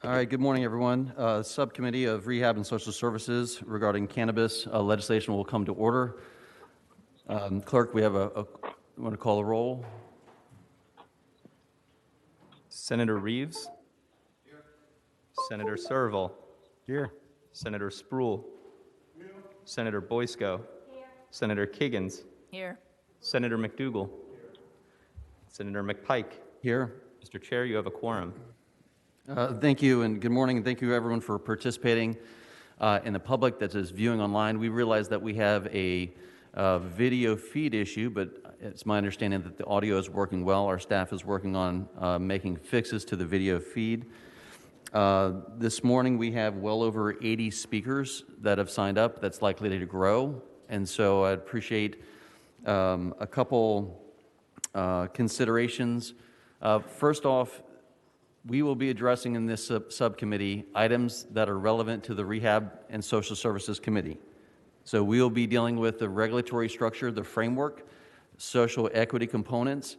All right, good morning, everyone. Subcommittee of Rehab and Social Services regarding cannabis legislation will come to order. Clerk, we have want to call a roll? Senator Reeves? Here. Senator Serval? Here. Senator Spruill? Here. Senator Boysko? Here. Senator Kiggins? Here. Senator McDougall? Here. Senator McPike? Here. Mr. Chair, you have a quorum. Thank you, and good morning, and thank you, everyone, for participating. In the public that is viewing online, we realize that we have a video feed issue, but it's my understanding that the audio is working well. Our staff is working on making fixes to the video feed. This morning, we have well over 80 speakers that have signed up. That's likely to grow, and so I'd appreciate a couple considerations. First off, we will be addressing in this subcommittee items that are relevant to the Rehab and Social Services Committee. So we will be dealing with the regulatory structure, the framework, social equity components,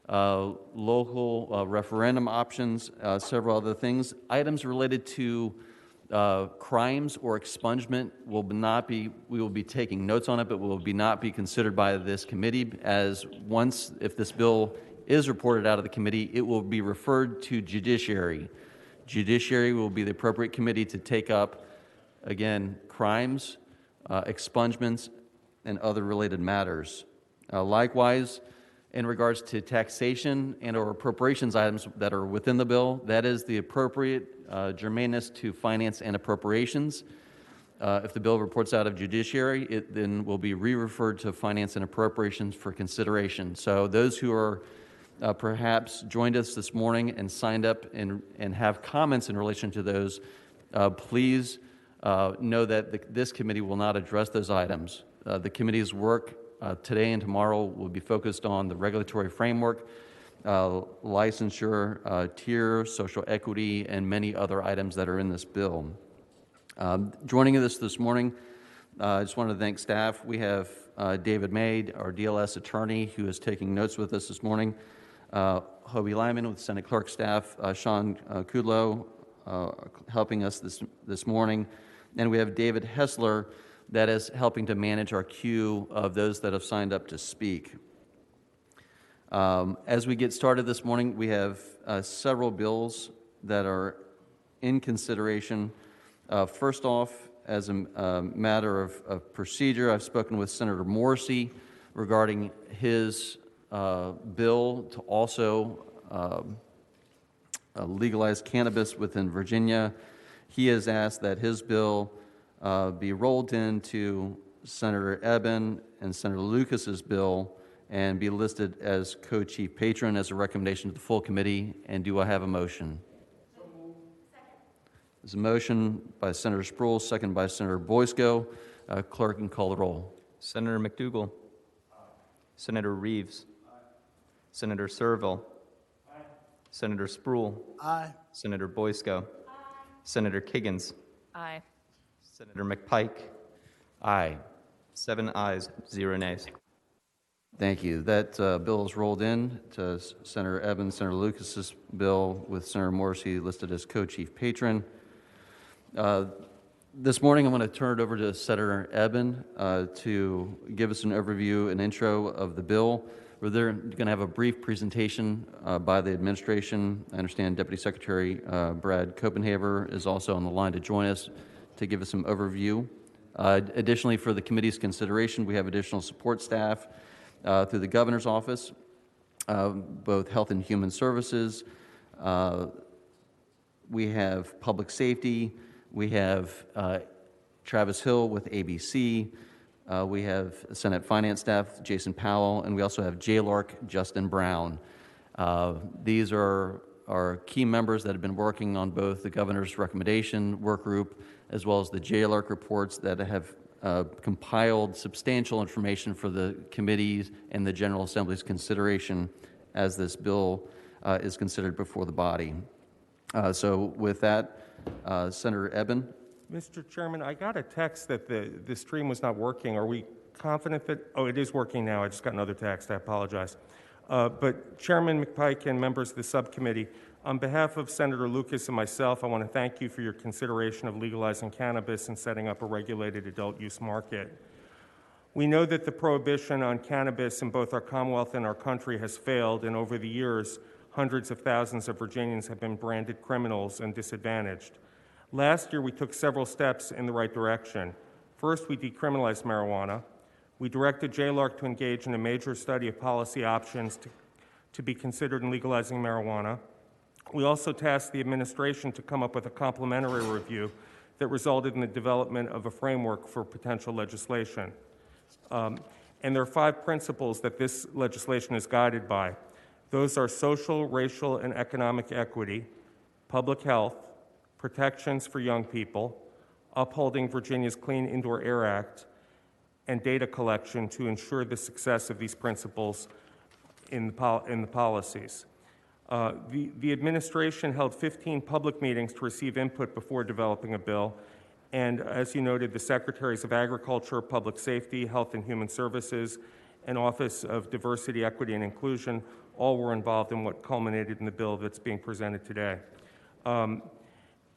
local referendum options, several other things. Items related to crimes or expungement we will be taking notes on it, but will not be considered by this committee, as if this bill is reported out of the committee, it will be referred to judiciary. Judiciary will be the appropriate committee to take up, again, crimes, expungements, and other related matters. Likewise, in regards to taxation and or appropriations items that are within the bill, that is the appropriate germaneness to finance and appropriations. If the bill reports out of judiciary, it then will be re-referred to finance and appropriations for consideration. So those who are perhaps joined us this morning and signed up and have comments in relation to those, please know that this committee will not address those items. The committee's work today and tomorrow will be focused on the regulatory framework, licensure, tier, social equity, and many other items that are in this bill. Joining us this morning, I just wanted to thank staff. We have David May, our DLS attorney, who is taking notes with us this morning. Hobie Lyman with Senate Clerk staff, Sean Kudlow helping us this morning. And we have David Hessler that is helping to manage our queue of those that have signed up to speak. As we get started this morning, we have several bills that are in consideration. First off, as a matter of procedure, I've spoken with Senator Morrissey regarding his bill to also legalize cannabis within Virginia. He has asked that his bill be rolled into Senator Eben and Senator Lucas's bill and be listed as co-chief patron as a recommendation to the full committee. And do I have a motion? There's a motion by Senator Spruill, second by Senator Boysko. Clerk can call the roll. Senator McDougall? Aye. Senator Reeves? Aye. Senator Serval? Aye. Senator Spruill? Aye. Senator Boysko? Aye. Senator Kiggins? Aye. Senator McPike? Aye. 7 ayes, 0 nays. Thank you. That bill is rolled in to Senator Eben, Senator Lucas's bill, with Senator Morrissey listed as co-chief patron. This morning, I'm going to turn it over to Senator Eben to give us an overview and intro of the bill. We're going to have a brief presentation by the administration. I understand Deputy Secretary Brad Copenhaver is also on the line to join us to give us some overview. Additionally, for the committee's consideration, we have additional support staff through the governor's office, both Health and Human Services. We have public safety. We have Travis Hill with ABC. We have Senate Finance staff, Jason Powell, and we also have JLARC, Justin Brown. These are our key members that have been working on both the governor's recommendation work group as well as the JLARC reports that have compiled substantial information for the committees and the General Assembly's consideration as this bill is considered before the body. So with that, Senator Eben. Mr. Chairman, I got a text that the stream was not working. Are we confident that, oh, it is working now. I just got another text. I apologize. But Chairman McPike and members of the subcommittee, on behalf of Senator Lucas and myself, I want to thank you for your consideration of legalizing cannabis and setting up a regulated adult use market. We know that the prohibition on cannabis in both our Commonwealth and our country has failed, and over the years, hundreds of thousands of Virginians have been branded criminals and disadvantaged. Last year, we took several steps in the right direction. First, we decriminalized marijuana. We directed JLARC to engage in a major study of policy options to be considered in legalizing marijuana. We also tasked the administration to come up with a complementary review that resulted in the development of a framework for potential legislation. And there are 5 principles that this legislation is guided by. Those are social, racial, and economic equity, public health, protections for young people, upholding Virginia's Clean Indoor Air Act, and data collection to ensure the success of these principles in the policies. The administration held 15 public meetings to receive input before developing a bill, and as you noted, the Secretaries of Agriculture, Public Safety, Health and Human Services, and Office of Diversity, Equity, and Inclusion all were involved in what culminated in the bill that's being presented today.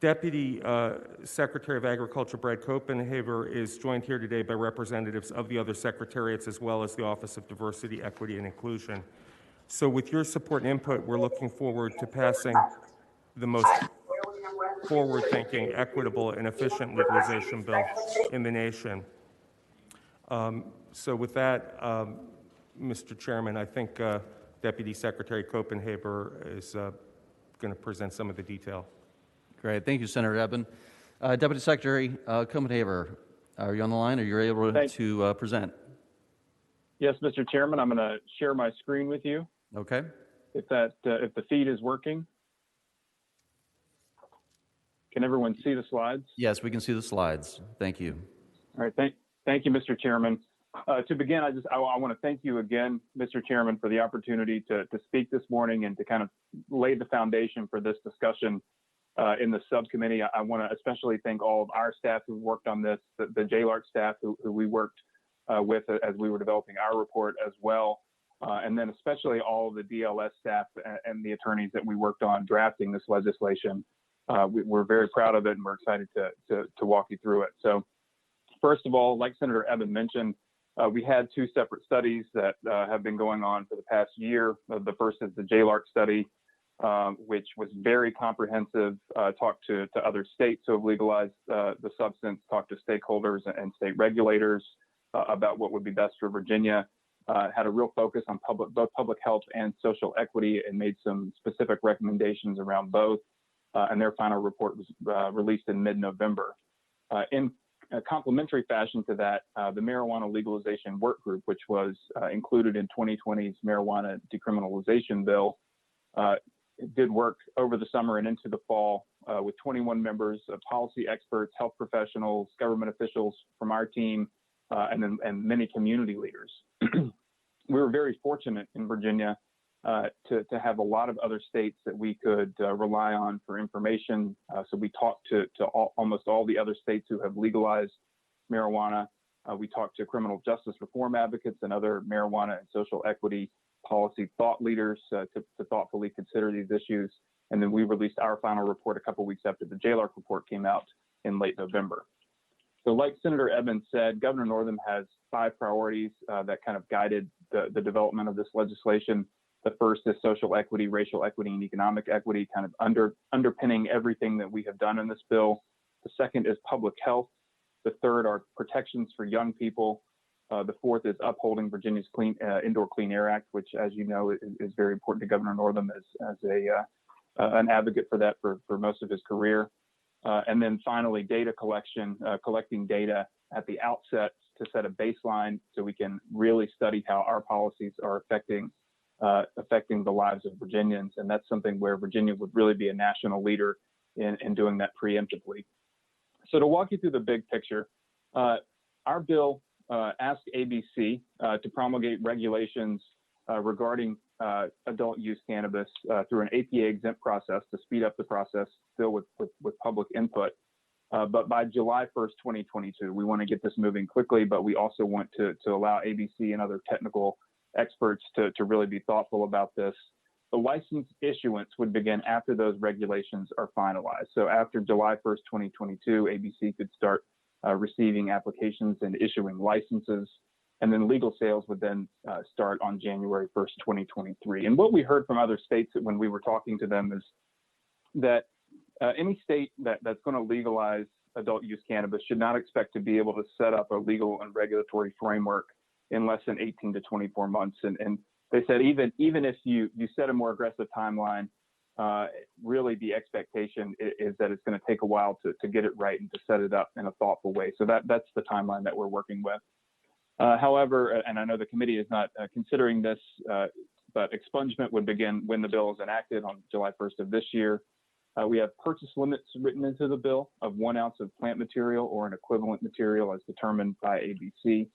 Deputy Secretary of Agriculture Brad Copenhaver is joined here today by representatives of the other secretariats as well as the Office of Diversity, Equity, and Inclusion. So with your support and input, we're looking forward to passing the most forward-thinking, equitable, and efficient legalization bill in the nation. So with that, Mr. Chairman, I think Deputy Secretary Copenhaver is going to present some of the detail. Great. Thank you, Senator Eben. Deputy Secretary Copenhaver, are you on the line? Are you able to present? Yes, Mr. Chairman, I'm going to share my screen with you. Okay. If the feed is working. Can everyone see the slides? Yes, we can see the slides. Thank you. All right. Thank you, Mr. Chairman. To begin, I want to thank you again, Mr. Chairman, for the opportunity to speak this morning and to kind of lay the foundation for this discussion in the subcommittee. I want to especially thank all of our staff who worked on this, the JLARC staff who we worked with as we were developing our report as well, and then especially all of the DLS staff and the attorneys that we worked on drafting this legislation. We're very proud of it, and we're excited to walk you through it. So first of all, like Senator Eben mentioned, we had 2 separate studies that have been going on for the past year. The first is the JLARC study, which was very comprehensive, talked to other states who have legalized the substance, talked to stakeholders and state regulators about what would be best for Virginia, had a real focus on both public health and social equity, and made some specific recommendations around both, and their final report was released in mid-November. In a complementary fashion to that, the marijuana legalization work group, which was included in 2020's marijuana decriminalization bill, did work over the summer and into the fall with 21 members of policy experts, health professionals, government officials from our team, and many community leaders. We were very fortunate in Virginia to have a lot of other states that we could rely on for information. So we talked to almost all the other states who have legalized marijuana. We talked to criminal justice reform advocates and other marijuana and social equity policy thought leaders to thoughtfully consider these issues. And then we released our final report a couple weeks after the JLARC report came out in late November. So like Senator Eben said, Governor Northam has 5 priorities that kind of guided the development of this legislation. The first is social equity, racial equity, and economic equity, kind of underpinning everything that we have done in this bill. The second is public health. The third are protections for young people. The fourth is upholding Virginia's Indoor Clean Air Act, which, as you know, is very important to Governor Northam as an advocate for that for most of his career. And then finally, data collection, collecting data at the outset to set a baseline so we can really study how our policies are affecting the lives of Virginians. And that's something where Virginia would really be a national leader in doing that preemptively. So to walk you through the big picture, our bill asked ABC to promulgate regulations regarding adult use cannabis through an APA exempt process to speed up the process, still with public input. But by July 1st, 2022, we want to get this moving quickly, but we also want to allow ABC and other technical experts to really be thoughtful about this. The license issuance would begin after those regulations are finalized. So after July 1st, 2022, ABC could start receiving applications and issuing licenses. And then legal sales would then start on January 1st, 2023. And what we heard from other states when we were talking to them is that any state that's going to legalize adult use cannabis should not expect to be able to set up a legal and regulatory framework in less than 18 to 24 months. And they said even if you set a more aggressive timeline, really the expectation is that it's going to take a while to get it right and to set it up in a thoughtful way. So that's the timeline that we're working with. However, and I know the committee is not considering this, but expungement would begin when the bill is enacted on July 1st of this year. We have purchase limits written into the bill of 1 ounce of plant material or an equivalent material as determined by ABC.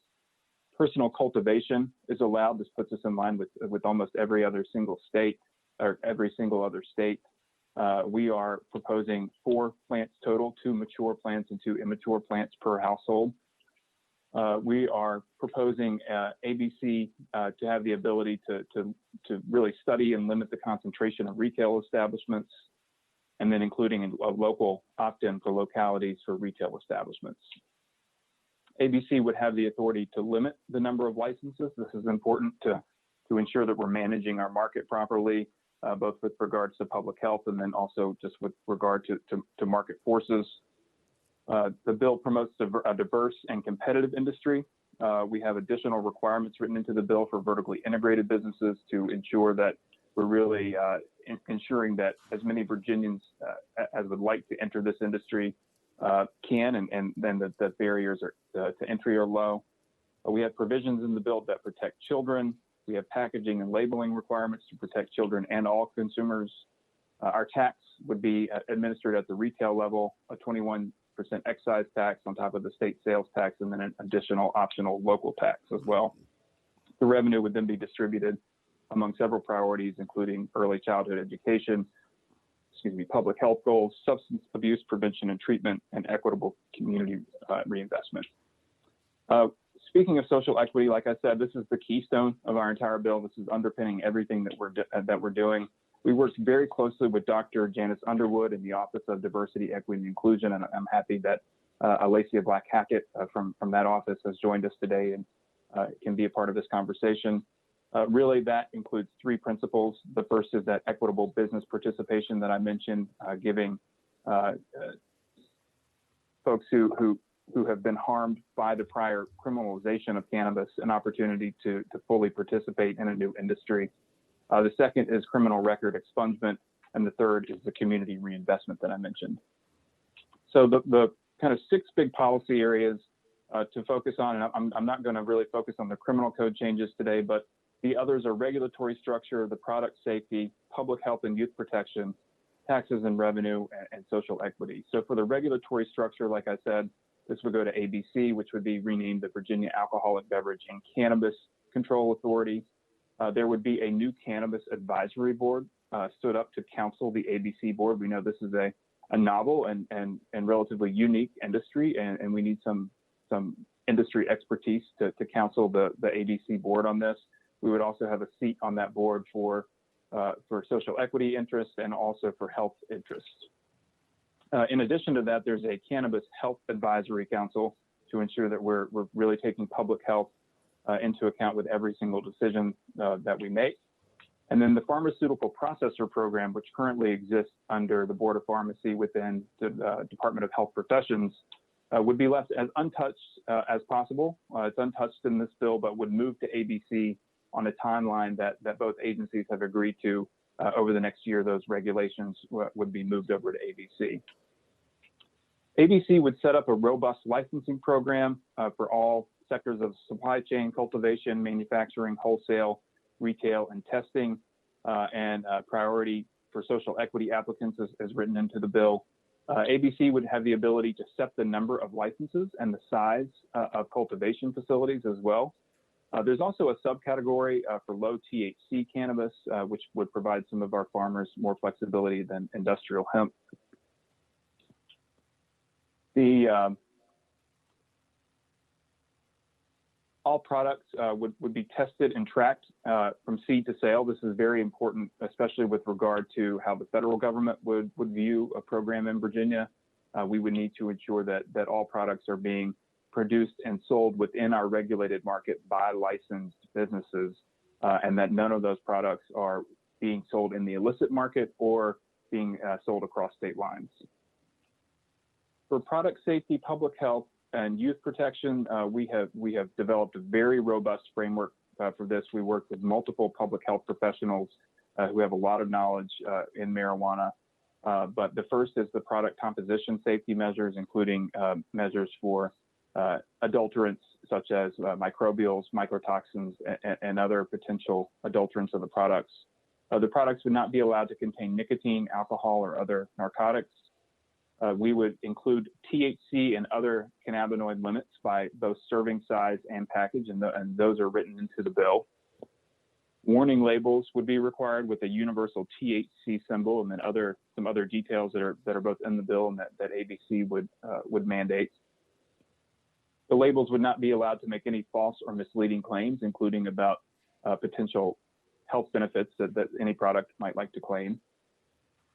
Personal cultivation is allowed. This puts us in line with almost every other single state or every single other state. We are proposing 4 plants total, 2 mature plants and 2 immature plants per household. We are proposing ABC to have the ability to really study and limit the concentration of retail establishments, and then including a local opt-in for localities for retail establishments. ABC would have the authority to limit the number of licenses. This is important to ensure that we're managing our market properly, both with regards to public health and then also just with regard to market forces. The bill promotes a diverse and competitive industry. We have additional requirements written into the bill for vertically integrated businesses to ensure that we're really ensuring that as many Virginians as would like to enter this industry can, and then the barriers to entry are low. We have provisions in the bill that protect children. We have packaging and labeling requirements to protect children and all consumers. Our tax would be administered at the retail level, a 21% excise tax on top of the state sales tax, and then an additional optional local tax as well. The revenue would then be distributed among several priorities, including early childhood education, public health goals, substance abuse prevention and treatment, and equitable community reinvestment. Speaking of social equity, like I said, this is the keystone of our entire bill. This is underpinning everything that we're doing. We worked very closely with Dr. Janice Underwood in the Office of Diversity, Equity, and Inclusion, and I'm happy that Alacia Black-Hackett from that office has joined us today and can be a part of this conversation. Really, that includes 3 principles. The first is that equitable business participation that I mentioned, giving folks who have been harmed by the prior criminalization of cannabis an opportunity to fully participate in a new industry. The second is criminal record expungement, and the third is the community reinvestment that I mentioned. So the kind of 6 big policy areas to focus on, and I'm not going to really focus on the criminal code changes today, but the others are regulatory structure, the product safety, public health and youth protection, taxes and revenue, and social equity. So for the regulatory structure, like I said, this would go to ABC, which would be renamed the Virginia Alcoholic Beverage and Cannabis Control Authority. There would be a new cannabis advisory board stood up to counsel the ABC board. We know this is a novel and relatively unique industry, and we need some industry expertise to counsel the ABC board on this. We would also have a seat on that board for social equity interests and also for health interests. In addition to that, there's a Cannabis Health Advisory Council to ensure that we're really taking public health into account with every single decision that we make. And then the Pharmaceutical Processor Program, which currently exists under the Board of Pharmacy within the Department of Health Professions, would be left as untouched as possible. It's untouched in this bill, but would move to ABC on a timeline that both agencies have agreed to. Over the next year, those regulations would be moved over to ABC. ABC would set up a robust licensing program for all sectors of supply chain, cultivation, manufacturing, wholesale, retail, and testing, and priority for social equity applicants as written into the bill. ABC would have the ability to set the number of licenses and the size of cultivation facilities as well. There's also a subcategory for low THC cannabis, which would provide some of our farmers more flexibility than industrial hemp. All products would be tested and tracked from seed to sale. This is very important, especially with regard to how the federal government would view a program in Virginia. We would need to ensure that all products are being produced and sold within our regulated market by licensed businesses, and that none of those products are being sold in the illicit market or being sold across state lines. For product safety, public health, and youth protection, we have developed a very robust framework for this. We work with multiple public health professionals who have a lot of knowledge in marijuana. But the first is the product composition safety measures, including measures for adulterants such as microbials, mycotoxins, and other potential adulterants of the products. The products would not be allowed to contain nicotine, alcohol, or other narcotics. We would include THC and other cannabinoid limits by both serving size and package, and those are written into the bill. Warning labels would be required with a universal THC symbol, and then some other details that are both in the bill and that ABC would mandate. The labels would not be allowed to make any false or misleading claims, including about potential health benefits that any product might like to claim.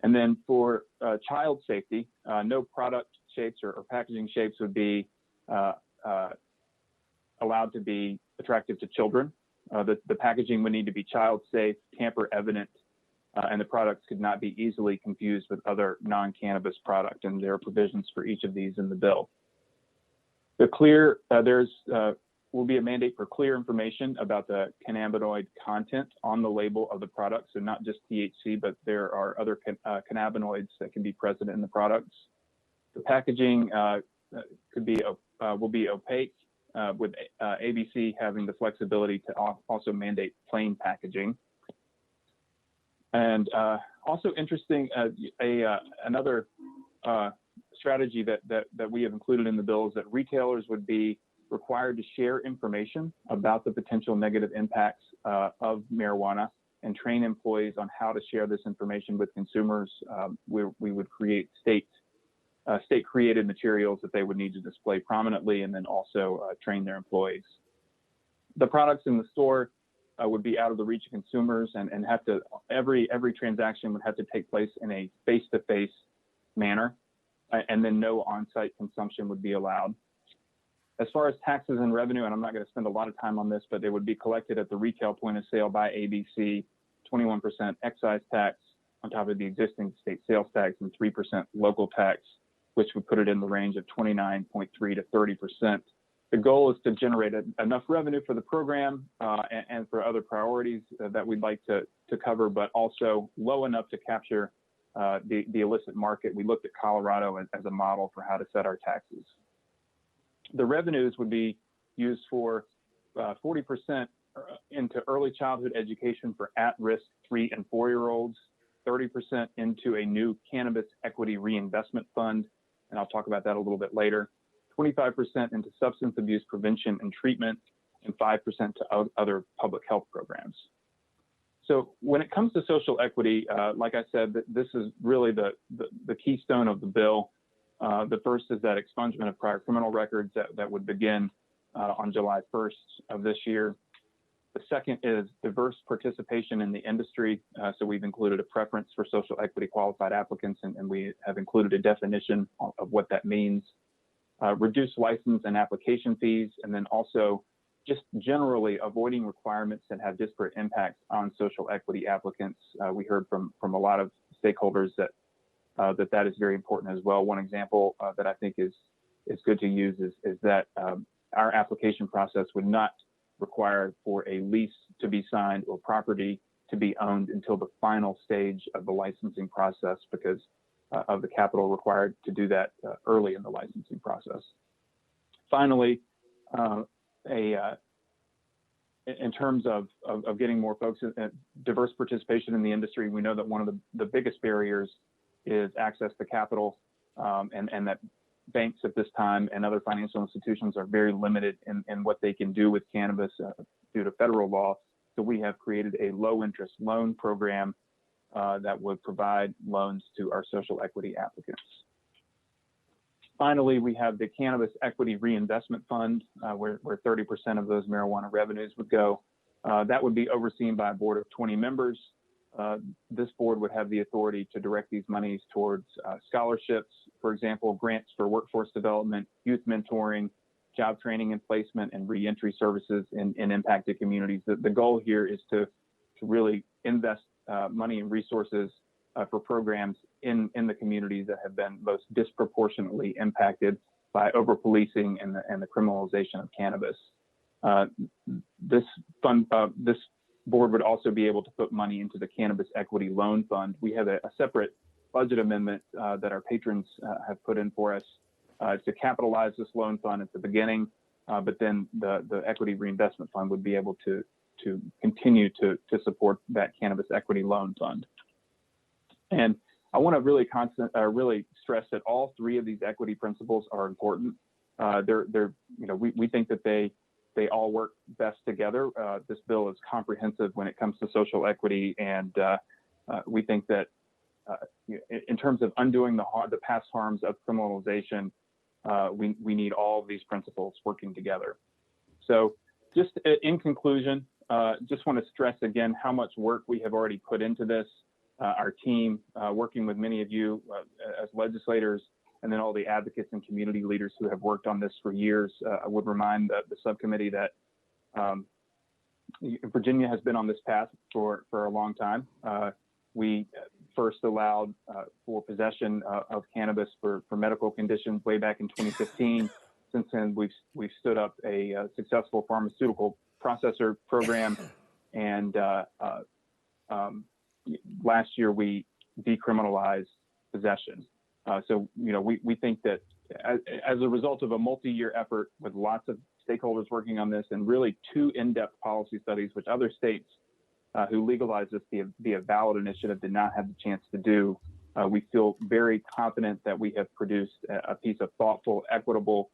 And then for child safety, no product shapes or packaging shapes would be allowed to be attractive to children. The packaging would need to be child safe, tamper evident, and the products could not be easily confused with other non-cannabis product. And there are provisions for each of these in the bill. Will be a mandate for clear information about the cannabinoid content on the label of the product. So not just THC, but there are other cannabinoids that can be present in the products. The packaging will be opaque, with ABC having the flexibility to also mandate plain packaging. And also interesting, another strategy that we have included in the bill is that retailers would be required to share information about the potential negative impacts of marijuana and train employees on how to share this information with consumers. We would create state-created materials that they would need to display prominently, and then also train their employees. The products in the store would be out of the reach of consumers, and have to every transaction would have to take place in a face-to-face manner, and then no on-site consumption would be allowed. As far as taxes and revenue, and I'm not going to spend a lot of time on this, but they would be collected at the retail point of sale by ABC, 21% excise tax on top of the existing state sales tax, and 3% local tax, which would put it in the range of 29.3 to 30%. The goal is to generate enough revenue for the program and for other priorities that we'd like to cover, but also low enough to capture the illicit market. We looked at Colorado as a model for how to set our taxes. The revenues would be used for 40% into early childhood education for at-risk 3 and 4-year-olds, 30% into a new cannabis equity reinvestment fund, and I'll talk about that a little bit later, 25% into substance abuse prevention and treatment, and 5% to other public health programs. So when it comes to social equity, like I said, this is really the keystone of the bill. The first is that expungement of prior criminal records that would begin on July 1st of this year. The second is diverse participation in the industry. So we've included a preference for social equity qualified applicants, and we have included a definition of what that means. Reduced license and application fees, and then also just generally avoiding requirements that have disparate impacts on social equity applicants. We heard from a lot of stakeholders that is very important as well. One example that I think is good to use is that our application process would not require for a lease to be signed or property to be owned until the final stage of the licensing process, because of the capital required to do that early in the licensing process. Finally, in terms of getting more folks, diverse participation in the industry, we know that one of the biggest barriers is access to capital, and that banks at this time and other financial institutions are very limited in what they can do with cannabis due to federal law. So we have created a low interest loan program that would provide loans to our social equity applicants. Finally, we have the Cannabis Equity Reinvestment Fund, where 30% of those marijuana revenues would go. That would be overseen by a board of 20 members. This board would have the authority to direct these monies towards scholarships, for example, grants for workforce development, youth mentoring, job training and placement, and reentry services in impacted communities. The goal here is to really invest money and resources for programs in the communities that have been most disproportionately impacted by over-policing and the criminalization of cannabis. This board would also be able to put money into the Cannabis Equity Loan Fund. We have a separate budget amendment that our patrons have put in for us to capitalize this loan fund at the beginning, but then the Equity Reinvestment Fund would be able to continue to support that Cannabis Equity Loan Fund. And I want to really stress that all three of these equity principles are important. We think that they all work best together. This bill is comprehensive when it comes to social equity, and we think that in terms of undoing the past harms of criminalization, we need all of these principles working together. So just in conclusion, just want to stress again how much work we have already put into this. Our team, working with many of you as legislators, and then all the advocates and community leaders who have worked on this for years. I would remind the subcommittee that Virginia has been on this path for a long time. We first allowed for possession of cannabis for medical conditions way back in 2015. Since then, we've stood up a successful pharmaceutical processor program, and last year we decriminalized possession. So we think that as a result of a multi-year effort with lots of stakeholders working on this, and really 2 in-depth policy studies, which other states who legalized this via ballot initiative did not have the chance to do, we feel very confident that we have produced a piece of thoughtful, equitable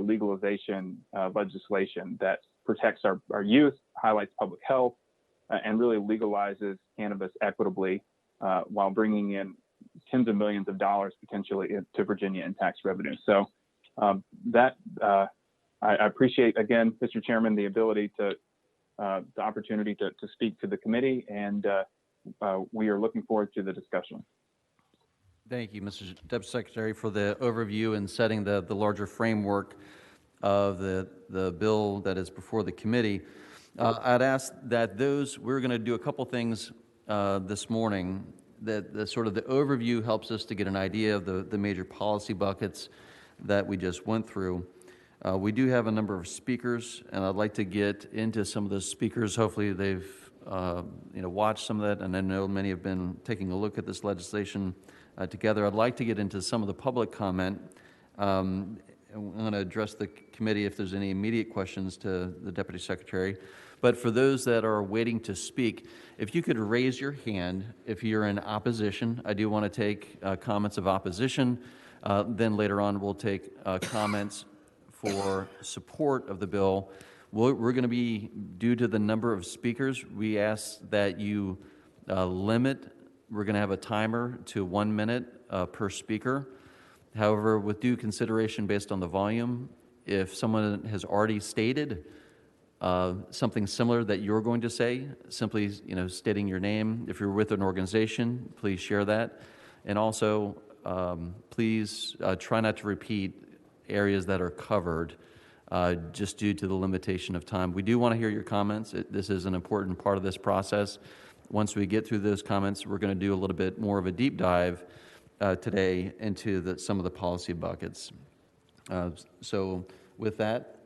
legalization legislation that protects our youth, highlights public health, and really legalizes cannabis equitably while bringing in tens of millions of dollars potentially to Virginia in tax revenue. So I appreciate, again, Mr. Chairman, the ability the opportunity to speak to the committee, and we are looking forward to the discussion. Thank you, Mr. Deputy Secretary, for the overview and setting the larger framework of the bill that is before the committee. I'd ask that we're going to do a couple things this morning. That sort of the overview helps us to get an idea of the major policy buckets that we just went through. We do have a number of speakers, and I'd like to get into some of those speakers. Hopefully they've watched some of that, and I know many have been taking a look at this legislation together. I'd like to get into some of the public comment. I'm going to address the committee if there's any immediate questions to the Deputy Secretary. But for those that are waiting to speak, if you could raise your hand if you're in opposition. I do want to take comments of opposition. Then later on we'll take comments for support of the bill. We're going to be, due to the number of speakers, we ask that you limit. We're going to have a timer to 1 minute per speaker. However, with due consideration based on the volume, if someone has already stated something similar that you're going to say, simply stating your name. If you're with an organization, please share that. And also, please try not to repeat areas that are covered just due to the limitation of time. We do want to hear your comments. This is an important part of this process. Once we get through those comments, we're going to do a little bit more of a deep dive today into some of the policy buckets. So with that,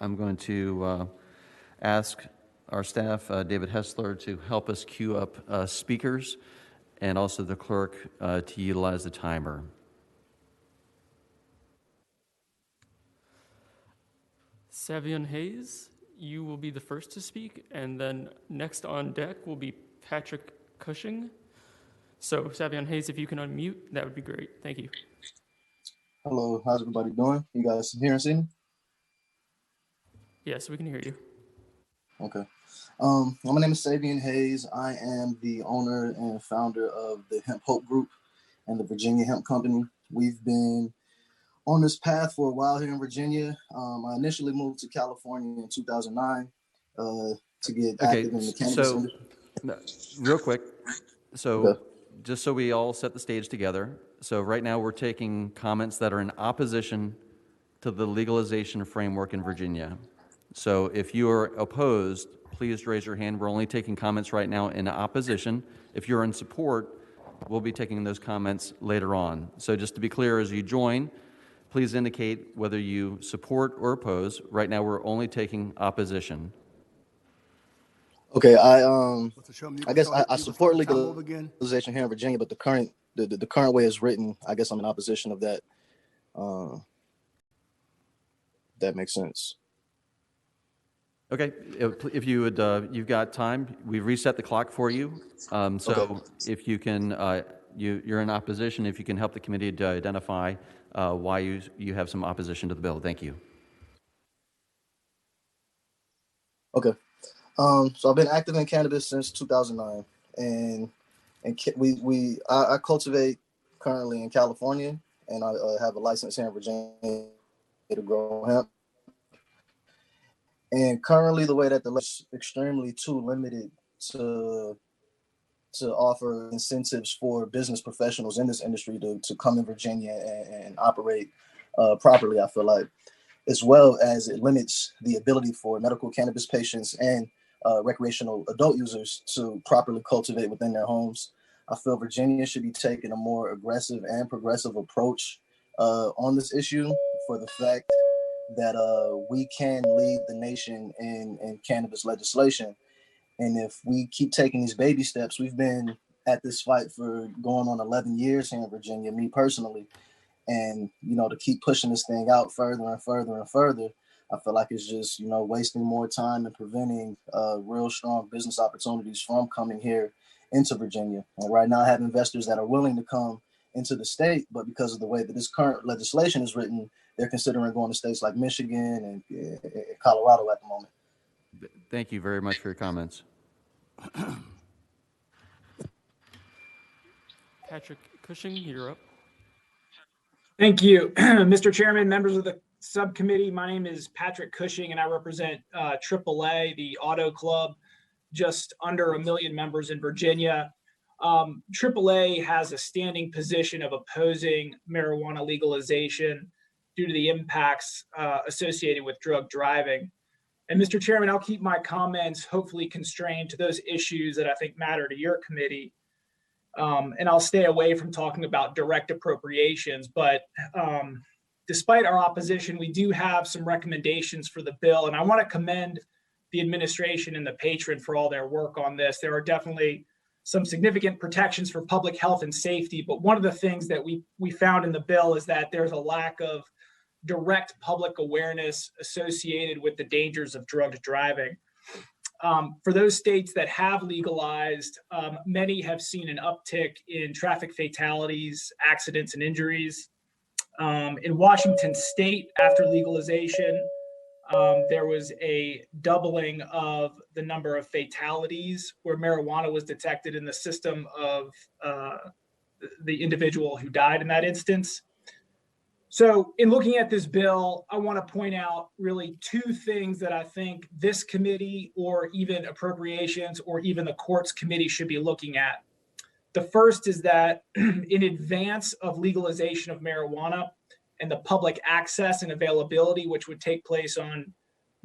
I'm going to ask our staff, David Hessler, to help us queue up speakers, and also the clerk to utilize the timer. Savion Hayes, you will be the first to speak, and then next on deck will be Patrick Cushing. So, Savion Hayes, if you can unmute, that would be great. Thank you. Hello, how's everybody doing? You guys hear and see me? Yes, we can hear you. Okay. My name is Savion Hayes. I am the owner and founder of the Hemp Hope Group and the Virginia Hemp Company. We've been on this path for a while here in Virginia. I initially moved to California in 2009 to get Okay, active in the cannabis industry. real quick, so Okay. just so we all set the stage together, so right now we're taking comments that are in opposition to the legalization framework in Virginia. So if you are opposed, please raise your hand. We're only taking comments right now in opposition. If you're in support, we'll be taking those comments later on. So just to be clear, as you join, please indicate whether you support or oppose. Right now, we're only taking opposition. Okay, I guess I support legalization here in Virginia, but the current way it's written, I guess I'm in opposition of that. That makes sense. Okay, if you would, you've got time. We've reset the clock for you. So if you can, you're in opposition. If you can help the committee to identify why you have some opposition to the bill. Thank you. Okay. So I've been active in cannabis since 2009, and I cultivate currently in California, and I have a license here in Virginia to grow hemp. And currently, the way that the law is extremely too limited to offer incentives for business professionals in this industry to come in Virginia and operate properly, I feel like, as well as it limits the ability for medical cannabis patients and recreational adult users to properly cultivate within their homes. I feel Virginia should be taking a more aggressive and progressive approach on this issue for the fact that we can lead the nation in cannabis legislation. And if we keep taking these baby steps, we've been at this fight for going on 11 years here in Virginia, me personally. And, to keep pushing this thing out further and further and further, I feel like it's just, wasting more time and preventing real strong business opportunities from coming here into Virginia. And right now I have investors that are willing to come into the state, but because of the way that this current legislation is written, they're considering going to states like Michigan and Colorado at the moment. Thank you very much for your comments. Patrick Cushing, you're up. Thank you, Mr. Chairman, members of the subcommittee. My name is Patrick Cushing, and I represent AAA, the auto club, just under 1 million members in Virginia. AAA has a standing position of opposing marijuana legalization due to the impacts associated with drug driving. And Mr. Chairman, I'll keep my comments hopefully constrained to those issues that I think matter to your committee. And I'll stay away from talking about direct appropriations. But despite our opposition, we do have some recommendations for the bill. And I want to commend the administration and the patron for all their work on this. There are definitely some significant protections for public health and safety. But one of the things that we found in the bill is that there's a lack of direct public awareness associated with the dangers of drug driving. For those states that have legalized, many have seen an uptick in traffic fatalities, accidents, and injuries. In Washington state, after legalization, there was a doubling of the number of fatalities where marijuana was detected in the system of the individual who died in that instance. So in looking at this bill, I want to point out really two things that I think this committee or even appropriations or even the courts committee should be looking at. The first is that in advance of legalization of marijuana and the public access and availability, which would take place on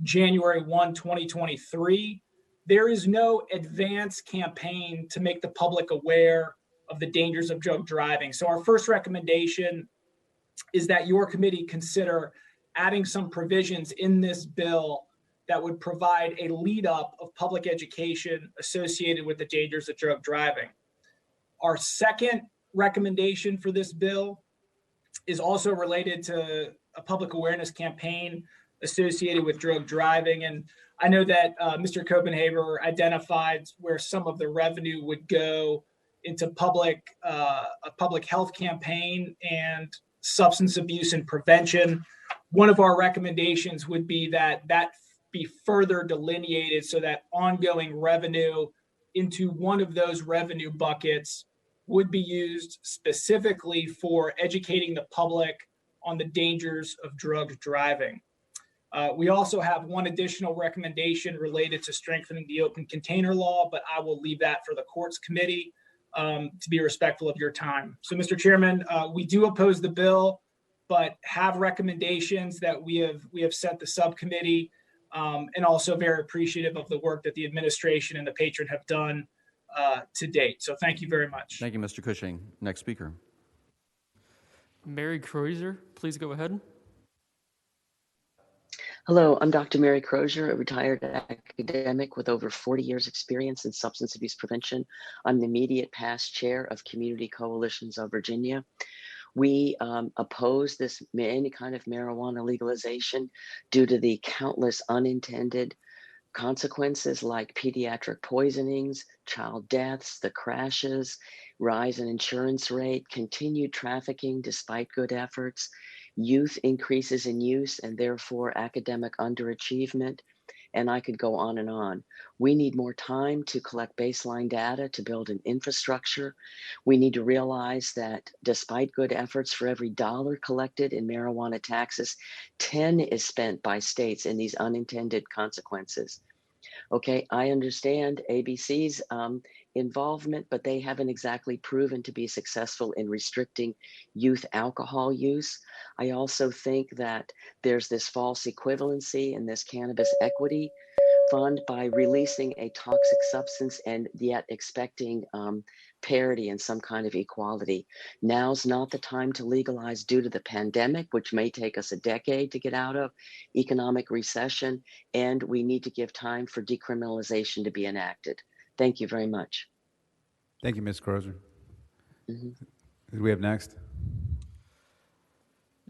January 1, 2023, there is no advance campaign to make the public aware of the dangers of drug driving. So our first recommendation is that your committee consider adding some provisions in this bill that would provide a lead up of public education associated with the dangers of drug driving. Our second recommendation for this bill is also related to a public awareness campaign associated with drug driving. And I know that Mr. Copenhaver identified where some of the revenue would go into a public health campaign and substance abuse and prevention. One of our recommendations would be that be further delineated so that ongoing revenue into one of those revenue buckets would be used specifically for educating the public on the dangers of drug driving. We also have one additional recommendation related to strengthening the open container law, but I will leave that for the courts committee to be respectful of your time. So, Mr. Chairman, we do oppose the bill, but have recommendations that we have sent the subcommittee, and also very appreciative of the work that the administration and the patron have done to date. So thank you very much. Thank you, Mr. Cushing. Next speaker. Mary Crozier, please go ahead. Hello, I'm Dr. Mary Crozier, a retired academic with over 40 years experience in substance abuse prevention. I'm the immediate past chair of Community Coalitions of Virginia. We oppose any kind of marijuana legalization due to the countless unintended consequences like pediatric poisonings, child deaths, the crashes, rise in insurance rate, continued trafficking despite good efforts, youth increases in use and therefore academic underachievement, and I could go on and on. We need more time to collect baseline data to build an infrastructure. We need to realize that despite good efforts, for every dollar collected in marijuana taxes, 10 is spent by states in these unintended consequences. Okay, I understand ABC's involvement, but they haven't exactly proven to be successful in restricting youth alcohol use. I also think that there's this false equivalency in this cannabis equity fund by releasing a toxic substance and yet expecting parity and some kind of equality. Now's not the time to legalize due to the pandemic, which may take us a decade to get out of, economic recession, and we need to give time for decriminalization to be enacted. Thank you very much. Thank you, Ms. Crozier. Mm-hmm. Who do we have next?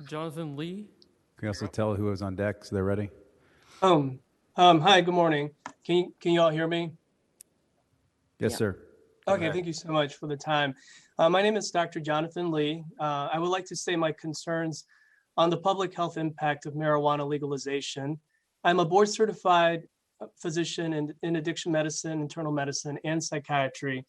Jonathan Lee. Can you also tell who was on deck so they're ready? Hi, good morning. Can you all hear me? Yes, Yeah. sir. Okay, thank you so much for the time. My name is Dr. Jonathan Lee. I would like to say my concerns on the public health impact of marijuana legalization. I'm a board certified physician in addiction medicine, internal medicine, and psychiatry.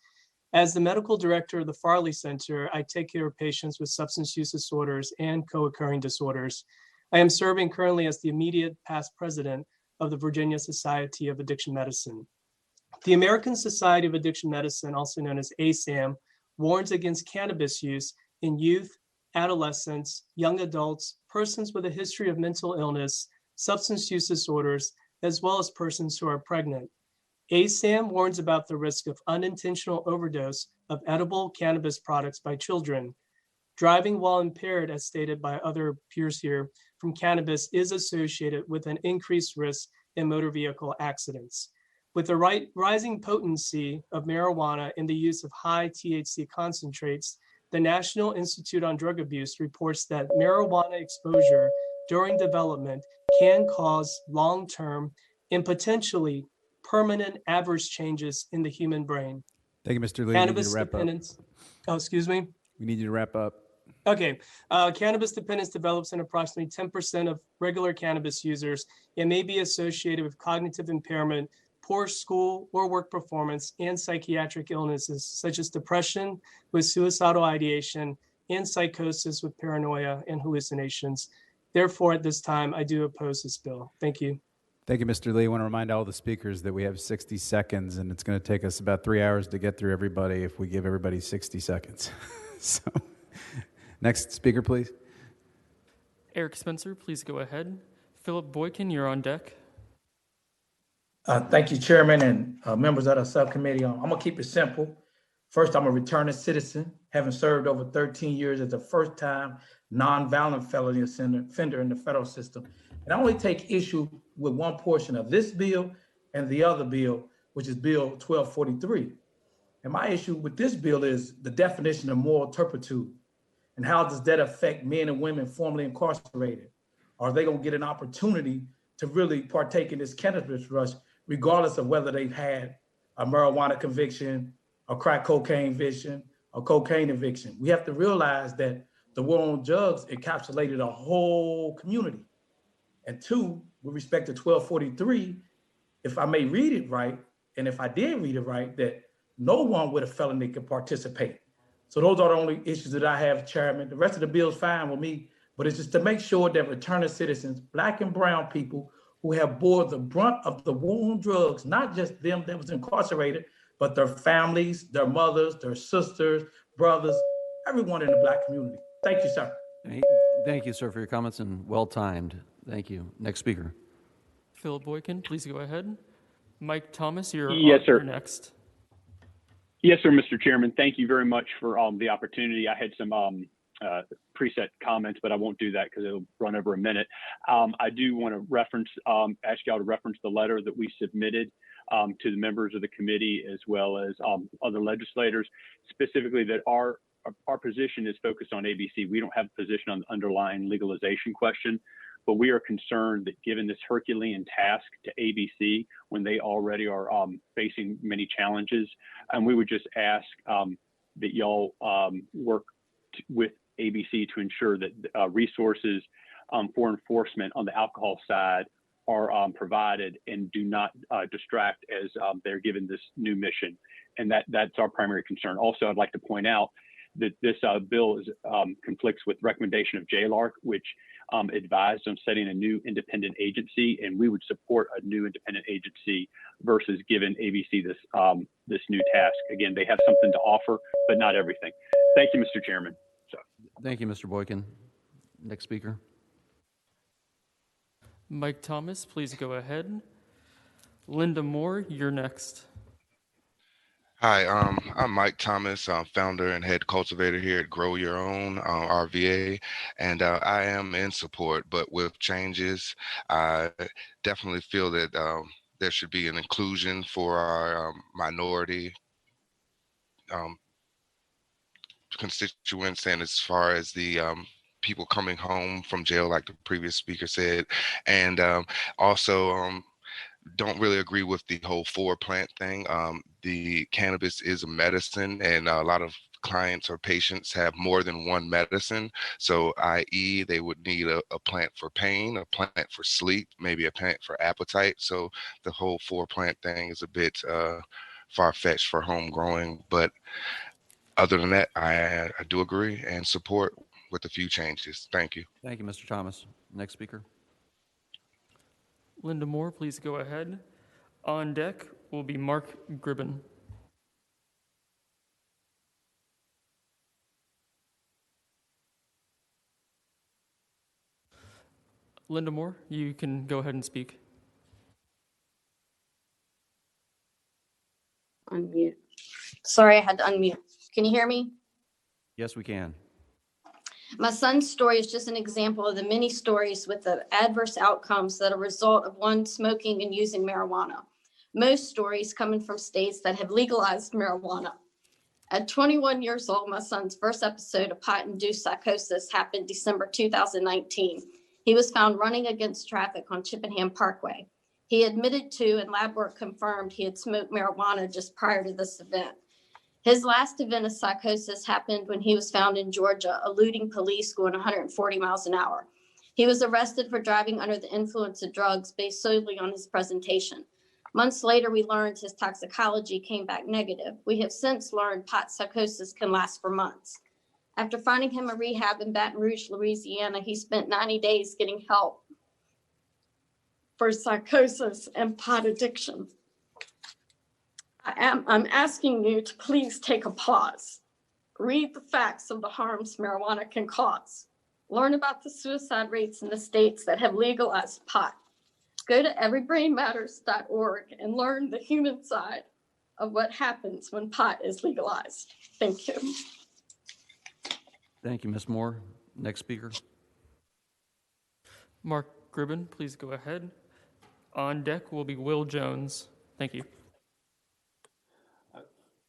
As the medical director of the Farley Center, I take care of patients with substance use disorders and co-occurring disorders. I am serving currently as the immediate past president of the Virginia Society of Addiction Medicine. The American Society of Addiction Medicine, also known as ASAM, warns against cannabis use in youth, adolescents, young adults, persons with a history of mental illness, substance use disorders, as well as persons who are pregnant. ASAM warns about the risk of unintentional overdose of edible cannabis products by children. Driving while impaired, as stated by other peers here, from cannabis is associated with an increased risk in motor vehicle accidents. With the rising potency of marijuana and the use of high THC concentrates, the National Institute on Drug Abuse reports that marijuana exposure during development can cause long-term and potentially permanent adverse changes in the human brain. Thank you, Mr. Lee. Cannabis dependence. Oh, excuse me. We need you to wrap up. Okay, cannabis dependence develops in approximately 10% of regular cannabis users and may be associated with cognitive impairment, poor school or work performance, and psychiatric illnesses such as depression with suicidal ideation and psychosis with paranoia and hallucinations. Therefore, at this time, I do oppose this bill. Thank you. Thank you, Mr. Lee. I want to remind all the speakers that we have 60 seconds, and it's going to take us about 3 hours to get through everybody if we give everybody 60 seconds. So, next speaker, please. Eric Spencer, please go ahead. Philip Boykin, you're on deck. Thank you, Chairman and members of the subcommittee. I'm going to keep it simple. First, I'm a returning citizen, having served over 13 years as a first-time nonviolent felony offender in the federal system. And I only take issue with one portion of this bill and the other bill, which is Bill 1243. And my issue with this bill is the definition of moral turpitude. And how does that affect men and women formerly incarcerated? Are they going to get an opportunity to really partake in this cannabis rush, regardless of whether they've had a marijuana conviction, a crack cocaine conviction, a cocaine eviction? We have to realize that the war on drugs encapsulated a whole community. And two, with respect to 1243, if I may read it right, and if I did read it right, that no one with a felony can participate. So those are the only issues that I have, Chairman. The rest of the bill is fine with me, but it's just to make sure that returning citizens, Black and brown people who have bore the brunt of the war on drugs, not just them that was incarcerated, but their families, their mothers, their sisters, brothers, everyone in the Black community. Thank you, sir. Thank you, sir, for your comments, and well-timed. Thank you. Next speaker. Philip Boykin, please go ahead. Mike Thomas, you're next. Yes, sir, Mr. Chairman. Thank you very much for the opportunity. I had some preset comments, but I won't do that because it'll run over a minute. I do want to ask y'all to reference the letter that we submitted to the members of the committee as well as other legislators, specifically that our position is focused on ABC. We don't have a position on the underlying legalization question, but we are concerned that given this Herculean task to ABC when they already are facing many challenges, and we would just ask that y'all work with ABC to ensure that resources for enforcement on the alcohol side are provided and do not distract as they're given this new mission. And that's our primary concern. Also, I'd like to point out that this bill conflicts with recommendation of JLARC, which advised on setting a new independent agency, and we would support a new independent agency versus giving ABC this new task. Again, they have something to offer, but not everything. Thank you, Mr. Chairman. Thank you, Mr. Boykin. Next speaker. Mike Thomas, please go ahead. Linda Moore, you're next. Hi, I'm Mike Thomas, founder and head cultivator here at Grow Your Own, RVA, and I am in support, but with changes. I definitely feel that there should be an inclusion for our minority constituents, and as far as the people coming home from jail, like the previous speaker said, and also don't really agree with the whole 4-plant thing. The cannabis is a medicine, and a lot of clients or patients have more than one medicine. So, i.e., they would need a plant for pain, a plant for sleep, maybe a plant for appetite. So the whole 4-plant thing is a bit far-fetched for home growing. But other than that, I do agree and support with a few changes. Thank you. Thank you, Mr. Thomas. Next speaker. Linda Moore, please go ahead. On deck will be Mark Gribben. Linda Moore, you can go ahead and speak. Unmute. Sorry, I had to unmute. Can you hear me? Yes, we can. My son's story is just an example of the many stories with the adverse outcomes that are a result of one smoking and using marijuana. Most stories coming from states that have legalized marijuana. At 21 years old, my son's first episode of pot-induced psychosis happened December 2019. He was found running against traffic on Chippenham Parkway. He admitted to, and lab work confirmed, he had smoked marijuana just prior to this event. His last event of psychosis happened when he was found in Georgia, eluding police going 140 miles an hour. He was arrested for driving under the influence of drugs based solely on his presentation. Months later, we learned his toxicology came back negative. We have since learned pot psychosis can last for months. After finding him a rehab in Baton Rouge, Louisiana, he spent 90 days getting help for psychosis and pot addiction. I'm asking you to please take a pause. Read the facts of the harms marijuana can cause. Learn about the suicide rates in the states that have legalized pot. Go to everybrainmatters.org and learn the human side of what happens when pot is legalized. Thank you. Thank you, Ms. Moore. Next speaker. Mark Gribben, please go ahead. On deck will be Will Jones. Thank you.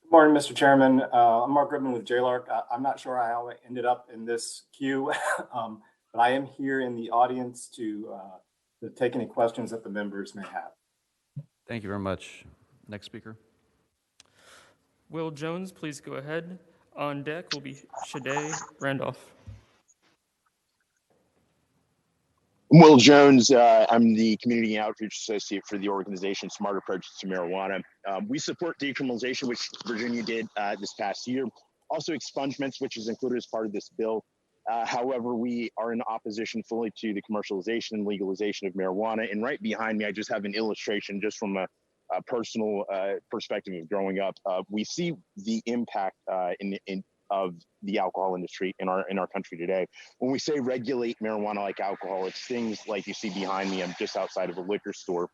Good morning, Mr. Chairman. I'm Mark Gribben with JLARC. I'm not sure how I ended up in this queue, but I am here in the audience to take any questions that the members may have. Thank you very much. Next speaker. Will Jones, please go ahead. On deck will be Shade Randolph. I'm Will Jones. I'm the Community Outreach Associate for the organization Smart Approaches to Marijuana. We support decriminalization, which Virginia did this past year. Also expungements, which is included as part of this bill. However, we are in opposition fully to the commercialization and legalization of marijuana. And right behind me, I just have an illustration just from a personal perspective of growing up. We see the impact of the alcohol industry in our country today. When we say regulate marijuana like alcohol, it's things like you see behind me. I'm just outside of a liquor store.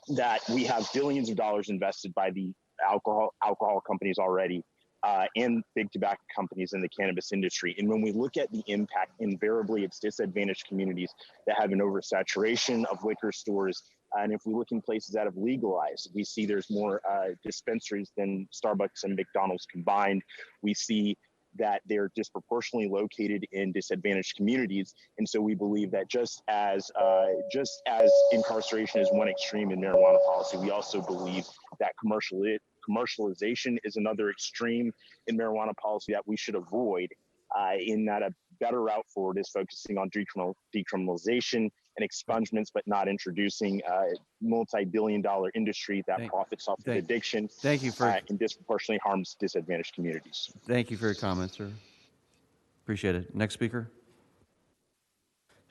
That we have billions of dollars invested by the alcohol companies already, and big tobacco companies in the cannabis industry. And when we look at the impact, invariably it's disadvantaged communities that have an oversaturation of liquor stores. And if we look in places that have legalized, we see there's more dispensaries than Starbucks and McDonald's combined. We see that they're disproportionately located in disadvantaged communities. And so we believe that just as incarceration is one extreme in marijuana policy, we also believe that commercialization is another extreme in marijuana policy that we should avoid, in that a better route forward is focusing on decriminalization and expungements, but not introducing a multi-billion-dollar industry that profits off of addiction and disproportionately harms disadvantaged communities. Thank you for your comments, sir. Appreciate it. Next speaker.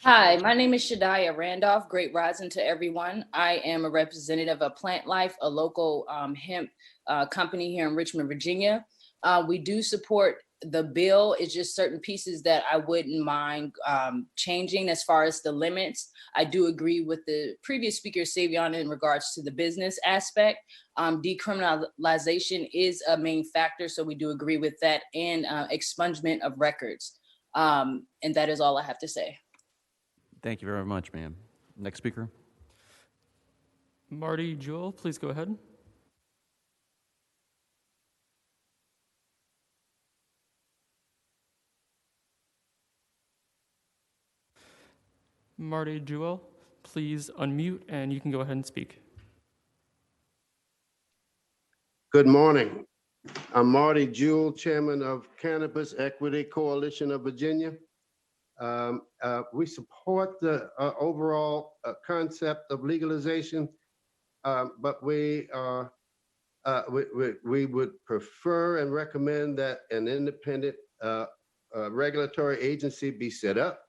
Hi, my name is Shadiah Randolph. Great rising to everyone. I am a representative of Plant Life, a local hemp company here in Richmond, Virginia. We do support the bill. It's just certain pieces that I wouldn't mind changing as far as the limits. I do agree with the previous speaker, Savion, in regards to the business aspect. Decriminalization is a main factor, so we do agree with that, and expungement of records. And that is all I have to say. Thank you very much, ma'am. Next speaker. Marty Jewell, please go ahead. Marty Jewell, please unmute and you can go ahead and speak. Good morning. I'm Marty Jewell, chairman of Cannabis Equity Coalition of Virginia. We support the overall concept of legalization, but we would prefer and recommend that an independent regulatory agency be set up,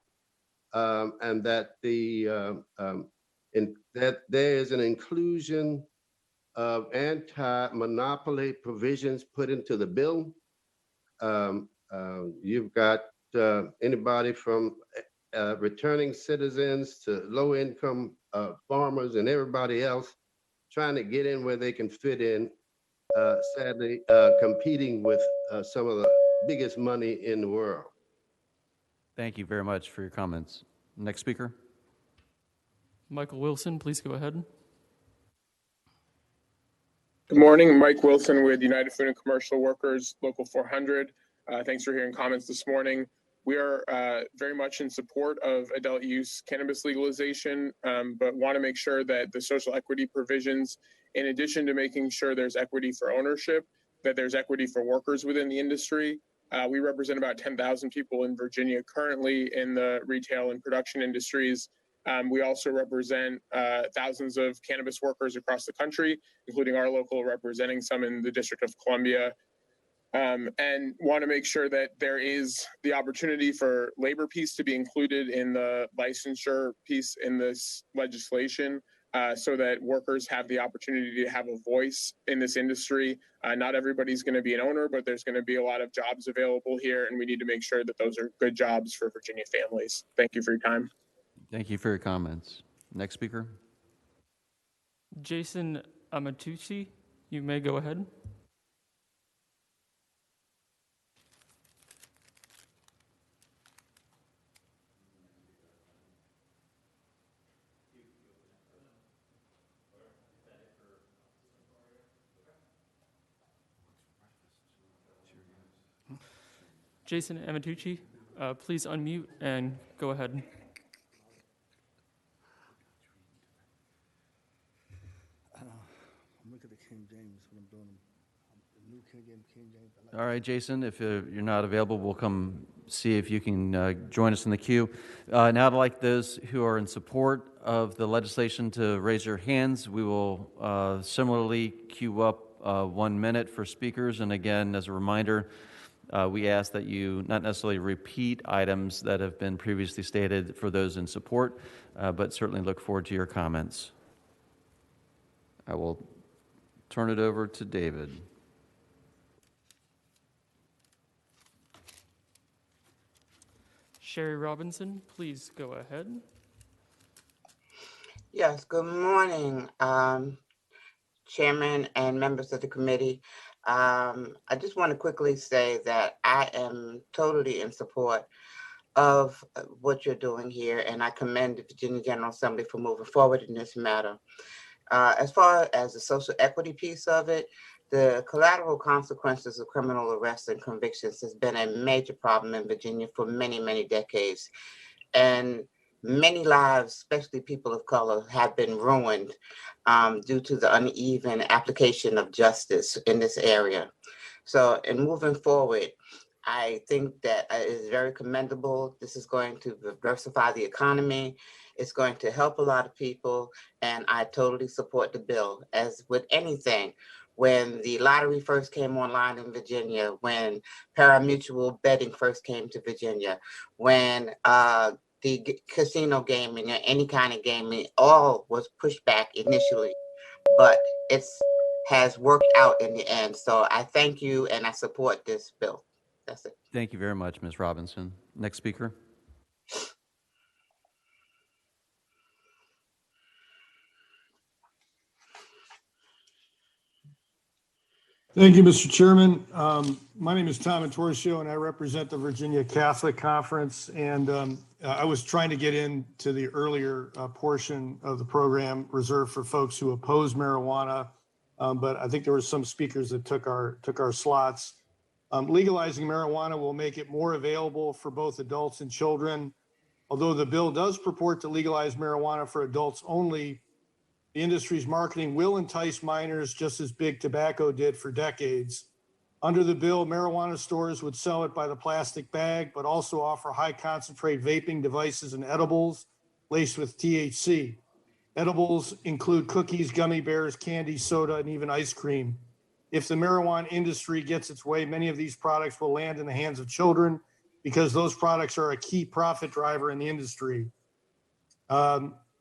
and that that there is an inclusion of anti-monopoly provisions put into the bill. You've got anybody from returning citizens to low-income farmers and everybody else trying to get in where they can fit in, sadly competing with some of the biggest money in the world. Thank you very much for your comments. Next speaker. Michael Wilson, please go ahead. Good morning, Mike Wilson with United Food and Commercial Workers, Local 400. Thanks for hearing comments this morning. We are very much in support of adult use cannabis legalization, but want to make sure that the social equity provisions, in addition to making sure there's equity for ownership, that there's equity for workers within the industry. We represent about 10,000 people in Virginia currently in the retail and production industries. We also represent thousands of cannabis workers across the country, including our local, representing some in the District of Columbia, and want to make sure that there is the opportunity for labor piece to be included in the licensure piece in this legislation, so that workers have the opportunity to have a voice in this industry. Not everybody's going to be an owner, but there's going to be a lot of jobs available here, and we need to make sure that those are good jobs for Virginia families. Thank you for your time. Thank you for your comments. Next speaker. Jason Amatucci, you may go ahead. Jason Amatucci, please unmute and go ahead. Look at the King James when I'm doing the new King James. All right, Jason, if you're not available, we'll come see if you can join us in the queue. Now I'd like those who are in support of the legislation to raise your hands. We will similarly queue up 1 minute for speakers. And again, as a reminder, We ask that you not necessarily repeat items that have been previously stated for those in support, but certainly look forward to your comments. I will turn it over to David. Sherry Robinson, please go ahead. Yes, good morning, Chairman and members of the committee. I just want to quickly say that I am totally in support of what you're doing here, and I commend the Virginia General Assembly for moving forward in this matter. As far as the social equity piece of it, the collateral consequences of criminal arrests and convictions has been a major problem in Virginia for many, many decades. And many lives, especially people of color, have been ruined due to the uneven application of justice in this area. So in moving forward, I think that it is very commendable. This is going to diversify the economy. It's going to help a lot of people, and I totally support the bill. As with anything, when the lottery first came online in Virginia, when pari-mutuel betting first came to Virginia, when the casino gaming or any kind of gaming, all was pushed back initially, but it's has worked out in the end. So I thank you and I support this bill. That's it. Thank you very much, Ms. Robinson. Next speaker. Thank you, Mr. Chairman. My name is Tom Antorcio, and I represent the Virginia Catholic Conference. And I was trying to get into the earlier portion of the program reserved for folks who oppose marijuana, but I think there were some speakers that took our slots. Legalizing marijuana will make it more available for both adults and children. Although the bill does purport to legalize marijuana for adults only, the industry's marketing will entice minors just as big tobacco did for decades. Under the bill, marijuana stores would sell it by the plastic bag, but also offer high concentrate vaping devices and edibles laced with THC. Edibles include cookies, gummy bears, candy, soda, and even ice cream. If the marijuana industry gets its way, many of these products will land in the hands of children because those products are a key profit driver in the industry.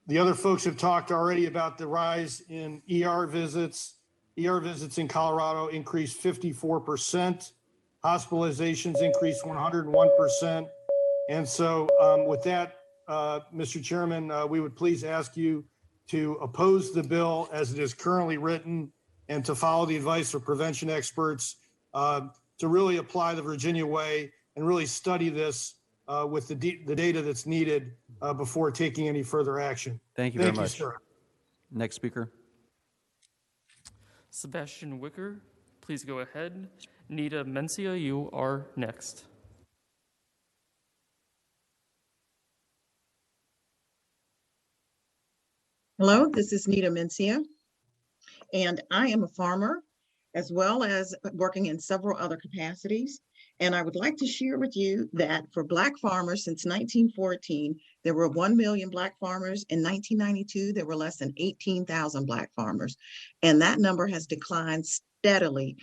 The other folks have talked already about the rise in ER visits. ER visits in Colorado increased 54%. Hospitalizations increased 101%. And so with that, Mr. Chairman, we would please ask you to oppose the bill as it is currently written and to follow the advice of prevention experts to really apply the Virginia way and really study this with the data that's needed before taking any further action. Thank you very much. Sir. Next speaker. Sebastian Wicker, please go ahead. Nita Mencia, you are next. Hello, this is Nita Mencia, and I am a farmer as well as working in several other capacities. And I would like to share with you that for Black farmers since 1914, there were 1 million Black farmers. In 1992, there were less than 18,000 Black farmers. And that number has declined steadily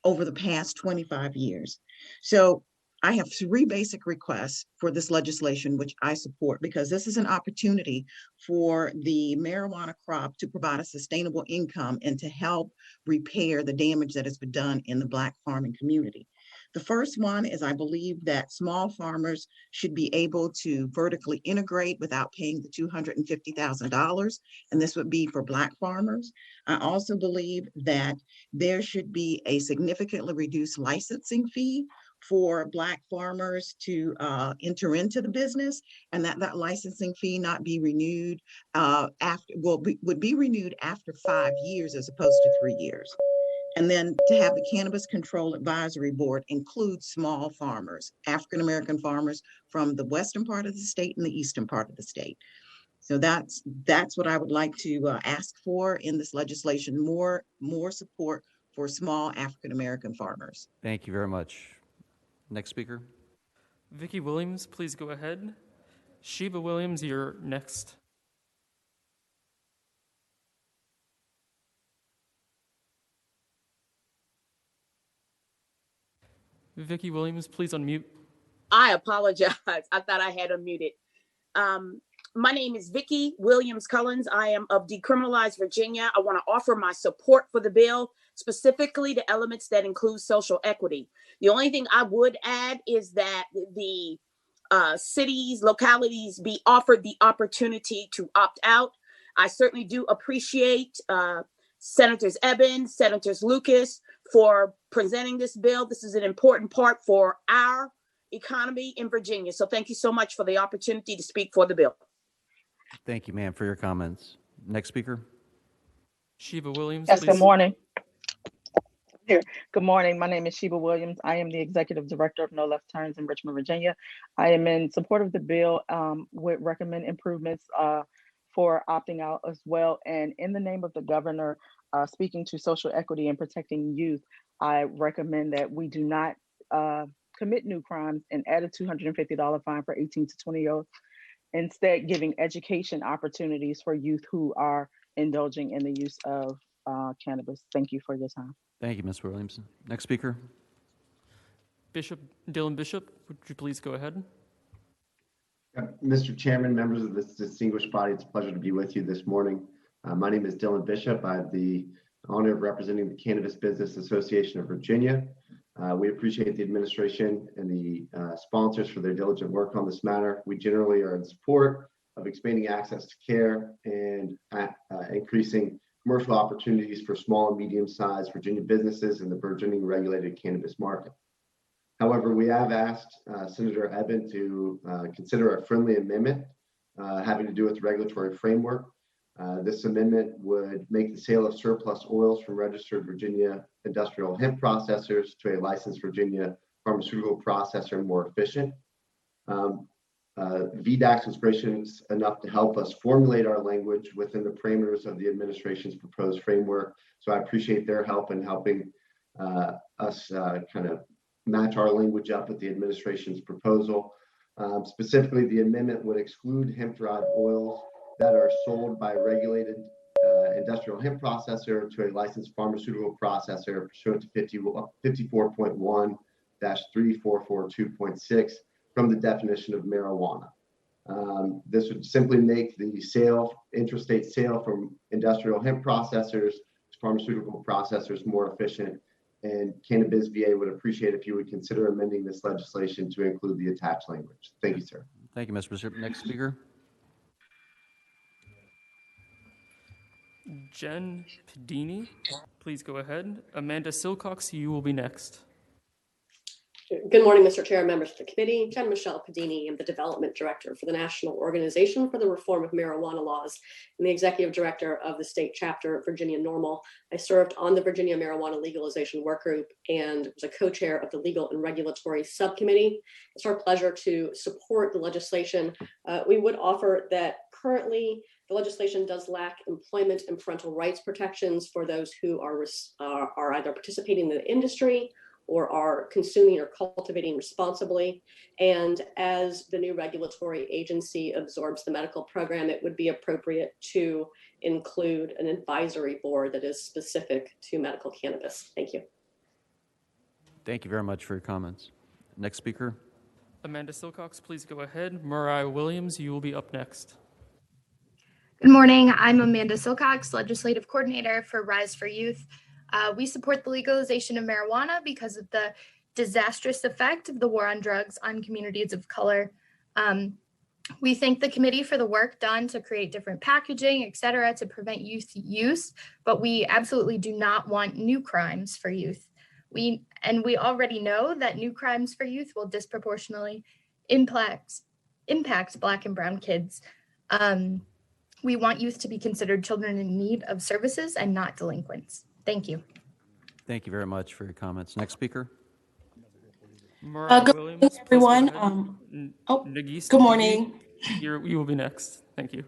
over the past 25 years. So I have 3 basic requests for this legislation, which I support, because this is an opportunity for the marijuana crop to provide a sustainable income and to help repair the damage that has been done in the Black farming community. The first one is I believe that small farmers should be able to vertically integrate without paying the $250,000, and this would be for Black farmers. I also believe that there should be a significantly reduced licensing fee for Black farmers to enter into the business, and that licensing fee not be renewed would be renewed after 5 years as opposed to 3 years. And then to have the Cannabis Control Advisory Board include small farmers, African-American farmers from the western part of the state and the eastern part of the state. So that's what I would like to ask for in this legislation, more support for small African-American farmers. Thank you very much. Next speaker. Vicki Williams, please go ahead. Sheba Williams, you're next. Vicky Williams, please unmute. I apologize. I thought I had unmuted. My name is Vicky Williams Cullins. I am of Decriminalized Virginia. I want to offer my support for the bill, specifically the elements that include social equity. The only thing I would add is that the cities, localities be offered the opportunity to opt out. I certainly do appreciate Senators Evans, Senators Lucas for presenting this bill. This is an important part for our economy in Virginia. So thank you so much for the opportunity to speak for the bill. Thank you, ma'am, for your comments. Next speaker. Sheba Williams, Yes, please. good morning. Here. Good morning. My name is Sheba Williams. I am the Executive Director of No Left Turns in Richmond, Virginia. I am in support of the bill, would recommend improvements for opting out as well. And in the name of the governor, speaking to social equity and protecting youth, I recommend that we do not commit new crimes and add a $250 fine for 18 to 20-year-olds, instead giving education opportunities for youth who are indulging in the use of cannabis. Thank you for your time. Thank you, Ms. Williams. Next speaker. Dylan Bishop, would you please go ahead? Mr. Chairman, members of this distinguished body, it's a pleasure to be with you this morning. My name is Dylan Bishop. I have the honor of representing the Cannabis Business Association of Virginia. We appreciate the administration and the sponsors for their diligent work on this matter. We generally are in support of expanding access to care and increasing commercial opportunities for small and medium-sized Virginia businesses in the Virginia regulated cannabis market. However, we have asked Senator Eben to consider a friendly amendment having to do with the regulatory framework. This amendment would make the sale of surplus oils from registered Virginia industrial hemp processors to a licensed Virginia pharmaceutical processor more efficient. VDAX was gracious enough to help us formulate our language within the parameters of the administration's proposed framework. So I appreciate their help in helping us kind of match our language up with the administration's proposal. Specifically, the amendment would exclude hemp-derived oils that are sold by a regulated industrial hemp processor to a licensed pharmaceutical processor pursuant to 54.1-3442.6 from the definition of marijuana. This would simply make the interstate sale from industrial hemp processors to pharmaceutical processors more efficient, and Cannabis VA would appreciate if you would consider amending this legislation to include the attached language. Thank you, sir. Thank you, Mr. Bishop. Next speaker. Jen Pedini, please go ahead. Amanda Silcox, you will be next. Good morning, Mr. Chair, members of the committee. Jen Michelle Pedini. I'm the Development Director for the National Organization for the Reform of Marijuana Laws and the Executive Director of the state chapter of Virginia NORML. I served on the Virginia Marijuana Legalization Work Group and was a co-chair of the Legal and Regulatory Subcommittee. It's our pleasure to support the legislation. We would offer that currently the legislation does lack employment and parental rights protections for those who are either participating in the industry or are consuming or cultivating responsibly. And as the new regulatory agency absorbs the medical program, it would be appropriate to include an advisory board that is specific to medical cannabis. Thank you. Thank you very much for your comments. Next speaker. Amanda Silcox, please go ahead. Mariah Williams, you will be up next. Good morning. I'm Amanda Silcox, Legislative Coordinator for Rise for Youth. We support the legalization of marijuana because of the disastrous effect of the war on drugs on communities of color. We thank the committee for the work done to create different packaging, et cetera, to prevent youth use, but we absolutely do not want new crimes for youth. We already know that new crimes for youth will disproportionately impact Black and brown kids. We want youth to be considered children in need of services and not delinquents. Thank you. Thank you very much for your comments. Next speaker. Mariah Williams, everyone. Nagise, good morning. You will be next. Thank you.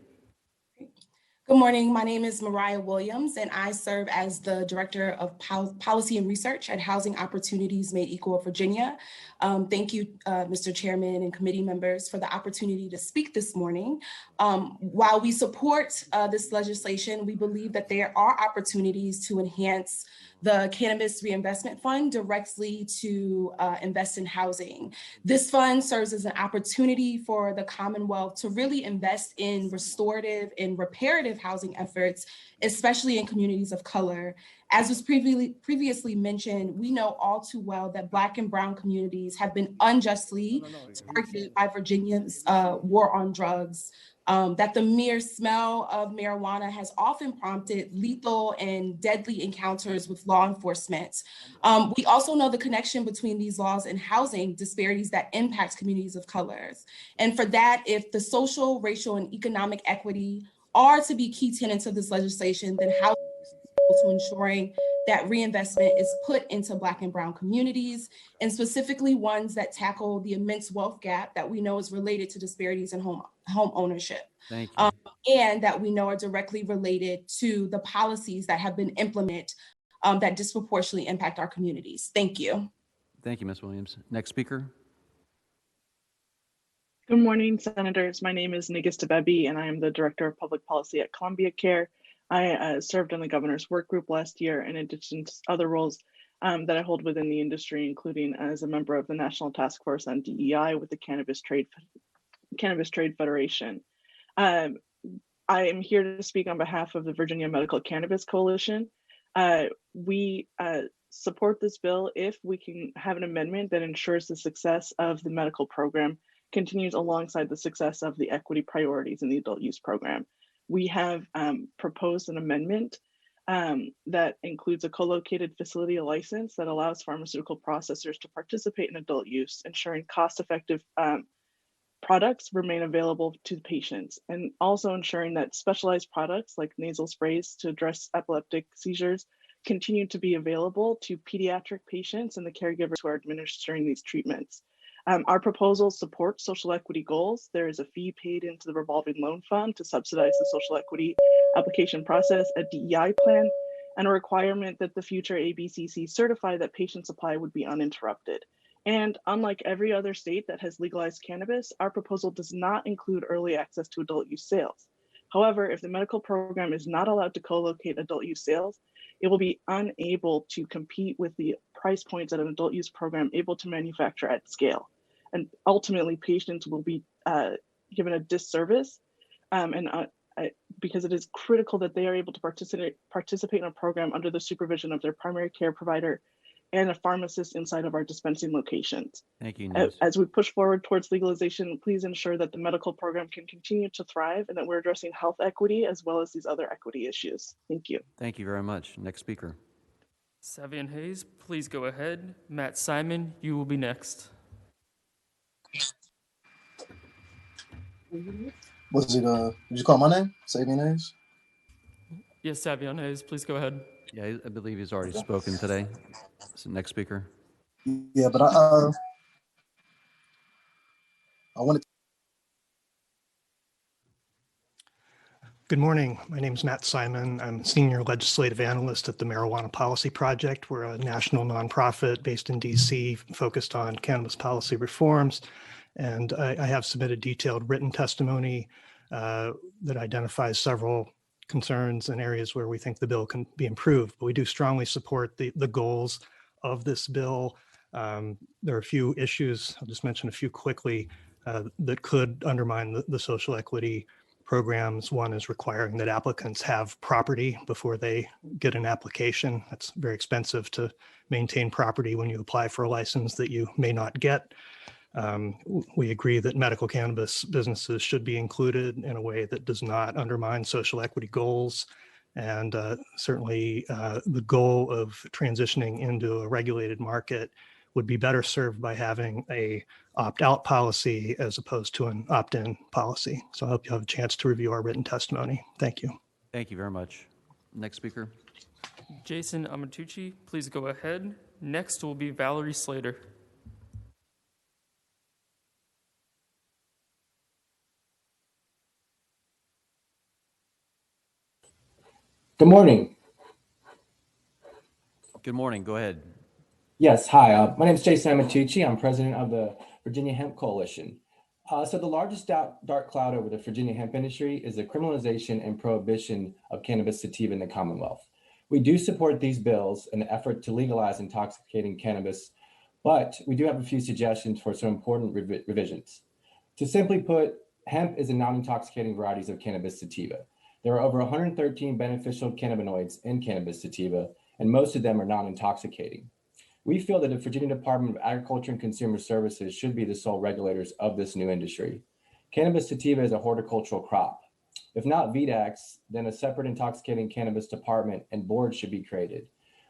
Good morning. My name is Mariah Williams, and I serve as the Director of Policy and Research at Housing Opportunities Made Equal of Virginia. Thank you, Mr. Chairman and committee members, for the opportunity to speak this morning. While we support this legislation, we believe that there are opportunities to enhance the Cannabis Reinvestment Fund directly to invest in housing. This fund serves as an opportunity for the Commonwealth to really invest in restorative and reparative housing efforts, especially in communities of color. As was previously mentioned, we know all too well that Black and Brown communities have been unjustly targeted by Virginia's war on drugs. That the mere smell of marijuana has often prompted lethal and deadly encounters with law enforcement. We also know the connection between these laws and housing disparities that impact communities of colors. And for that, if the social, racial, and economic equity are to be key tenets of this legislation, then housing to ensuring that reinvestment is put into Black and Brown communities, and specifically ones that tackle the immense wealth gap that we know is related to disparities in home ownership. Thank you. And that we know are directly related to the policies that have been implemented that disproportionately impact our communities. Thank you. Thank you, Ms. Williams. Next speaker. Good morning, Senators. My name is Nigista Bebi, and I am the Director of Public Policy at Columbia Care. I served on the governor's work group last year, in addition to other roles that I hold within the industry, including as a member of the National Task Force on DEI with the Cannabis Trade Federation. I am here to speak on behalf of the Virginia Medical Cannabis Coalition. We support this bill if we can have an amendment that ensures the success of the medical program continues alongside the success of the equity priorities in the adult use program. We have proposed an amendment that includes a co-located facility license that allows pharmaceutical processors to participate in adult use, ensuring cost-effective products remain available to patients, and also ensuring that specialized products like nasal sprays to address epileptic seizures continue to be available to pediatric patients and the caregivers who are administering these treatments. Our proposals support social equity goals. There is a fee paid into the revolving loan fund to subsidize the social equity application process, a DEI plan, and a requirement that the future ABCC certify that patient supply would be uninterrupted. And unlike every other state that has legalized cannabis, our proposal does not include early access to adult use sales. However, if the medical program is not allowed to co-locate adult use sales, it will be unable to compete with the price points that an adult use program able to manufacture at scale. And ultimately, patients will be given a disservice because it is critical that they are able to participate in a program under the supervision of their primary care provider and a pharmacist inside of our dispensing locations. Thank you, As we push forward towards legalization, please ensure that the medical program can continue to thrive and that we're addressing health equity as well as these other equity issues. Thank you. Thank you very much. Next speaker. Savion Hayes, please go ahead. Matt Simon, you will be next. Was it, did you call my name? Savion Hayes? Yes, Savion Hayes, please go ahead. Yeah, I believe he's already spoken today. So next speaker. Yeah, but I wanted. Good morning. My name is Matt Simon. I'm Senior Legislative Analyst at the Marijuana Policy Project. We're a national nonprofit based in DC focused on cannabis policy reforms. And I have submitted detailed written testimony that identifies several concerns and areas where we think the bill can be improved. But we do strongly support the goals of this bill. There are a few issues, I'll just mention a few quickly, that could undermine the social equity programs. One is requiring that applicants have property before they get an application. That's very expensive to maintain property when you apply for a license that you may not get. We agree that medical cannabis businesses should be included in a way that does not undermine social equity goals. And certainly the goal of transitioning into a regulated market would be better served by having a opt-out policy as opposed to an opt-in policy. So I hope you have a chance to review our written testimony. Thank you. Thank you very much. Next speaker. Jason Amatucci, please go ahead. Next will be Valerie Slater. Good morning. Good morning. Go ahead. Yes, hi. My name is Jason Amatucci. I'm president of the Virginia Hemp Coalition. So the largest dark cloud over the Virginia hemp industry is the criminalization and prohibition of cannabis sativa in the Commonwealth. We do support these bills in the effort to legalize intoxicating cannabis, but we do have a few suggestions for some important revisions. To simply put, hemp is a non-intoxicating varieties of cannabis sativa. There are over 113 beneficial cannabinoids in cannabis sativa, and most of them are non-intoxicating. We feel that the Virginia Department of Agriculture and Consumer Services should be the sole regulators of this new industry. Cannabis sativa is a horticultural crop. If not VDACs, then a separate intoxicating cannabis department and board should be created.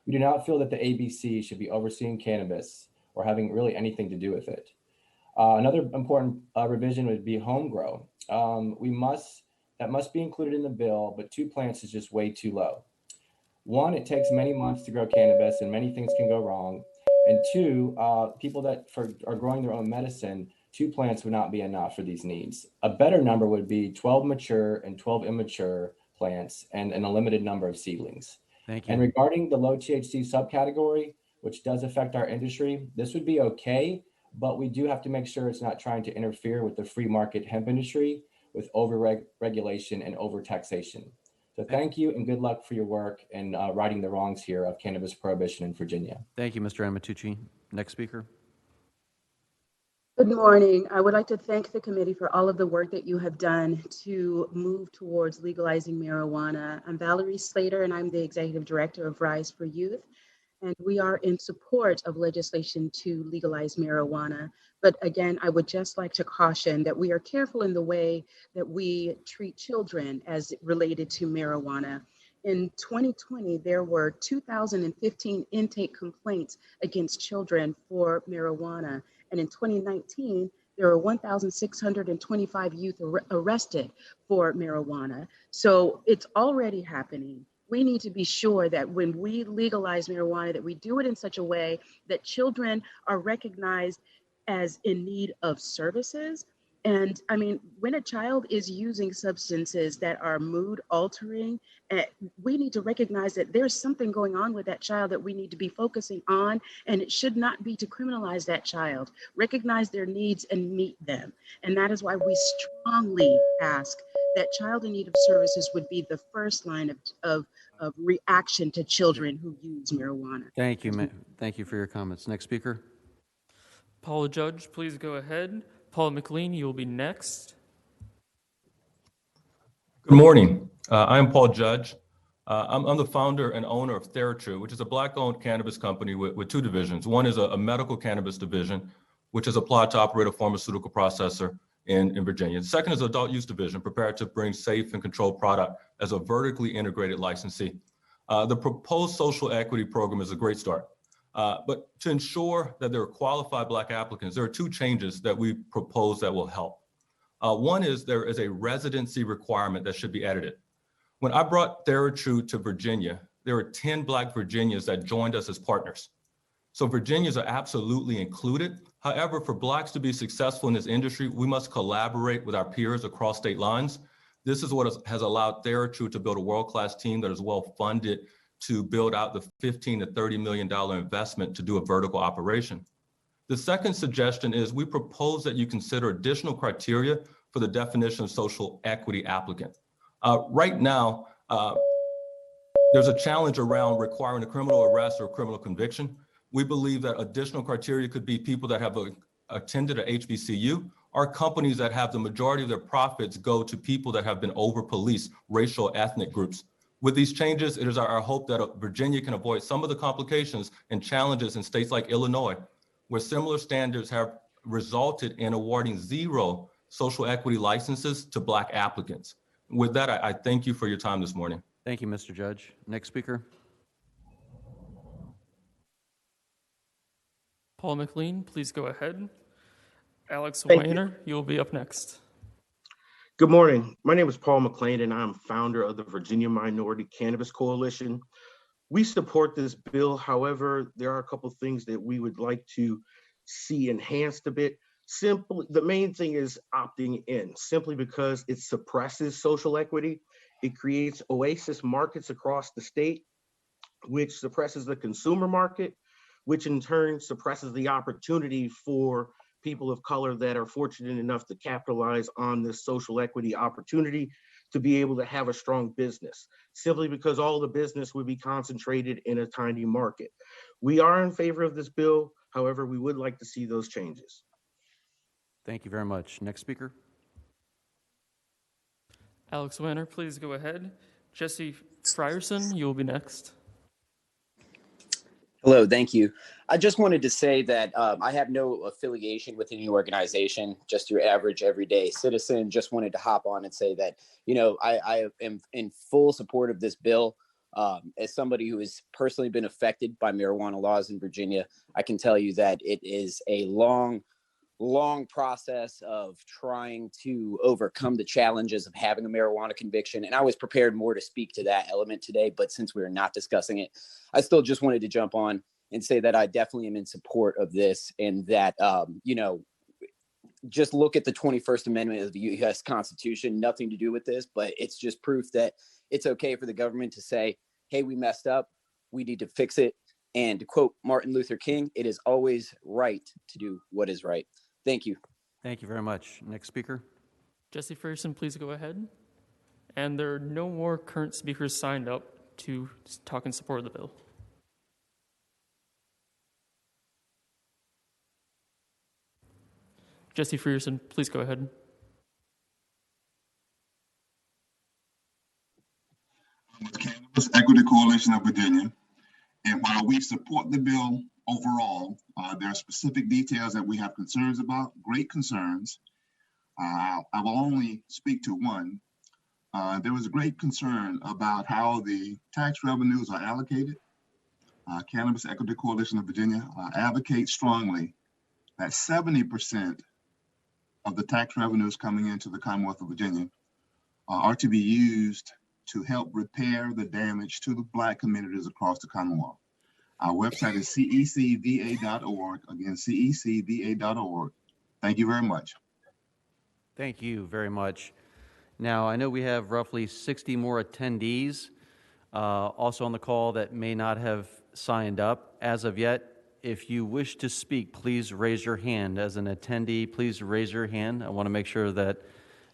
We do not feel that the ABC should be overseeing cannabis or having really anything to do with it. Another important revision would be home grow. That must be included in the bill, but 2 plants is just way too low. 1, it takes many months to grow cannabis and many things can go wrong. And 2, people that are growing their own medicine, 2 plants would not be enough for these needs. A better number would be 12 mature and 12 immature plants and a limited number of seedlings. Thank you. And regarding the low THC subcategory, which does affect our industry, this would be okay, but we do have to make sure it's not trying to interfere with the free market hemp industry with over-regulation and over-taxation. So thank you and good luck for your work in righting the wrongs here of cannabis prohibition in Virginia. Thank you, Mr. Amatucci. Next speaker. Good morning. I would like to thank the committee for all of the work that you have done to move towards legalizing marijuana. I'm Valerie Slater, and I'm the executive director of Rise for Youth. And we are in support of legislation to legalize marijuana. But again, I would just like to caution that we are careful in the way that we treat children as related to marijuana. In 2020, there were 2,015 intake complaints against children for marijuana. And in 2019, there were 1,625 youth arrested for marijuana. So it's already happening. We need to be sure that when we legalize marijuana, that we do it in such a way that children are recognized as in need of services. And I mean, when a child is using substances that are mood altering, we need to recognize that there's something going on with that child that we need to be focusing on, and it should not be to criminalize that child. Recognize their needs and meet them. And that is why we strongly ask that child in need of services would be the first line of reaction to children who use marijuana. Thank you. Thank you for your comments. Next speaker. Paula Judge, please go ahead. Paul McLean, you will be next. Good morning. I'm Paul Judge. I'm the founder and owner of TheraTrue, which is a Black-owned cannabis company with 2 divisions. One is a medical cannabis division, which is applied to operate a pharmaceutical processor in Virginia. The second is adult use division, prepared to bring safe and controlled product as a vertically integrated licensee. The proposed social equity program is a great start. But to ensure that there are qualified Black applicants, there are 2 changes that we propose that will help. One is there is a residency requirement that should be edited. When I brought TheraTrue to Virginia, there were 10 Black Virginians that joined us as partners. So Virginians are absolutely included. However, for Blacks to be successful in this industry, we must collaborate with our peers across state lines. This is what has allowed TheraTrue to build a world-class team that is well funded to build out the $15 to $30 million investment to do a vertical operation. The second suggestion is we propose that you consider additional criteria for the definition of social equity applicant. Right now, there's a challenge around requiring a criminal arrest or criminal conviction. We believe that additional criteria could be people that have attended a HBCU or companies that have the majority of their profits go to people that have been over-policed, racial, ethnic groups. With these changes, it is our hope that Virginia can avoid some of the complications and challenges in states like Illinois, where similar standards have resulted in awarding 0 social equity licenses to Black applicants. With that, I thank you for your time this morning. Thank you, Mr. Judge. Next speaker. Paul McLean, please go ahead. Alex Thank Weiner, you will be up next. Good morning. My name is Paul McLean, and I'm founder of the Virginia Minority Cannabis Coalition. We support this bill. However, there are a couple of things that we would like to see enhanced a bit. Simply, the main thing is opting in, simply because it suppresses social equity. It creates oasis markets across the state, which suppresses the consumer market, which in turn suppresses the opportunity for people of color that are fortunate enough to capitalize on this social equity opportunity to be able to have a strong business, simply because all the business would be concentrated in a tiny market. We are in favor of this bill. However, we would like to see those changes. Thank you very much. Next speaker. Alex Wanner, please go ahead. Jesse Frierson, you will be next. Hello, thank you. I just wanted to say that I have no affiliation with any organization, just your average everyday citizen. Just wanted to hop on and say that, you know, I am in full support of this bill. As somebody who has personally been affected by marijuana laws in Virginia, I can tell you that it is a long process of trying to overcome the challenges of having a marijuana conviction. And I was prepared more to speak to that element today, but since we're not discussing it, I still just wanted to jump on and say that I definitely am in support of this, and that, you know, just look at the 21st Amendment of the U.S. Constitution, nothing to do with this, but it's just proof that it's okay for the government to say, hey, we messed up, we need to fix it. And to quote Martin Luther King, it is always right to do what is right. Thank you. Thank you very much. Next speaker. Jesse Frierson, please go ahead. And there are no more current speakers signed up to talk in support of the bill. Jesse Frierson, please go ahead. With Cannabis Equity Coalition of Virginia, and while we support the bill overall, there are specific details that we have concerns about, great concerns. I will only speak to one. There was a great concern about how the tax revenues are allocated. Cannabis Equity Coalition of Virginia advocates strongly that 70% of the tax revenues coming into the Commonwealth of Virginia are to be used to help repair the damage to the Black communities across the Commonwealth. Our website is cecva.org. Again, cecva.org. Thank you very much. Thank you very much. Now, I know we have roughly 60 more attendees also on the call that may not have signed up as of yet. If you wish to speak, please raise your hand. As an attendee, please raise your hand. I want to make sure that,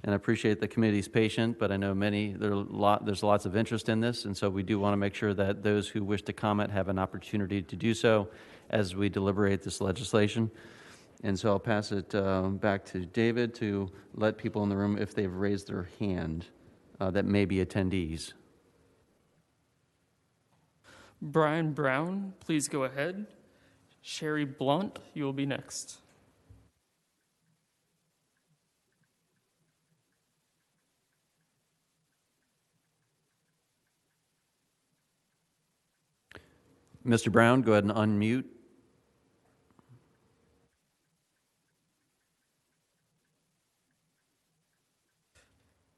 and I appreciate the committee's patience, but I know there's lots of interest in this, and so we do want to make sure that those who wish to comment have an opportunity to do so as we deliberate this legislation. And so I'll pass it back to David to let people in the room, if they've raised their hand, that may be attendees. Brian Brown, please go ahead. Sherry Blunt, you will be next. Mr. Brown, go ahead and unmute.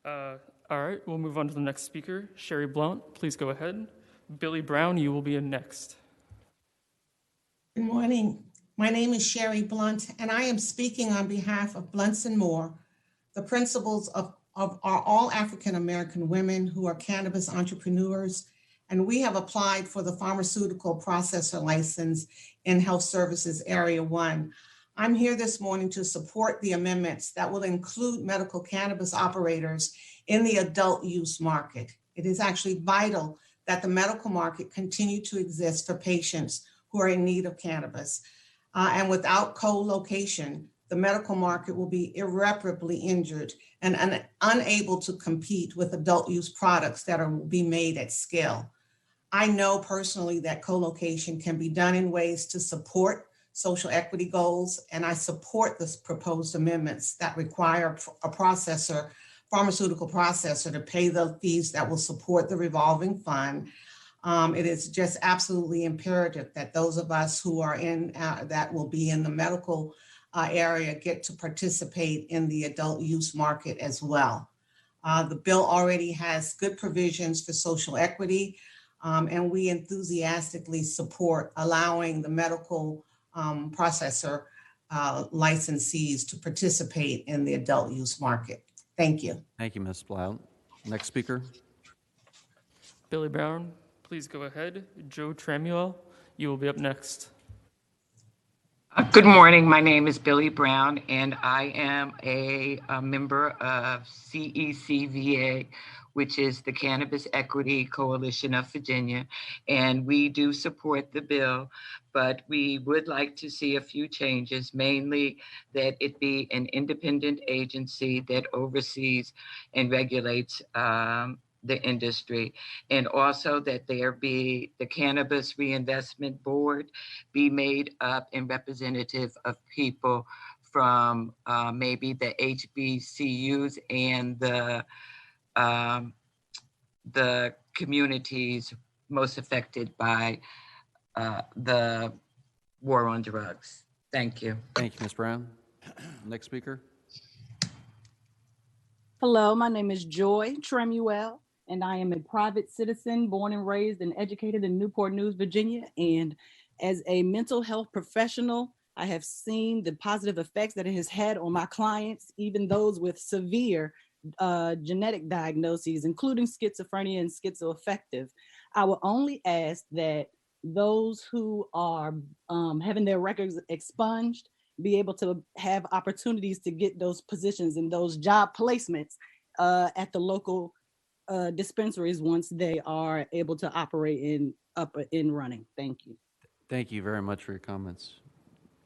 All right, we'll move on to the next speaker. Sherry Blunt, please go ahead. Billy Brown, you will be in next. Good morning. My name is Sherry Blunt, and I am speaking on behalf of Blunts and More, the principals of are all African-American women who are cannabis entrepreneurs, and we have applied for the pharmaceutical processor license in Health Services Area 1. I'm here this morning to support the amendments that will include medical cannabis operators in the adult use market. It is actually vital that the medical market continue to exist for patients who are in need of cannabis. And without co-location, the medical market will be irreparably injured and unable to compete with adult use products that will be made at scale. I know personally that co-location can be done in ways to support social equity goals, and I support the proposed amendments that require a processor, pharmaceutical processor, to pay the fees that will support the revolving fund. It is just absolutely imperative that those of us who are in, that will be in the medical area get to participate in the adult use market as well. The bill already has good provisions for social equity, and we enthusiastically support allowing the medical processor licensees to participate in the adult use market. Thank you. Thank you, Ms. Blount. Next speaker. Billy Brown, please go ahead. Joe Tramuel, you will be up next. Good morning. My name is Billy Brown, and I am a member of CECVA, which is the Cannabis Equity Coalition of Virginia. And we do support the bill, but we would like to see a few changes, mainly that it be an independent agency that oversees and regulates the industry, and also that there be the Cannabis Reinvestment Board be made up and representative of people from maybe the HBCUs and the communities most affected by the war on drugs. Thank you. Thank you, Ms. Brown. Next speaker. Hello, my name is Joy Tremuel, and I am a private citizen born and raised and educated in Newport News, Virginia. And as a mental health professional, I have seen the positive effects that it has had on my clients, even those with severe genetic diagnoses, including schizophrenia and schizoaffective. I will only ask that those who are having their records expunged be able to have opportunities to get those positions and those job placements at the local dispensaries once they are able to operate up and running. Thank you. Thank you very much for your comments.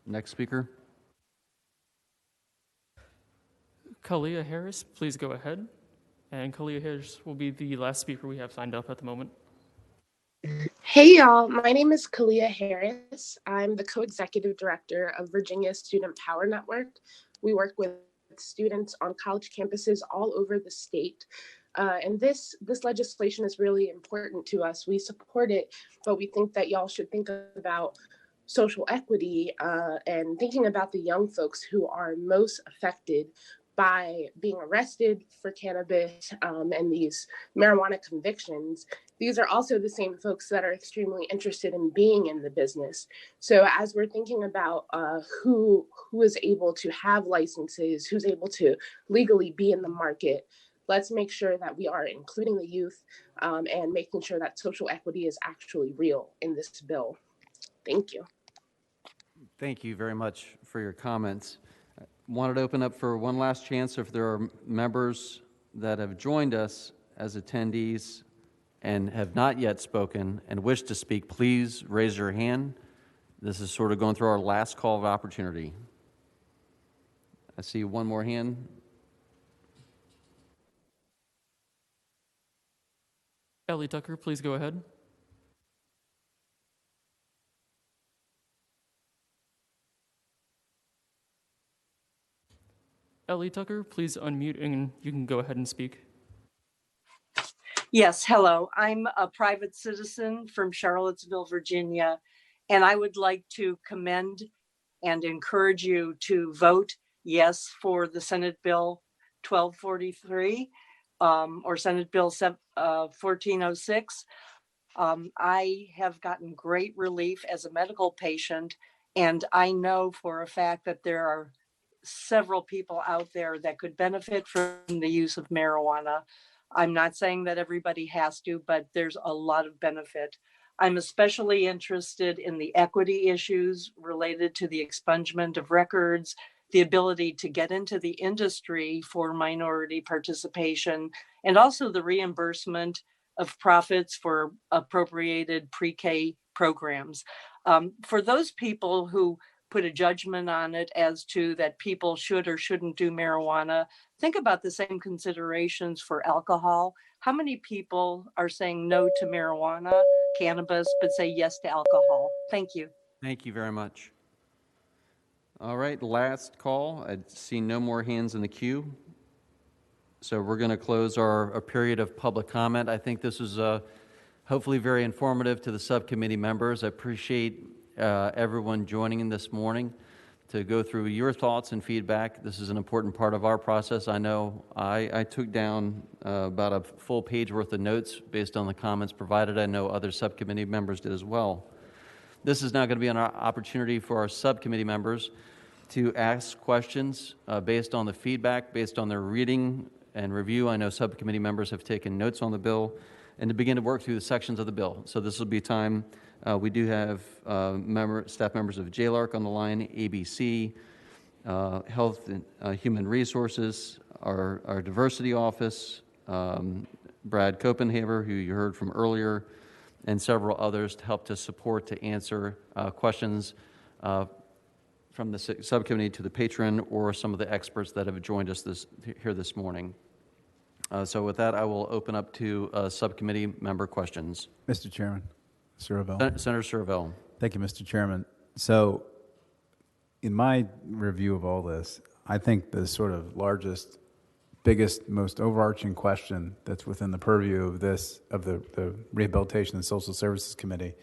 Next speaker. Kalia Harris, please go ahead. And Kalia Harris will be the last speaker we have signed up at the moment. Hey y'all, my name is Kalia Harris. I'm the co-executive director of Virginia Student Power Network. We work with students on college campuses all over the state. And this legislation is really important to us. We support it, but we think that y'all should think about social equity and thinking about the young folks who are most affected by being arrested for cannabis and these marijuana convictions. These are also the same folks that are extremely interested in being in the business. So as we're thinking about who is able to have licenses, who's able to legally be in the market, let's make sure that we are including the youth and making sure that social equity is actually real in this bill. Thank you. Thank you very much for your comments. I wanted to open up for one last chance if there are members that have joined us as attendees and have not yet spoken and wish to speak, please raise your hand. This is sort of going through our last call of opportunity. I see one more hand. Ellie Tucker, please go ahead. Ellie Tucker, please unmute and you can go ahead and speak. Yes, hello. I'm a private citizen from Charlottesville, Virginia, and I would like to commend and encourage you to vote yes for the Senate Bill 1243 or Senate Bill 1406. I have gotten great relief as a medical patient, and I know for a fact that there are several people out there that could benefit from the use of marijuana. I'm not saying that everybody has to, but there's a lot of benefit. I'm especially interested in the equity issues related to the expungement of records, the ability to get into the industry for minority participation, and also the reimbursement of profits for appropriated pre-K programs. For those people who put a judgment on it as to that people should or shouldn't do marijuana, think about the same considerations for alcohol. How many people are saying no to marijuana, cannabis, but say yes to alcohol? Thank you. Thank you very much. All right, last call. I see no more hands in the queue. So we're going to close a period of public comment. I think this was hopefully very informative to the subcommittee members. I appreciate everyone joining in this morning to go through your thoughts and feedback. This is an important part of our process. I know I took down about a full page worth of notes based on the comments provided. I know other subcommittee members did as well. This is now going to be an opportunity for our subcommittee members to ask questions based on the feedback, based on their reading and review. I know subcommittee members have taken notes on the bill and to begin to work through the sections of the bill. So this will be time We do have staff members of JLARC on the line, ABC, Health and Human Resources, our Diversity Office, Brad Copenhaver, who you heard from earlier, and several others to help to support to answer questions from the subcommittee to the patron or some of the experts that have joined us here this morning. So with that, I will open up to subcommittee member questions. Mr. Chairman, Surville. Senator Surville. Thank you, Mr. Chairman. So in my review of all this, I think the sort of largest, biggest, most overarching question that's within the purview of the Rehabilitation and Social Services Committee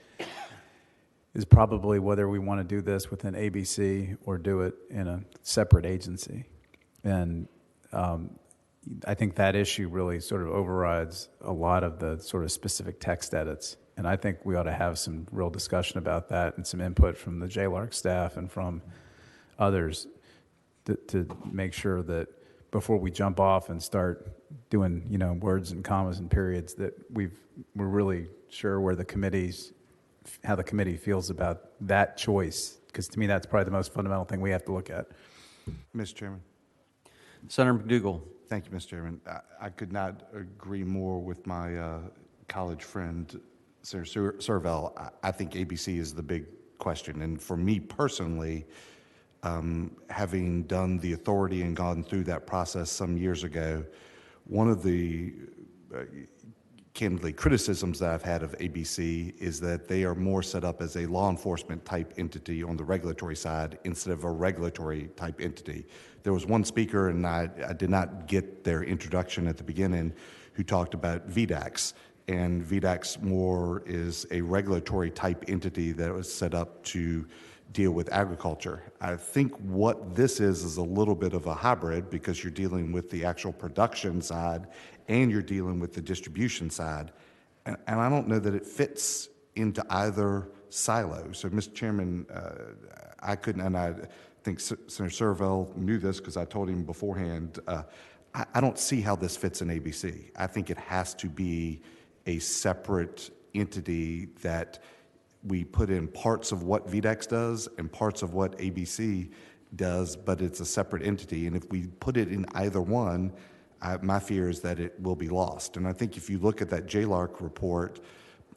is probably whether we want to do this within ABC or do it in a separate agency. And I think that issue really sort of overrides a lot of the sort of specific text edits. And I think we ought to have some real discussion about that and some input from the JLARC staff and from others to make sure that before we jump off and start doing, words and commas and periods, that we're really sure where how the committee feels about that choice. Because to me, that's probably the most fundamental thing we have to look at. Mr. Chairman. Senator McDougall. Thank you, Mr. Chairman. I could not agree more with my college friend, Senator Surville. I think ABC is the big question. And for me personally, having done the authority and gone through that process some years ago, one of the candidly criticisms that I've had of ABC is that they are more set up as a law enforcement type entity on the regulatory side instead of a regulatory type entity. There was one speaker, and I did not get their introduction at the beginning, who talked about VDAX. And VDAX more is a regulatory type entity that was set up to deal with agriculture. I think what this is a little bit of a hybrid, because you're dealing with the actual production side and you're dealing with the distribution side. And I don't know that it fits into either silo. So, Mr. Chairman, I couldn't, and I think Senator Surville knew this because I told him beforehand, I don't see how this fits in ABC. I think it has to be a separate entity that we put in parts of what VDAX does and parts of what ABC does, but it's a separate entity. And if we put it in either one, my fear is that it will be lost. And I think if you look at that JLARC report,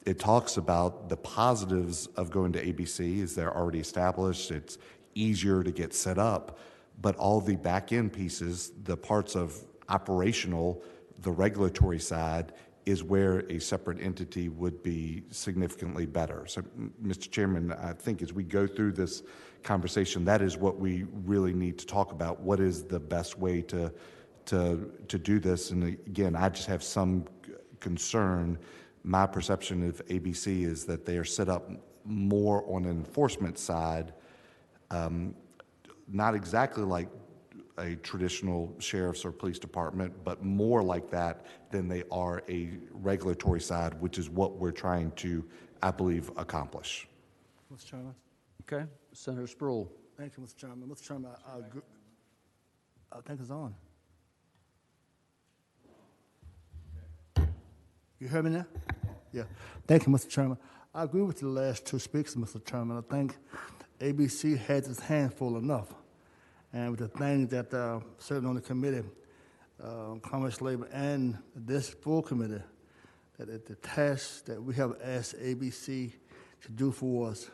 it talks about the positives of going to ABC is they're already established, it's easier to get set up, but all the back end pieces, the parts of operational, the regulatory side, is where a separate entity would be significantly better. So, Mr. Chairman, I think as we go through this conversation, that is what we really need to talk about. What is the best way to do this? And again, I just have some concern. My perception of ABC is that they are set up more on an enforcement side, not exactly like a traditional sheriff's or police department, but more like that than they are a regulatory side, which is what we're trying to, I believe, accomplish. Mr. Chairman. Okay. Senator Sproul. Thank you, Mr. Chairman. Mr. Chairman, I think it's on. You hear me now? Yeah. Thank you, Mr. Chairman. I agree with the last two speakers, Mr. Chairman. I think ABC has its hands full enough. And with the things that certainly on the committee, Commerce, Labor, and this full committee, that the tasks that we have asked ABC to do for us,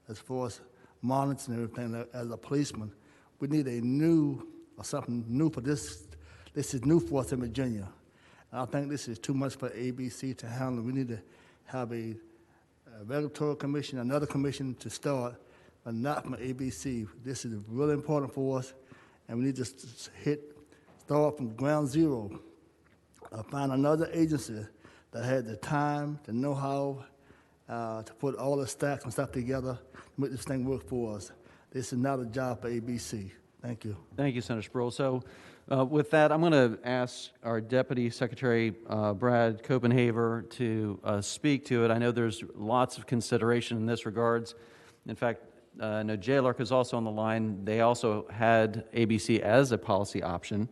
as far as monitoring and everything, as a policeman, we need a new, or something new for this. This is new for us in Virginia. And I think this is too much for ABC to handle. We need to have a regulatory commission, another commission to start, but not from ABC. This is really important for us, and we need to start from ground zero. Find another agency that had the time, the know-how, to put all the stacks and stuff together to make this thing work for us. This is not a job for ABC. Thank you. Thank you, Senator Sproul. So with that, I'm going to ask our Deputy Secretary, Brad Copenhaver, to speak to it. I know there's lots of consideration in this regards. In fact, I know JLARC is also on the line. They also had ABC as a policy option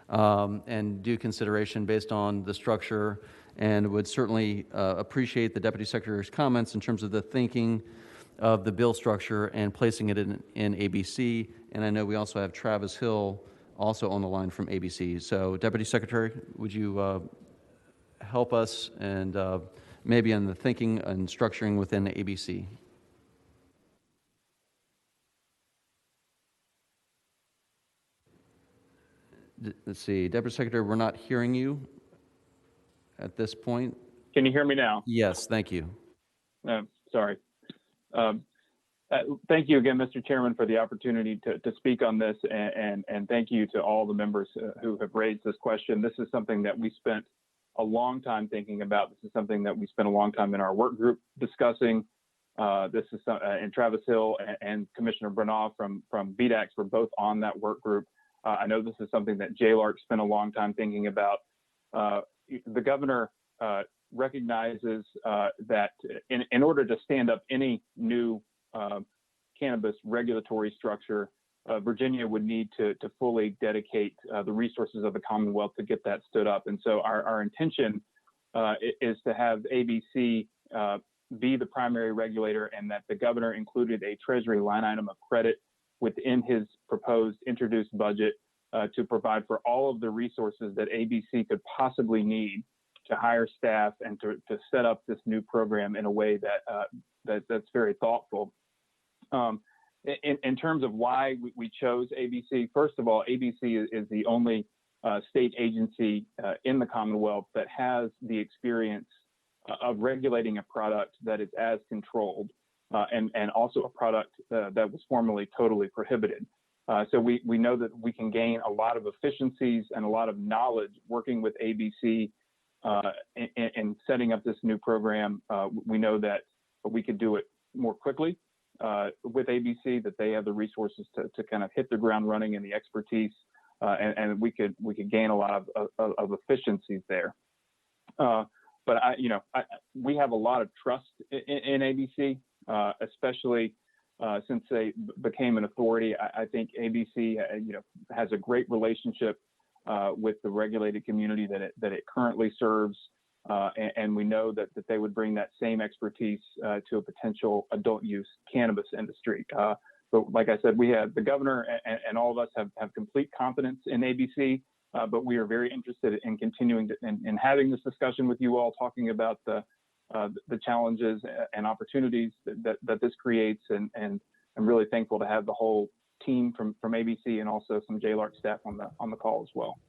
and due consideration based on the structure and would certainly appreciate the Deputy Secretary's comments in terms of the thinking of the bill structure and placing it in ABC. And I know we also have Travis Hill also on the line from ABC. So, Deputy Secretary, would you help us and maybe on the thinking and structuring within ABC? Let's see, Deputy Secretary, we're not hearing you at this point. Can you hear me now? Yes, thank you. Sorry. Thank you again, Mr. Chairman, for the opportunity to speak on this, and thank you to all the members who have raised this question. This is something that we spent a long time thinking about. This is something that we spent a long time in our work group discussing. This is and Travis Hill and Commissioner Branaugh from BDAX were both on that work group. I know this is something that JLARC spent a long time thinking about. The governor recognizes that in order to stand up any new cannabis regulatory structure, Virginia would need to fully dedicate the resources of the Commonwealth to get that stood up. And so our intention is to have ABC be the primary regulator, and that the governor included a Treasury line item of credit within his proposed introduced budget to provide for all of the resources that ABC could possibly need to hire staff and to set up this new program in a way that's very thoughtful. In terms of why we chose ABC, first of all, ABC is the only state agency in the Commonwealth that has the experience of regulating a product that is as controlled and also a product that was formerly totally prohibited. So we know that we can gain a lot of efficiencies and a lot of knowledge working with ABC in setting up this new program. We know that we could do it more quickly with ABC, that they have the resources to kind of hit the ground running and the expertise, and we could gain a lot of efficiencies there. But we have a lot of trust in ABC, especially since they became an authority. I think ABC, has a great relationship with the regulated community that it currently serves, and we know that they would bring that same expertise to a potential adult use cannabis industry. But like I said, we have the governor and all of us have complete confidence in ABC. But we are very interested in continuing in having this discussion with you all, talking about the challenges and opportunities that this creates, and I'm really thankful to have the whole team from ABC and also some JLARC staff on the call as well.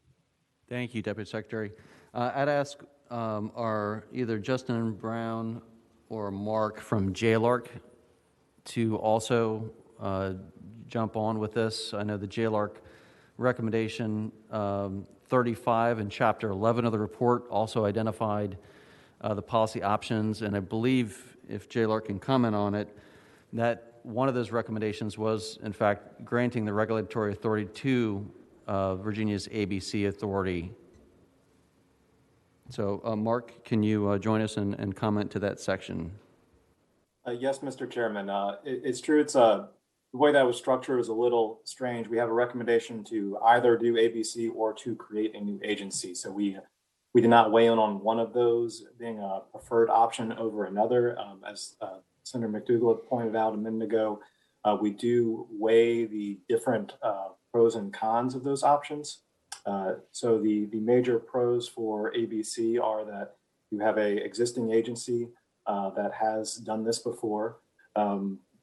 Thank you, Deputy Secretary. I'd ask our either Justin Brown or Mark from JLARC to also jump on with this. I know the JLARC recommendation 35 and chapter 11 of the report also identified the policy options, and I believe, if JLARC can comment on it, that one of those recommendations was, in fact, granting the regulatory authority to Virginia's ABC authority. So, Mark, can you join us and comment to that section? Yes, Mr. Chairman. It's true. It's the way that was structured is a little strange. We have a recommendation to either do ABC or to create a new agency. So we did not weigh in on one of those being a preferred option over another. As Senator McDougall had pointed out a minute ago, we do weigh the different pros and cons of those options. So the major pros for ABC are that you have an existing agency that has done this before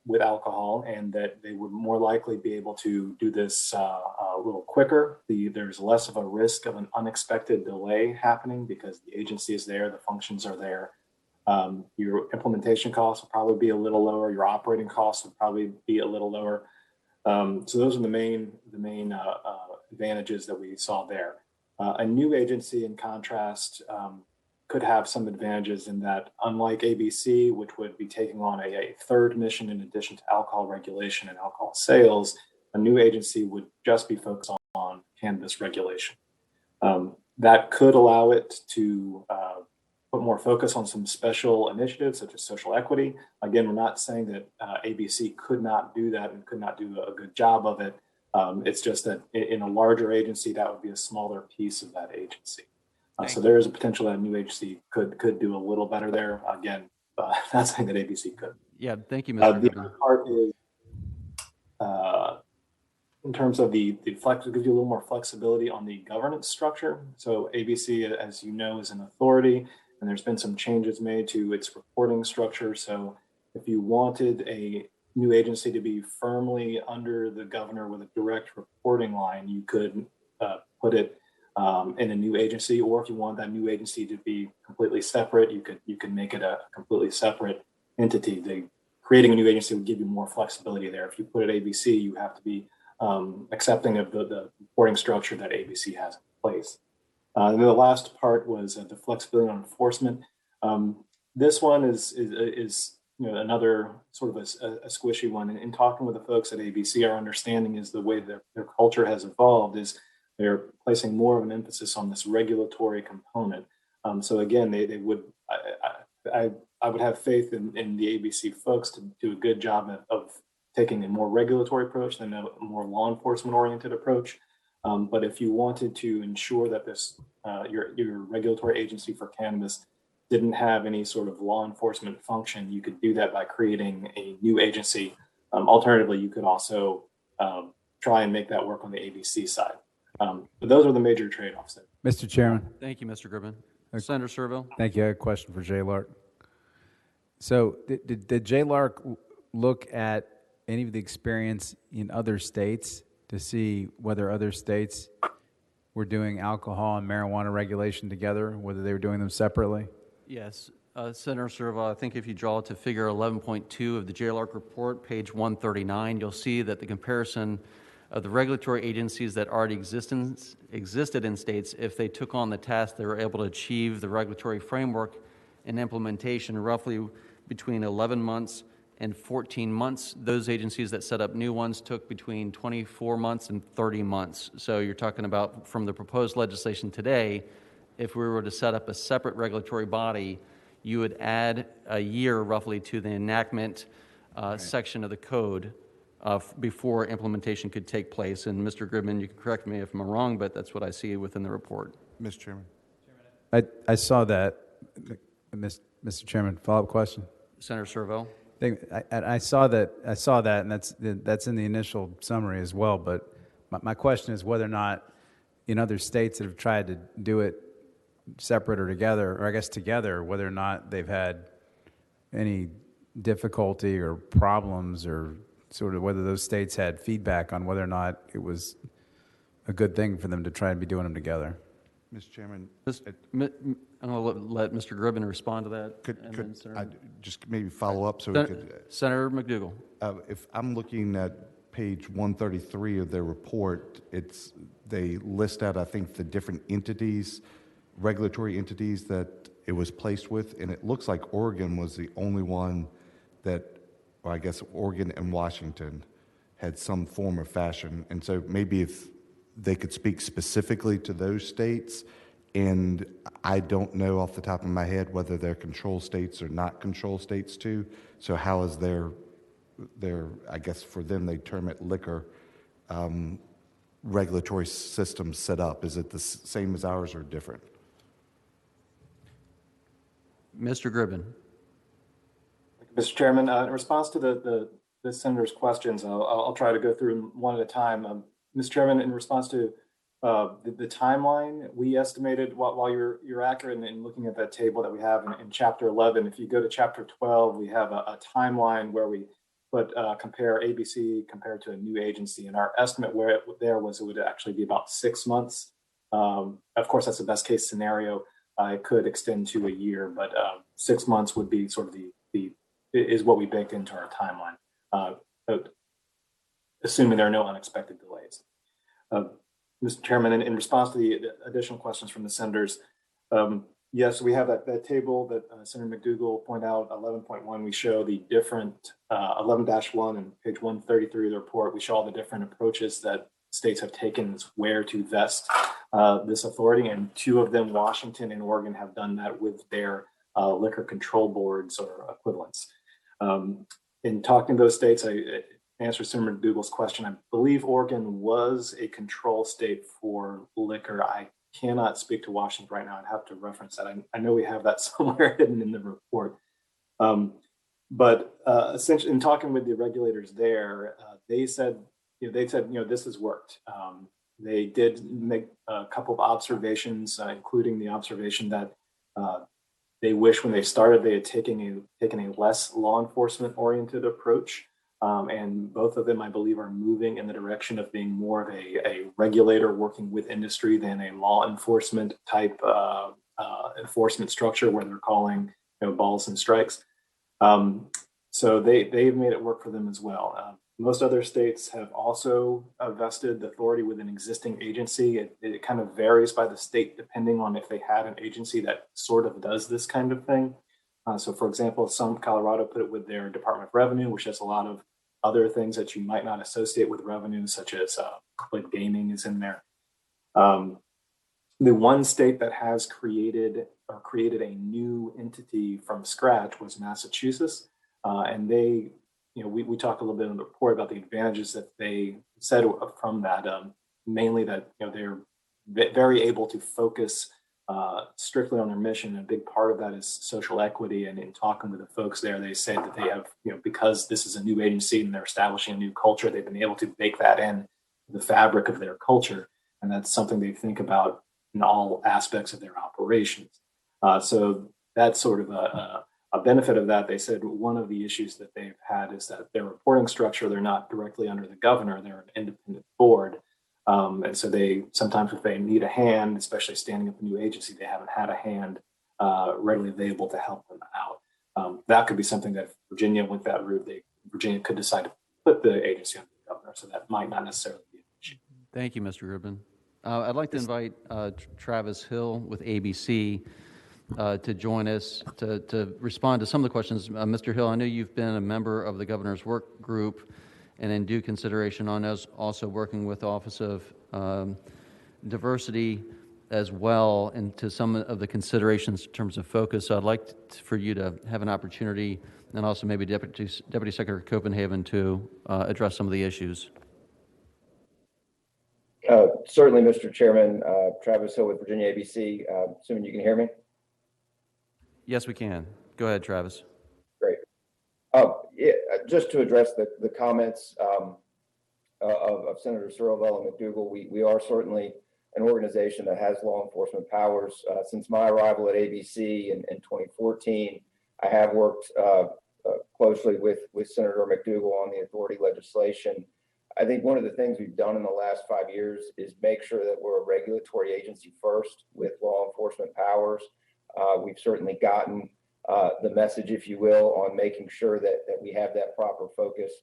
with alcohol, and that they would more likely be able to do this a little quicker. There's less of a risk of an unexpected delay happening because the agency is there, the functions are there. Your implementation costs will probably be a little lower. Your operating costs will probably be a little lower. So those are the main advantages that we saw there. A new agency, in contrast, could have some advantages in that, unlike ABC, which would be taking on a third mission in addition to alcohol regulation and alcohol sales, a new agency would just be focused on cannabis regulation. That could allow it to put more focus on some special initiatives such as social equity. Again, we're not saying that ABC could not do that and could not do a good job of it. It's just that in a larger agency, that would be a smaller piece of that agency. So there is a potential that a new agency could do a little better there. Again, not saying that ABC could. Yeah, thank you, Mr. The Gribbin. other part is in terms of the flex, it gives you a little more flexibility on the governance structure. So ABC, as you know, is an authority, and there's been some changes made to its reporting structure. So if you wanted a new agency to be firmly under the governor with a direct reporting line, you could put it in a new agency, or if you want that new agency to be completely separate, you could make it a completely separate entity. Creating a new agency would give you more flexibility there. If you put it ABC, you have to be accepting of the reporting structure that ABC has in place. And then the last part was the flexibility on enforcement. This one is another sort of a squishy one. In talking with the folks at ABC, our understanding is the way their culture has evolved is they're placing more of an emphasis on this regulatory component. So again, they would, I would have faith in the ABC folks to do a good job of taking a more regulatory approach than a more law enforcement oriented approach. But if you wanted to ensure that this your regulatory agency for cannabis didn't have any sort of law enforcement function, you could do that by creating a new agency. Alternatively, you could also try and make that work on the ABC side. But those are the major trade-offs there. Mr. Chairman. Thank you, Mr. Gribbin. Senator Serville. Thank you. I have a question for Jay Lark. So did Jay Lark look at any of the experience in other states to see whether other states were doing alcohol and marijuana regulation together, whether they were doing them separately? Yes. Senator Serville, I think if you draw to figure 11.2 of the JLARC report, page 139, you'll see that the comparison of the regulatory agencies that already existed in states, if they took on the task, they were able to achieve the regulatory framework and implementation roughly between 11 months and 14 months. Those agencies that set up new ones took between 24 months and 30 months. So you're talking about from the proposed legislation today, if we were to set up a separate regulatory body, you would add a year roughly to the enactment section of the code before implementation could take place. And Mr. Gribbin, you can correct me if I'm wrong, but that's what I see within the report. Mr. Chairman. I saw that. Mr. Chairman, follow-up question. Senator Serville. I saw that, and that's in the initial summary as well. But my question is whether or not in other states that have tried to do it separate or together, or I guess together, whether or not they've had any difficulty or problems, or sort of whether those states had feedback on whether or not it was a good thing for them to try and be doing them together. Mr. Chairman, I'm going to let Mr. Gribbin respond to that. Could I just maybe follow up so we could... Senator McDougall. If I'm looking at page 133 of their report, they list out, I think, the different entities, regulatory entities that it was placed with, and it looks like Oregon was the only one that, or I guess Oregon and Washington had some form of fashion. And so maybe if they could speak specifically to those states, and I don't know off the top of my head whether they're control states or not control states too. So how is their I guess for them they term it liquor, regulatory system set up? Is it the same as ours or different? Mr. Gribbin. Mr. Chairman, in response to the senator's questions, I'll try to go through them one at a time. Mr. Chairman, in response to the timeline, we estimated, while you're accurate in looking at that table that we have in Chapter 11, if you go to Chapter 12, we have a timeline where we compare ABC compared to a new agency, and our estimate there was it would actually be about 6 months. Of course, that's the best case scenario. It could extend to a year, but 6 months would be sort of is what we baked into our timeline, assuming there are no unexpected delays. Mr. Chairman, in response to the additional questions from the senators, yes, we have that table that Senator McDougall pointed out, 11.1. We show the different 11-1 and page 133 of the report. We show all the different approaches that states have taken where to vest this authority, and two of them, Washington and Oregon, have done that with their liquor control boards or equivalents. In talking to those states, I answer Senator McDougall's question. I believe Oregon was a control state for liquor. I cannot speak to Washington right now. I'd have to reference that. I know we have that somewhere hidden in the report. But essentially, in talking with the regulators there, they said, this has worked. They did make a couple of observations, including the observation that they wish when they started they had taken a less law enforcement oriented approach. And both of them, I believe, are moving in the direction of being more of a regulator working with industry than a law enforcement type enforcement structure where they're calling balls and strikes. So they've made it work for them as well. Most other states have also vested authority with an existing agency. It kind of varies by the state depending on if they had an agency that sort of does this kind of thing. So for example, Colorado put it with their Department of Revenue, which has a lot of other things that you might not associate with revenue, such as like gaming is in there. The one state that has created a new entity from scratch was Massachusetts. And they, we talked a little bit in the report about the advantages that they said from that, mainly that, they're very able to focus strictly on their mission. And a big part of that is social equity. And in talking with the folks there, they say that they have, because this is a new agency and they're establishing a new culture, they've been able to bake that in the fabric of their culture. And that's something they think about in all aspects of their operations. So that's sort of a benefit of that. They said one of the issues that they've had is that their reporting structure, they're not directly under the governor, they're an independent board. And so they sometimes, if they need a hand, especially standing up a new agency, they haven't had a hand readily available to help them out. That could be something that if Virginia went that route, Virginia could decide to put the agency under the governor. So that might not necessarily be an issue. Thank you, Mr. Rubin. I'd like to invite Travis Hill with ABC to join us to respond to some of the questions. Mr. Hill, I know you've been a member of the governor's work group and in due consideration on us also working with the Office of Diversity as well into some of the considerations in terms of focus. So I'd like for you to have an opportunity and also maybe Deputy Secretary Copenhagen to address some of the issues. Certainly, Mr. Chairman. Travis Hill with Virginia ABC. Assuming you can hear me? Yes, we can. Go ahead, Travis. Great. Yeah, just to address the comments of Senator Searle and McDougal, we are certainly an organization that has law enforcement powers. Since my arrival at ABC in 2014, I have worked closely with Senator McDougal on the authority legislation. I think one of the things we've done in the last 5 years is make sure that we're a regulatory agency first with law enforcement powers. We've certainly gotten the message, if you will, on making sure that we have that proper focus.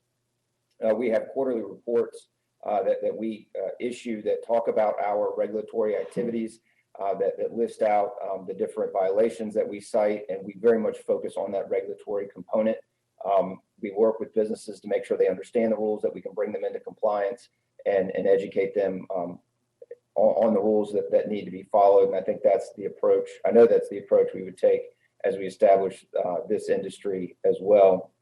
We have quarterly reports that we issue that talk about our regulatory activities, that list out the different violations that we cite, and we very much focus on that regulatory component. We work with businesses to make sure they understand the rules, that we can bring them into compliance and educate them on the rules that need to be followed. And I think that's the approach. I know that's the approach we would take as we establish this industry as well.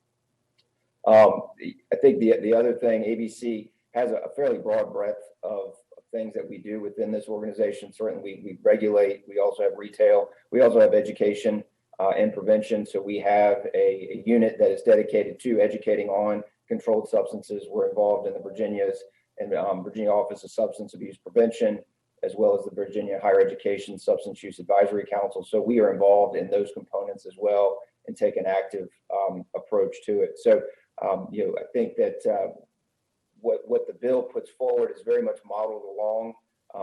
I think the other thing, ABC has a fairly broad breadth of things that we do within this organization. Certainly we regulate, we also have retail, we also have education and prevention. So we have a unit that is dedicated to educating on controlled substances. We're involved in the Virginia Office of Substance Abuse Prevention, as well as the Virginia Higher Education Substance Use Advisory Council. So we are involved in those components as well and take an active approach to it. So, I think that what the bill puts forward is very much modeled along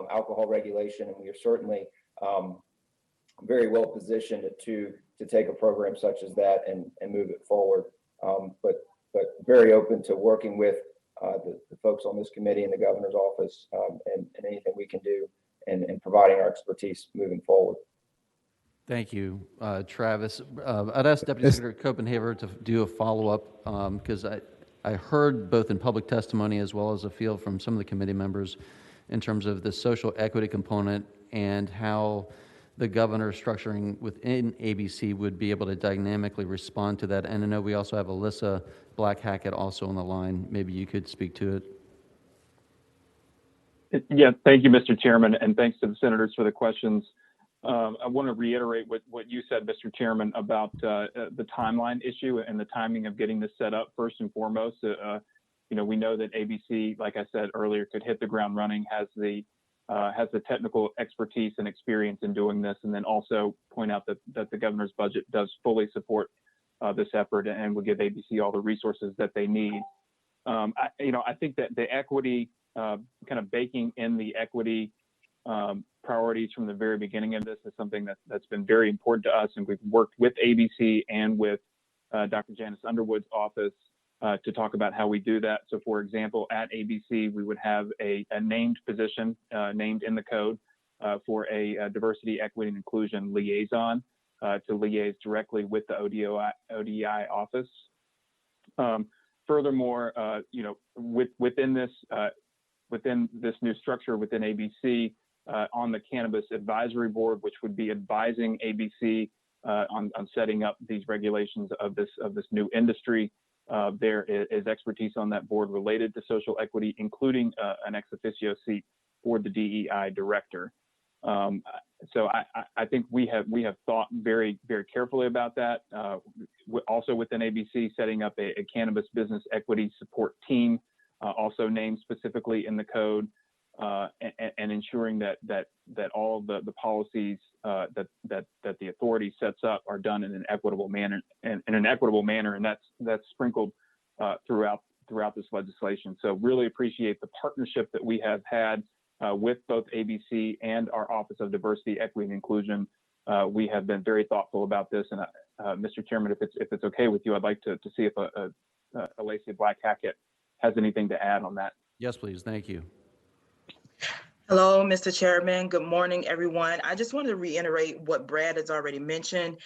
alcohol regulation, and we are certainly very well positioned to take a program such as that and move it forward. But very open to working with the folks on this committee and the governor's office and anything we can do and providing our expertise moving forward. Thank you, Travis. I'd ask Deputy Secretary Copenhagen to do a follow-up because I heard both in public testimony as well as a feel from some of the committee members in terms of the social equity component and how the governor structuring within ABC would be able to dynamically respond to that. And I know we also have Alyssa Black-Hackett also on the line. Maybe you could speak to it. Yeah, thank you, Mr. Chairman, and thanks to the senators for the questions. I want to reiterate what you said, Mr. Chairman, about the timeline issue and the timing of getting this set up. First and foremost, we know that ABC, like I said earlier, could hit the ground running, has the technical expertise and experience in doing this, and then also point out that the governor's budget does fully support this effort and will give ABC all the resources that they need. I think that the equity, kind of baking in the equity priorities from the very beginning of this is something that's been very important to us, and we've worked with ABC and with Dr. Janice Underwood's office to talk about how we do that. So, for example, at ABC, we would have a named position named in the code for a diversity, equity, and inclusion liaison to liaise directly with the ODI office. Furthermore, within this new structure within ABC, on the Cannabis Advisory Board, which would be advising ABC on setting up these regulations of this new industry. There is expertise on that board related to social equity, including an ex officio seat for the DEI director. So I think we have thought very, very carefully about that. Also within ABC, setting up a cannabis business equity support team, also named specifically in the code, and ensuring that all of the policies that the authority sets up are done in an equitable manner, and that's sprinkled throughout this legislation. So really appreciate the partnership that we have had with both ABC and our Office of Diversity, Equity, and Inclusion. We have been very thoughtful about this, and Mr. Chairman, if it's okay with you, I'd like to see if Alacia Black-Hackett has anything to add on that. Yes, please. Thank you. Hello, Mr. Chairman. Good morning, everyone. I just wanted to reiterate what Brad has already mentioned.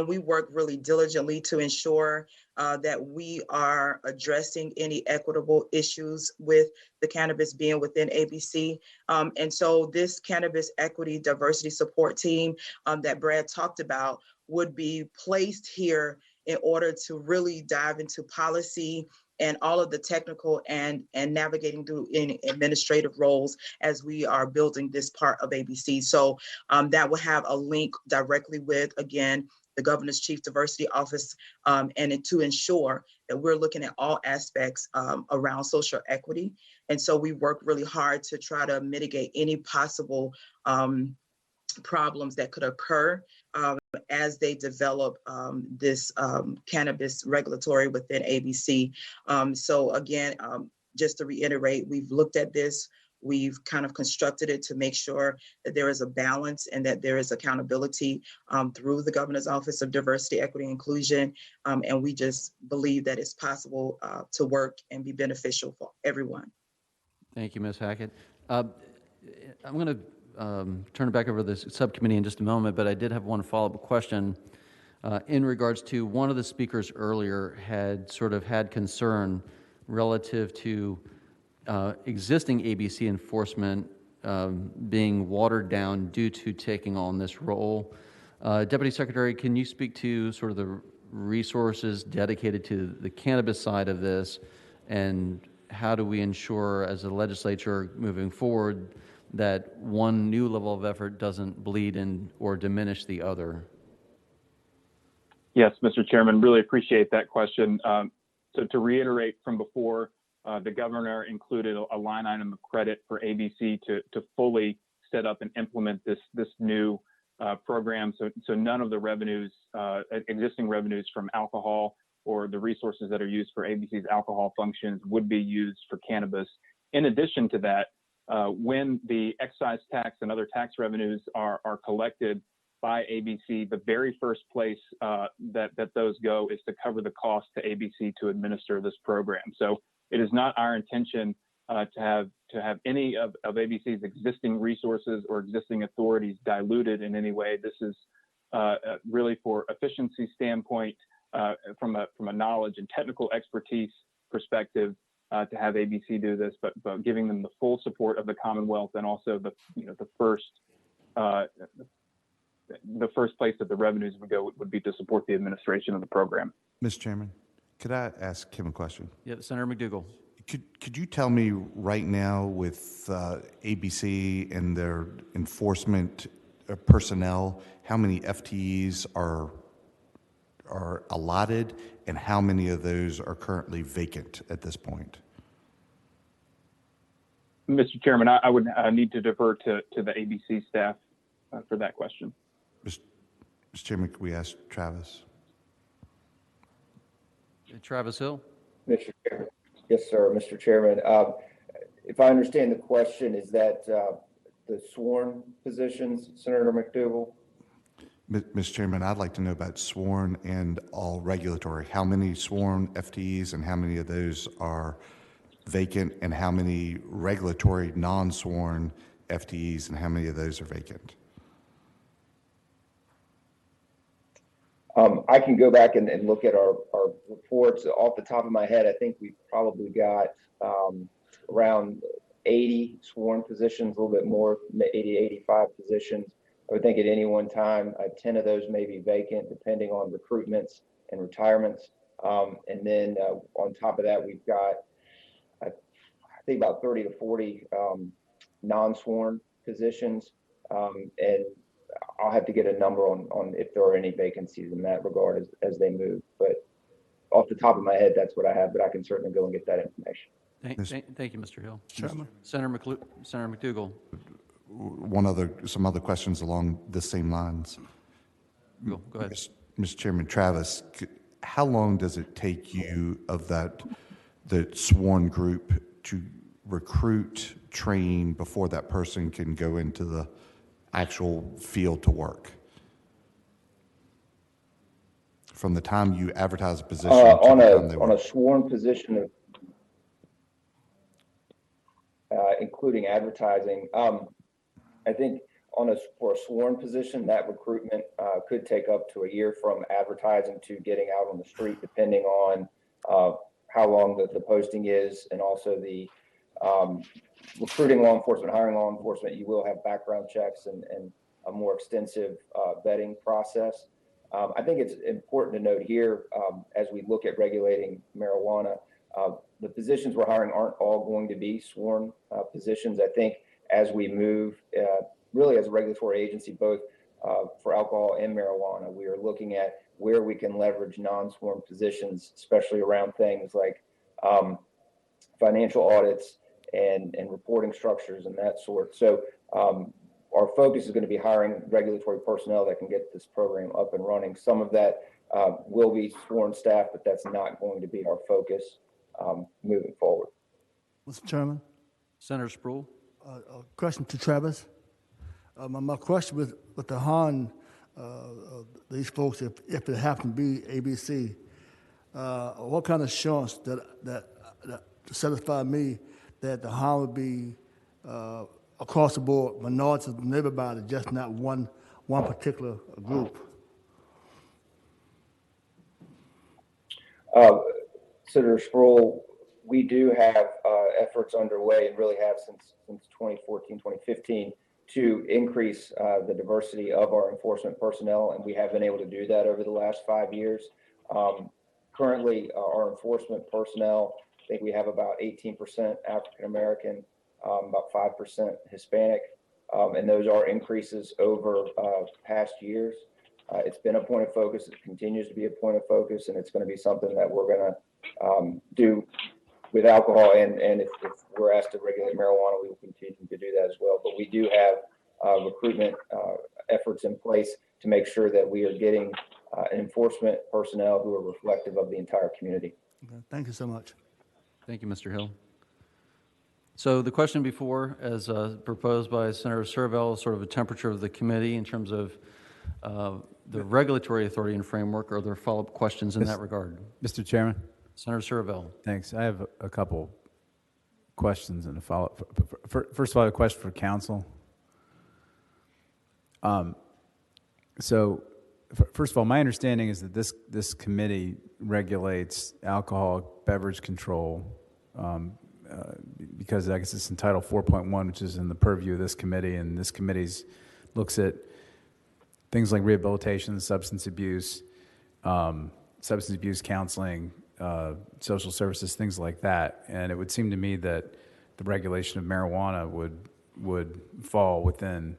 We work really diligently to ensure that we are addressing any equitable issues with the cannabis being within ABC. And so this Cannabis Equity Diversity Support Team that Brad talked about would be placed here in order to really dive into policy and all of the technical and navigating through in administrative roles as we are building this part of ABC. So that will have a link directly with, again, the Governor's Chief Diversity Office, and to ensure that we're looking at all aspects around social equity. And so we work really hard to try to mitigate any possible problems that could occur as they develop this cannabis regulatory within ABC. So again, just to reiterate, we've looked at this, we've kind of constructed it to make sure that there is a balance and that there is accountability through the Governor's Office of Diversity, Equity, and Inclusion. And we just believe that it's possible to work and be beneficial for everyone. Thank you, Ms. Hackett. I'm going to turn it back over to the subcommittee in just a moment, but I did have one follow-up question in regards to one of the speakers earlier had sort of had concern relative to existing ABC enforcement being watered down due to taking on this role. Deputy Secretary, can you speak to sort of the resources dedicated to the cannabis side of this, and how do we ensure as a legislature moving forward that one new level of effort doesn't bleed in or diminish the other? Yes, Mr. Chairman, really appreciate that question. So to reiterate from before, the governor included a line item of credit for ABC to fully set up and implement this new program. So none of the revenues, existing revenues from alcohol or the resources that are used for ABC's alcohol functions would be used for cannabis. In addition to that, when the excise tax and other tax revenues are collected by ABC, the very first place that those go is to cover the cost to ABC to administer this program. So it is not our intention to have any of ABC's existing resources or existing authorities diluted in any way. This is really for efficiency standpoint, from a knowledge and technical expertise perspective, to have ABC do this, but giving them the full support of the Commonwealth, and also the first place that the revenues would go would be to support the administration of the program. Mr. Chairman, could I ask Kim a question? Yeah, Senator McDougall. Could you tell me right now with ABC and their enforcement personnel, how many FTEs are allotted and how many of those are currently vacant at this point? Mr. Chairman, I would need to defer to the ABC staff for that question. Mr. Chairman, could we ask Travis? Travis Hill. Mr. Chairman. Yes, sir, Mr. Chairman. If I understand the question, is that the sworn positions, Senator McDougal? Mr. Chairman, I'd like to know about sworn and all regulatory. How many sworn FTEs and how many of those are vacant, and how many regulatory non-sworn FTEs and how many of those are vacant? I can go back and look at our reports. Off the top of my head, I think we've probably got around 80 sworn positions, a little bit more, 80, 85 positions. I would think at any one time, 10 of those may be vacant, depending on recruitments and retirements. And then on top of that, we've got, I think, about 30 to 40 non-sworn positions. And I'll have to get a number on if there are any vacancies in that regard as they move. But off the top of my head, that's what I have, but I can certainly go and get that information. Thank you, Mr. Hill. Chairman. Senator McDougal. Some other questions along the same lines. Go ahead. Mr. Chairman, Travis, how long does it take you of the sworn group to recruit, train before that person can go into the actual field to work? From the time you advertise a position on a sworn position, including advertising, I think for a sworn position, that recruitment could take up to a year from advertising to getting out on the street, depending on how long the posting is, and also the recruiting law enforcement, hiring law enforcement. You will have background checks and a more extensive vetting process. I think it's important to note here, as we look at regulating marijuana, the positions we're hiring aren't all going to be sworn positions. I think as we move, really as a regulatory agency, both for alcohol and marijuana, we are looking at where we can leverage non-sworn positions, especially around things like financial audits and reporting structures and that sort. So our focus is going to be hiring regulatory personnel that can get this program up and running. Some of that will be sworn staff, but that's not going to be our focus moving forward. Mr. Chairman. Senator Sproul. A question to Travis. My question with the Han, these folks, if it happen to be ABC, what kind of assurance that to satisfy me that the Han would be across the board, minorities and everybody, just not one particular group? Senator Sproul, we do have efforts underway, and really have since 2014, 2015, to increase the diversity of our enforcement personnel, and we have been able to do that over the last 5 years. Currently, our enforcement personnel, I think we have about 18% African American, about 5% Hispanic, and those are increases over past years. It's been a point of focus. It continues to be a point of focus, and it's going to be something that we're going to do with alcohol, and if we're asked to regulate marijuana, we will continue to do that as well. But we do have recruitment efforts in place to make sure that we are getting enforcement personnel who are reflective of the entire community. Okay. Thank you so much. Thank you, Mr. Hill. So the question before, as proposed by Senator Servell, is sort of a temperature of the committee in terms of the regulatory authority and framework. Are there follow-up questions in that regard? Mr. Chairman. Senator Servell. Thanks. I have a couple questions and a follow-up. First of all, I have a question for council. So, first of all, my understanding is that this committee regulates alcoholic beverage control because I guess it's in Title 4.1, which is in the purview of this committee, and this committee looks at things like rehabilitation, substance abuse counseling, social services, things like that. And it would seem to me that the regulation of marijuana would fall within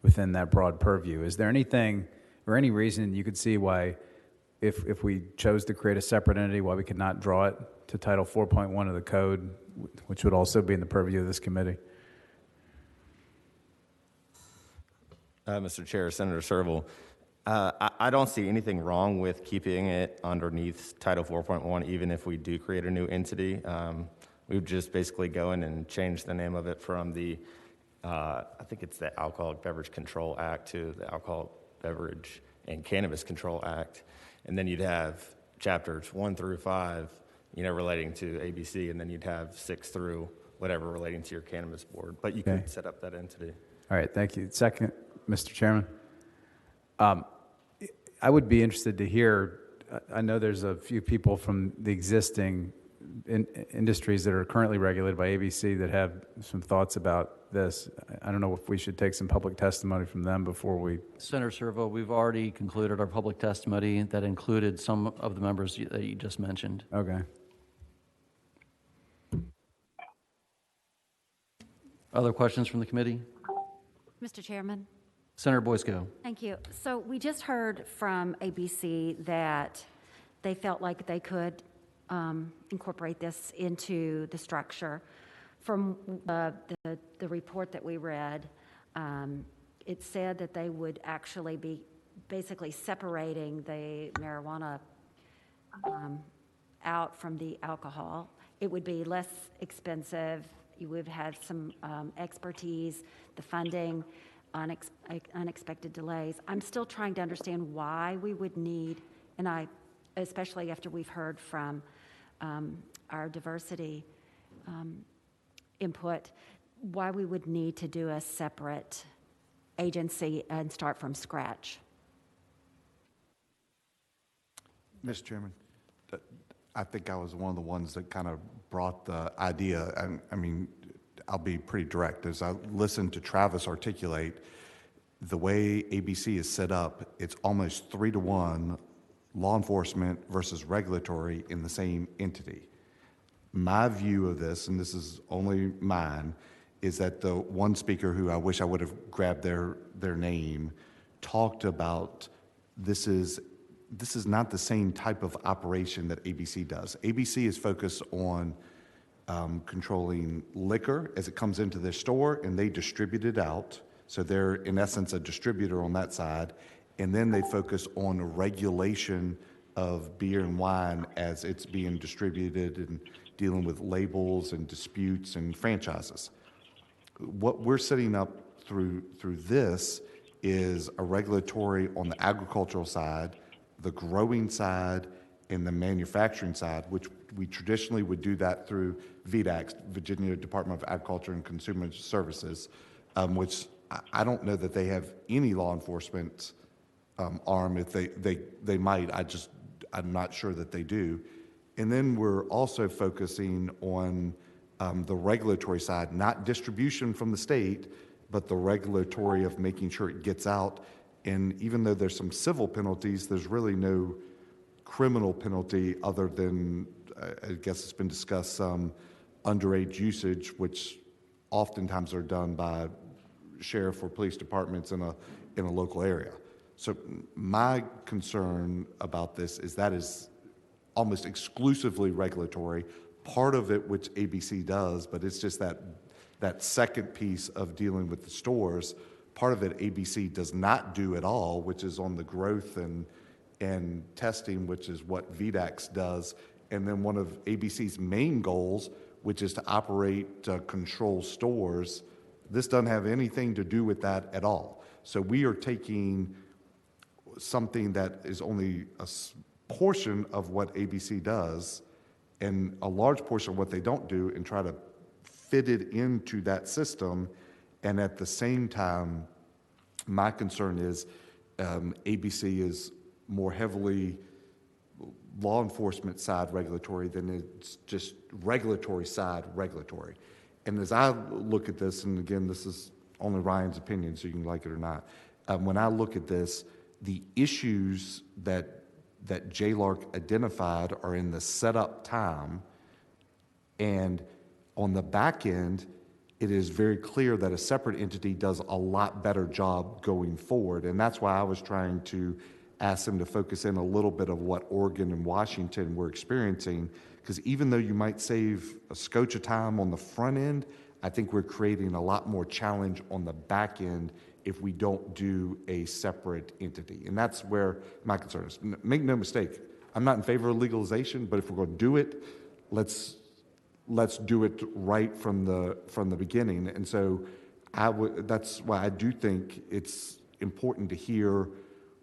that broad purview. Is there anything or any reason you could see why, if we chose to create a separate entity, why we could not draw it to Title 4.1 of the code, which would also be in the purview of this committee? Mr. Chair, Senator Serval, I don't see anything wrong with keeping it underneath Title 4.1, even if we do create a new entity. We would just basically go in and change the name of it from the, I think it's the Alcoholic Beverage Control Act to the Alcoholic Beverage and Cannabis Control Act. And then you'd have chapters 1 through 5, relating to ABC, and then you'd have 6 through whatever relating to your cannabis board. But you could set up that entity. All right, thank you. Second, Mr. Chairman. I would be interested to hear, I know there's a few people from the existing industries that are currently regulated by ABC that have some thoughts about this. I don't know if we should take some public testimony from them before we... Senator Servo, we've already concluded our public testimony that included some of the members that you just mentioned. Okay. Other questions from the committee? Mr. Chairman. Senator Boysko. Thank you. So we just heard from ABC that they felt like they could incorporate this into the structure. From the report that we read, it said that they would actually be basically separating the marijuana out from the alcohol. It would be less expensive. You would have some expertise, the funding, unexpected delays. I'm still trying to understand why we would need, and especially after we've heard from our diversity input, why we would need to do a separate agency and start from scratch. Mr. Chairman, I think I was one of the ones that kind of brought the idea. I mean, I'll be pretty direct. As I listened to Travis articulate, the way ABC is set up, it's almost 3-to-1 law enforcement versus regulatory in the same entity. My view of this, and this is only mine, is that the one speaker who I wish I would have grabbed their name talked about this is not the same type of operation that ABC does. ABC is focused on controlling liquor as it comes into their store, and they distribute it out. So they're, in essence, a distributor on that side. And then they focus on regulation of beer and wine as it's being distributed and dealing with labels and disputes and franchises. What we're setting up through this is a regulatory on the agricultural side, the growing side, and the manufacturing side, which we traditionally would do that through VDACS, Virginia Department of Agriculture and Consumer Services, which I don't know that they have any law enforcement arm. If they might, I'm not sure that they do. And then we're also focusing on the regulatory side, not distribution from the state, but the regulatory of making sure it gets out. And even though there's some civil penalties, there's really no criminal penalty other than, I guess it's been discussed, some underage usage, which oftentimes are done by sheriff or police departments in a local area. So my concern about this is that is almost exclusively regulatory, part of it which ABC does, but it's just that second piece of dealing with the stores. Part of it ABC does not do at all, which is on the growth and testing, which is what VDACS does. And then one of ABC's main goals, which is to operate control stores, this doesn't have anything to do with that at all. So we are taking something that is only a portion of what ABC does and a large portion of what they don't do and try to fit it into that system. And at the same time, my concern is ABC is more heavily law enforcement side regulatory than it's just regulatory side regulatory. And as I look at this, and again, this is only Ryan's opinion, so you can like it or not. When I look at this, the issues that that JLARC identified are in the setup time, and on the back end, it is very clear that a separate entity does a lot better job going forward. And that's why I was trying to ask them to focus in a little bit of what Oregon and Washington were experiencing, because even though you might save a scotch of time on the front end, I think we're creating a lot more challenge on the back end if we don't do a separate entity. And that's where my concern is. Make no mistake, I'm not in favor of legalization, but if we're going to do it, let's do it right from the beginning. And so that's why I do think it's important to hear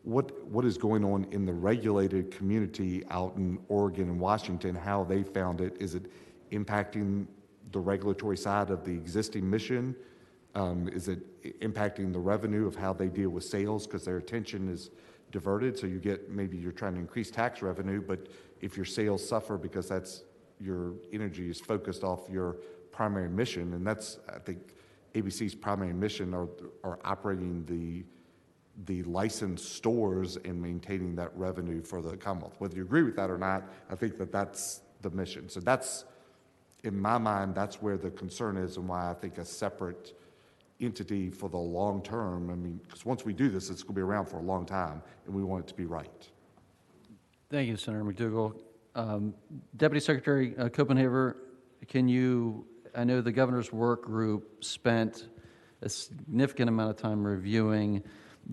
what is going on in the regulated community out in Oregon and Washington, how they found it. Is it impacting the regulatory side of the existing mission? Is it impacting the revenue of how they deal with sales because their attention is diverted? So you get, maybe you're trying to increase tax revenue, but if your sales suffer because that's your energy is focused off your primary mission, and that's, I think, ABC's primary mission are operating the licensed stores and maintaining that revenue for the Commonwealth. Whether you agree with that or not, I think that's the mission. So that's, in my mind, that's where the concern is, and why I think a separate entity for the long term, I mean, because once we do this, it's going to be around for a long time, and we want it to be right. Thank you, Senator McDougall. Deputy Secretary Copenhaver, can you, I know the governor's work group spent a significant amount of time reviewing.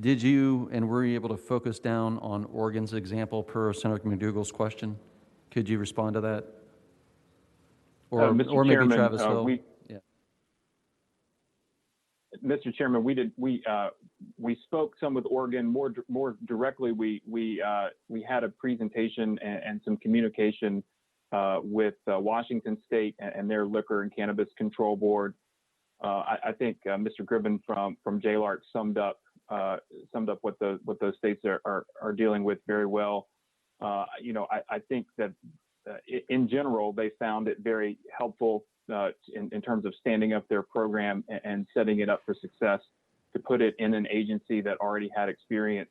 Did you and were you able to focus down on Oregon's example per Senator McDougall's question? Could you respond to that? Or maybe Chairman, Travis Hill? Mr. Chairman, we spoke some with Oregon more directly. We had a presentation and some communication with Washington State and their Liquor and Cannabis Control Board. I think Mr. Gribben from JLARC summed up what those states are dealing with very well. I think that in general they found it very helpful in terms of standing up their program and setting it up for success, to put it in an agency that already had experience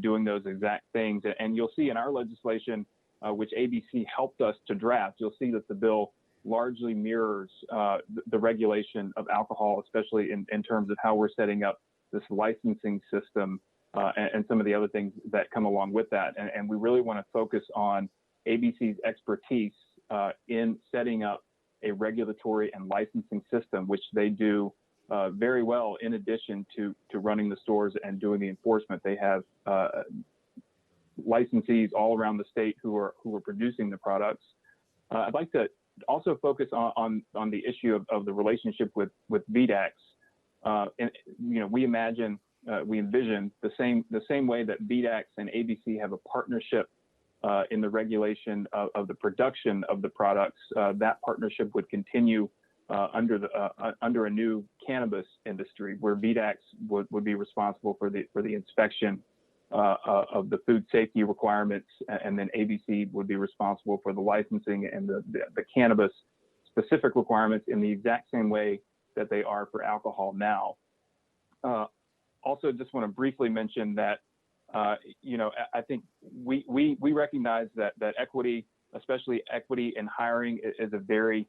doing those exact things. And you'll see in our legislation, which ABC helped us to draft, you'll see that the bill largely mirrors the regulation of alcohol, especially in terms of how we're setting up this licensing system and some of the other things that come along with that. And we really want to focus on ABC's expertise in setting up a regulatory and licensing system, which they do very well in addition to running the stores and doing the enforcement. They have licensees all around the state who are producing the products. I'd like to also focus on the issue of the relationship with VDAX. And we envision the same way that VDAX and ABC have a partnership in the regulation of the production of the products. That partnership would continue under a new cannabis industry, where VDAX would be responsible for the inspection of the food safety requirements, and then ABC would be responsible for the licensing and the cannabis specific requirements in the exact same way that they are for alcohol now. Also, just want to briefly mention that I think we recognize that equity, especially equity in hiring, is a very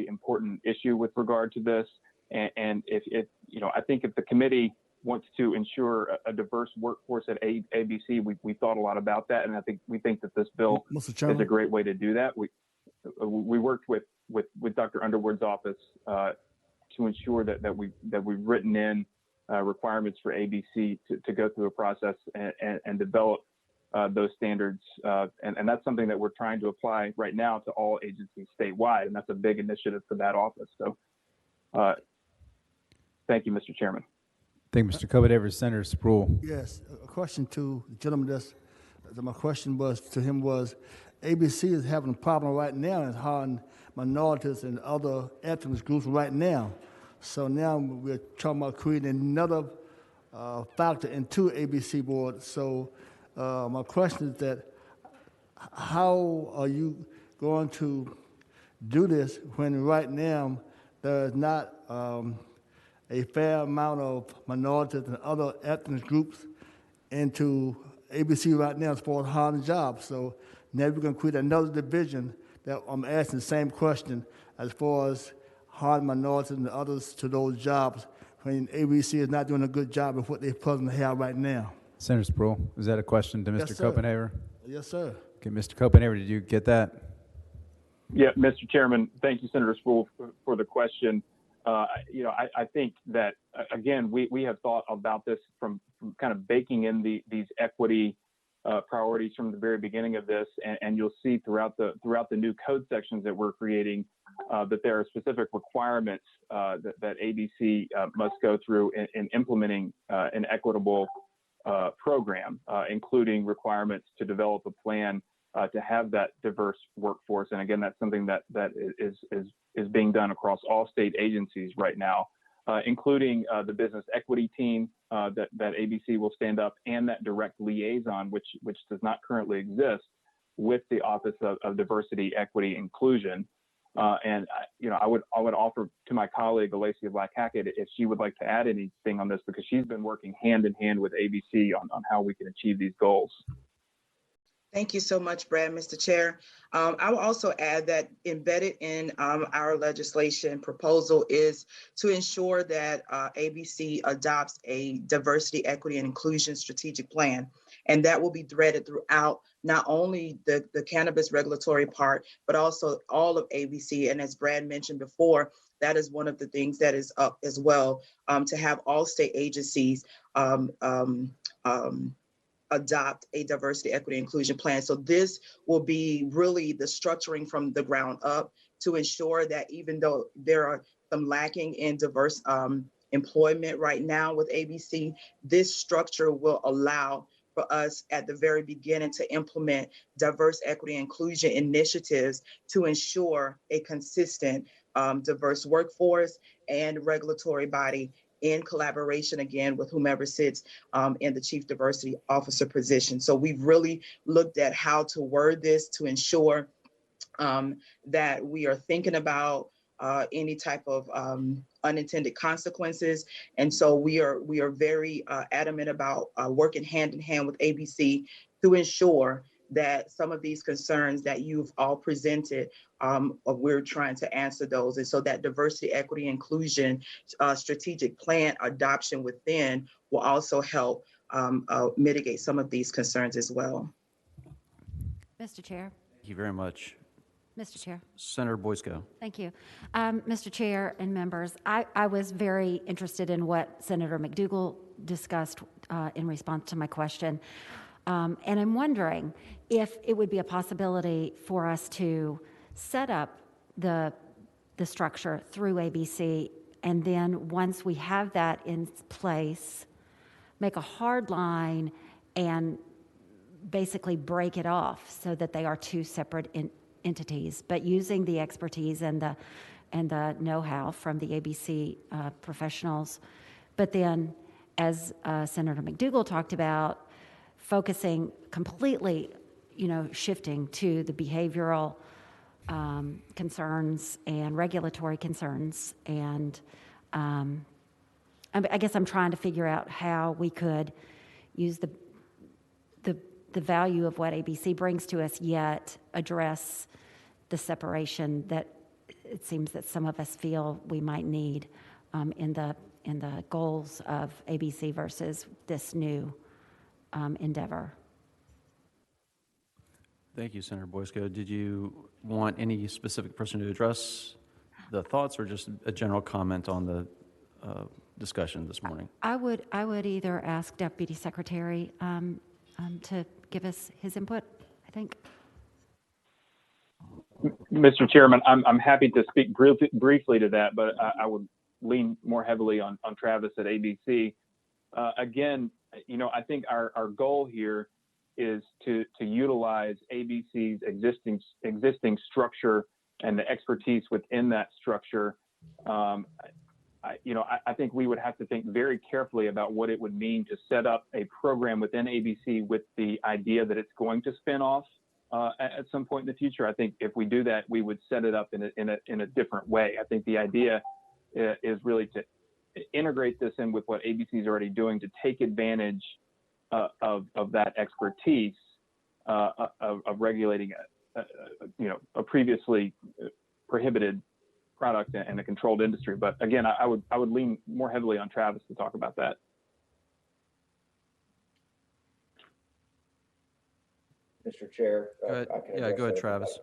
important issue with regard to this. And if I think if the committee wants to ensure a diverse workforce at ABC, we thought a lot about that, and we think that this bill is a great way to do that. We worked with Dr. Underwood's office to ensure that we've written in requirements for ABC to go through a process and develop those standards. And that's something that we're trying to apply right now to all agencies statewide, and that's a big initiative for that office. So thank you, Mr. Chairman. Thank you, Mr. Copenhaver. Senator Sproul. Yes, a question to the gentleman. My question was to him was, ABC is having a problem right now in hiring minorities and other ethnic groups right now. So now we're talking about creating another factor into ABC board. So my question is that, how are you going to do this when right now there is not a fair amount of minorities and other ethnic groups into ABC right now as far as hiring jobs. So now we're going to create another division that I'm asking the same question as far as hiring minorities and others to those jobs when ABC is not doing a good job of what they presently have right now. Senator Sproul, is that a question to Mr. Yes, sir. Copenhaver? Yes, sir. Okay, Mr. Copenhaver, did you get that? Yeah, Mr. Chairman, thank you, Senator Sproul, for the question. I think that, again, we have thought about this from kind of baking in these equity priorities from the very beginning of this, and you'll see throughout the new code sections that we're creating that there are specific requirements that ABC must go through in implementing an equitable program, including requirements to develop a plan to have that diverse workforce. And again, that's something that is being done across all state agencies right now, including the business equity team that ABC will stand up, and that direct liaison, which does not currently exist, with the Office of Diversity, Equity, Inclusion. And I would offer to my colleague Alacia Black-Hackett if she would like to add anything on this, because she's been working hand in hand with ABC on how we can achieve these goals. Thank you so much, Brad, Mr. Chair. I will also add that embedded in our legislation proposal is to ensure that ABC adopts a diversity, equity, and inclusion strategic plan. And that will be threaded throughout not only the cannabis regulatory part, but also all of ABC. And as Brad mentioned before, that is one of the things that is up as well, to have all state agencies adopt a diversity, equity, inclusion plan. So this will be really the structuring from the ground up to ensure that even though there are some lacking in diverse employment right now with ABC, this structure will allow for us at the very beginning to implement diverse, equity, inclusion initiatives to ensure a consistent diverse workforce and regulatory body in collaboration, again, with whomever sits in the Chief Diversity Officer position. So we've really looked at how to word this to ensure that we are thinking about any type of unintended consequences. And so we are very adamant about working hand in hand with ABC to ensure that some of these concerns that you've all presented, we're trying to answer those. And so that diversity, equity, inclusion strategic plan adoption within will also help mitigate some of these concerns as well. Mr. Chair. Thank you very much. Mr. Chair. Senator Boysko. Thank you. Mr. Chair and members, I was very interested in what Senator McDougal discussed in response to my question. And I'm wondering if it would be a possibility for us to set up the structure through ABC, and then once we have that in place, make a hard line and basically break it off so that they are two separate entities, but using the expertise and the know-how from the ABC professionals. But then, as Senator McDougal talked about, focusing completely, shifting to the behavioral concerns and regulatory concerns. And I guess I'm trying to figure out how we could use the value of what ABC brings to us, yet address the separation that it seems that some of us feel we might need in the goals of ABC versus this new endeavor. Thank you, Senator Boysko. Did you want any specific person to address the thoughts, or just a general comment on the discussion this morning? I would either ask Deputy Secretary to give us his input, I think. Mr. Chairman, I'm happy to speak briefly to that, but I would lean more heavily on Travis at ABC. Again, I think our goal here is to utilize ABC's existing structure and the expertise within that structure. I think we would have to think very carefully about what it would mean to set up a program within ABC with the idea that it's going to spin off at some point in the future. I think if we do that, we would set it up in a different way. I think the idea is really to integrate this in with what ABC is already doing, to take advantage of that expertise of regulating a previously prohibited product and a controlled industry. But again, I would lean more heavily on Travis to talk about that. Mr. Chair, Go ahead, Travis.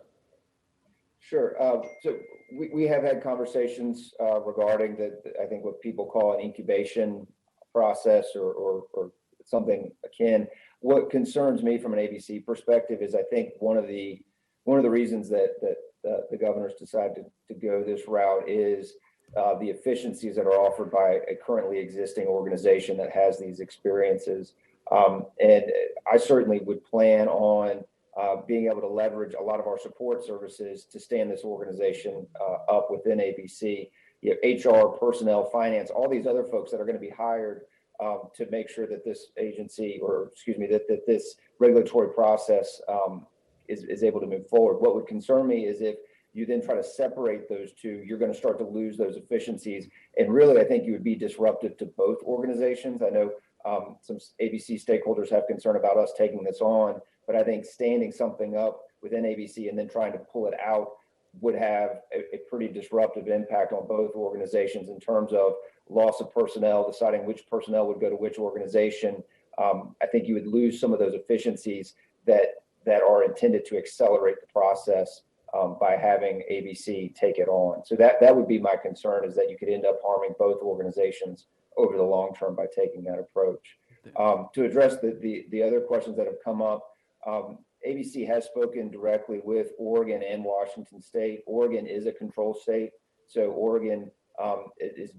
Sure. So we have had conversations regarding I think what people call an incubation process or something akin. What concerns me from an ABC perspective is I think one of the reasons that the governor's decided to go this route is the efficiencies that are offered by a currently existing organization that has these experiences. And I certainly would plan on being able to leverage a lot of our support services to stand this organization up within ABC. You have HR, personnel, finance, all these other folks that are going to be hired to make sure that this agency, or excuse me, that this regulatory process is able to move forward. What would concern me is if you then try to separate those two, you're going to start to lose those efficiencies. And really, I think you would be disruptive to both organizations. I know some ABC stakeholders have concern about us taking this on, but I think standing something up within ABC and then trying to pull it out would have a pretty disruptive impact on both organizations in terms of loss of personnel, deciding which personnel would go to which organization. I think you would lose some of those efficiencies that are intended to accelerate the process by having ABC take it on. So that would be my concern, is that you could end up harming both organizations over the long term by taking that approach. To address the other questions that have come up, ABC has spoken directly with Oregon and Washington State. Oregon is a control state, so Oregon is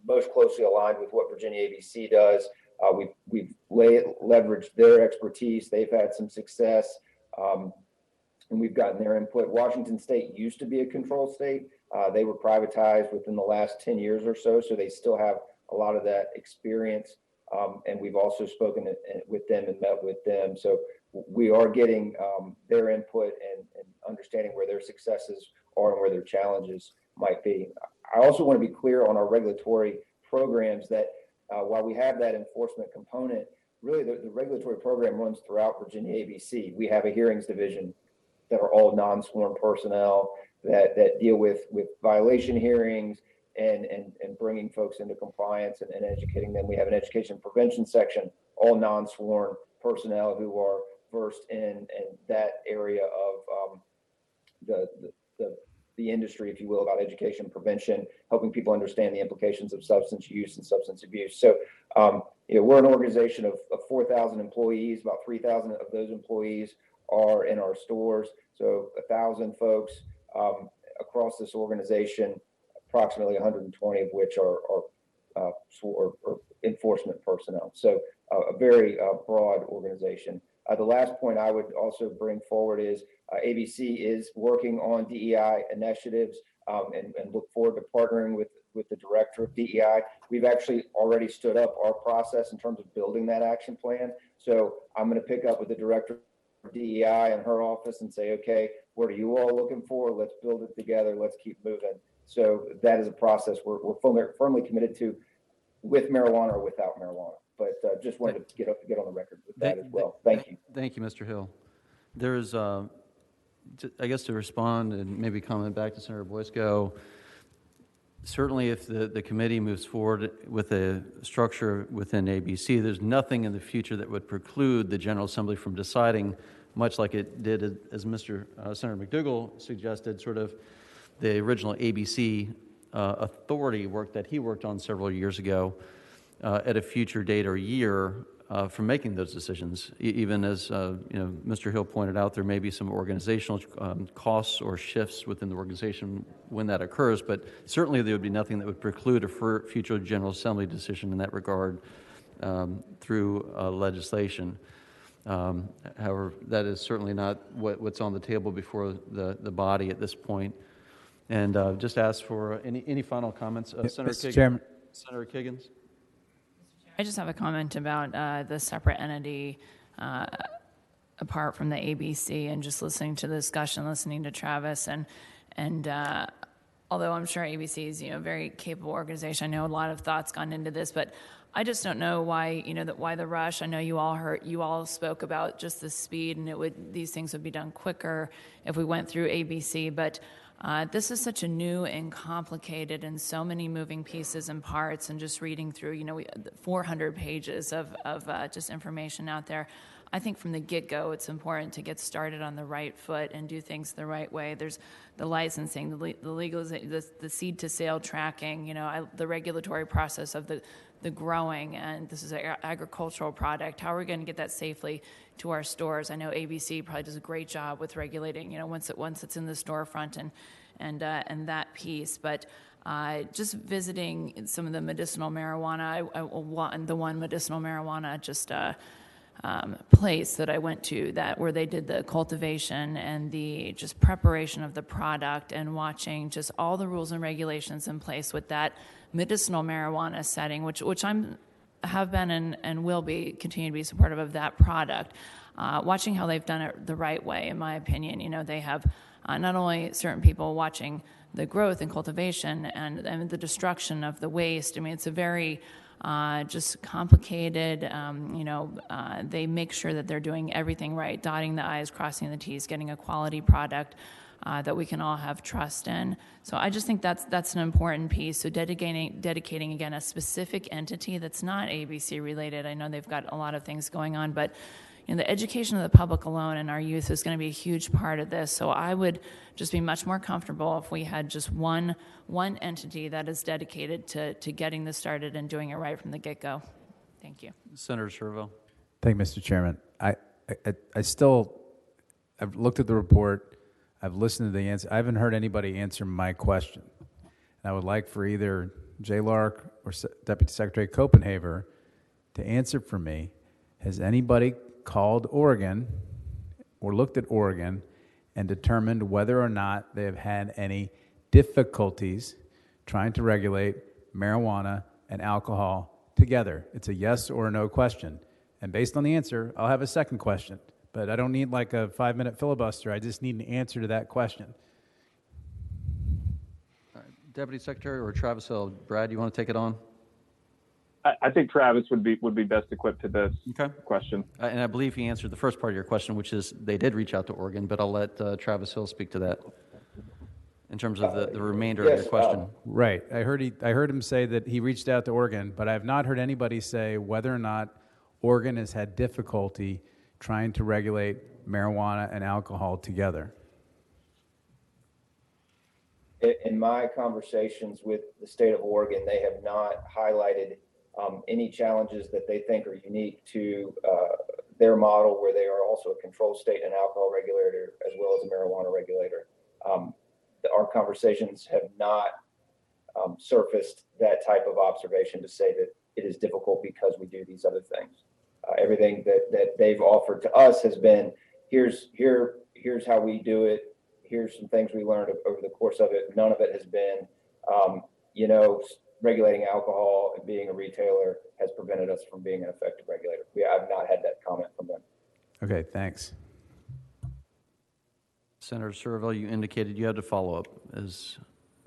most closely aligned with what Virginia ABC does. We've leveraged their expertise. They've had some success, and we've gotten their input. Washington State used to be a control state. They were privatized within the last 10 years or so, so they still have a lot of that experience. And we've also spoken with them and met with them. So we are getting their input and understanding where their successes are and where their challenges might be. I also want to be clear on our regulatory programs that while we have that enforcement component, really the regulatory program runs throughout Virginia ABC. We have a hearings division that are all non-sworn personnel that deal with violation hearings and bringing folks into compliance and educating them. We have an education prevention section, all non-sworn personnel who are versed in that area of the industry, if you will, about education prevention, helping people understand the implications of substance use and substance abuse. So we're an organization of 4,000 employees. About 3,000 of those employees are in our stores. So 1,000 folks across this organization, approximately 120 of which are enforcement personnel. So a very broad organization. The last point I would also bring forward is ABC is working on DEI initiatives and look forward to partnering with the director of DEI. We've actually already stood up our process in terms of building that action plan. So I'm going to pick up with the director of DEI in her office and say, okay, what are you all looking for? Let's build it together. Let's keep moving. So that is a process we're firmly committed to, with marijuana or without marijuana. But just wanted to get on the record with that as well. Thank you. Thank you, Mr. Hill. There's, I guess, to respond and maybe comment back to Senator Boysko, certainly if the committee moves forward with a structure within ABC, there's nothing in the future that would preclude the General Assembly from deciding, much like it did, as Senator McDougall suggested, sort of the original ABC authority work that he worked on several years ago, at a future date or year for making those decisions. Even as Mr. Hill pointed out, there may be some organizational costs or shifts within the organization when that occurs, but certainly there would be nothing that would preclude a future General Assembly decision in that regard through legislation. However, that is certainly not what's on the table before the body at this point. And just ask for any final comments. Senator Mr. Kiggins. Chairman. Senator Kiggins. I just have a comment about the separate entity apart from the ABC, and just listening to the discussion, listening to Travis, and although I'm sure ABC is, a very capable organization. I know a lot of thought's gone into this, but I just don't know why, why the rush. I know you all spoke about just the speed, and these things would be done quicker if we went through ABC, but this is such a new and complicated and so many moving pieces and parts, and just reading through, 400 pages of just information out there. I think from the get-go, it's important to get started on the right foot and do things the right way. There's the licensing, the legalization, the seed to sale tracking, the regulatory process of the growing, and this is an agricultural product. How are we going to get that safely to our stores? I know ABC probably does a great job with regulating, once it's in the storefront and that piece. But just visiting some of the medicinal marijuana, the one medicinal marijuana place that I went to where they did the cultivation and the just preparation of the product, and watching just all the rules and regulations in place with that medicinal marijuana setting, which have been and will continue to be supportive of that product. Watching how they've done it the right way, in my opinion. They have not only certain people watching the growth and cultivation and the destruction of the waste. I mean, it's a very just complicated, they make sure that they're doing everything right, dotting the I's, crossing the T's, getting a quality product that we can all have trust in. So I just think that's an important piece. So dedicating again, a specific entity that's not ABC related. I know they've got a lot of things going on, but the education of the public alone and our youth is going to be a huge part of this. So I would just be much more comfortable if we had just one entity that is dedicated to getting this started and doing it right from the get-go. Thank you. Senator Servo. Thank you, Mr. Chairman. I've looked at the report. I've listened to the answer. I haven't heard anybody answer my question. And I would like for either Jay Lark or Deputy Secretary Copenhaver to answer for me. Has anybody called Oregon or looked at Oregon and determined whether or not they have had any difficulties trying to regulate marijuana and alcohol together? It's a yes or a no question. And based on the answer, I'll have a second question. But I don't need like a 5-minute filibuster. I just need an answer to that question. Deputy Secretary or Travis Hill. Brad, you want to take it on? I think Travis would be best equipped to this question. And I believe he answered the first part of your question, which is they did reach out to Oregon, but I'll let Travis Hill speak to that in terms of the remainder of your question. Right. I heard him say that he reached out to Oregon, but I have not heard anybody say whether or not Oregon has had difficulty trying to regulate marijuana and alcohol together. In my conversations with the state of Oregon, they have not highlighted any challenges that they think are unique to their model, where they are also a controlled state and alcohol regulator as well as a marijuana regulator. Our conversations have not surfaced that type of observation to say that it is difficult because we do these other things. Everything that they've offered to us has been, here's how we do it. Here's some things we learned over the course of it. None of it has been, regulating alcohol and being a retailer has prevented us from being an effective regulator. I've not had that comment from them. Okay, thanks. Senator Servo, you indicated you had to follow up.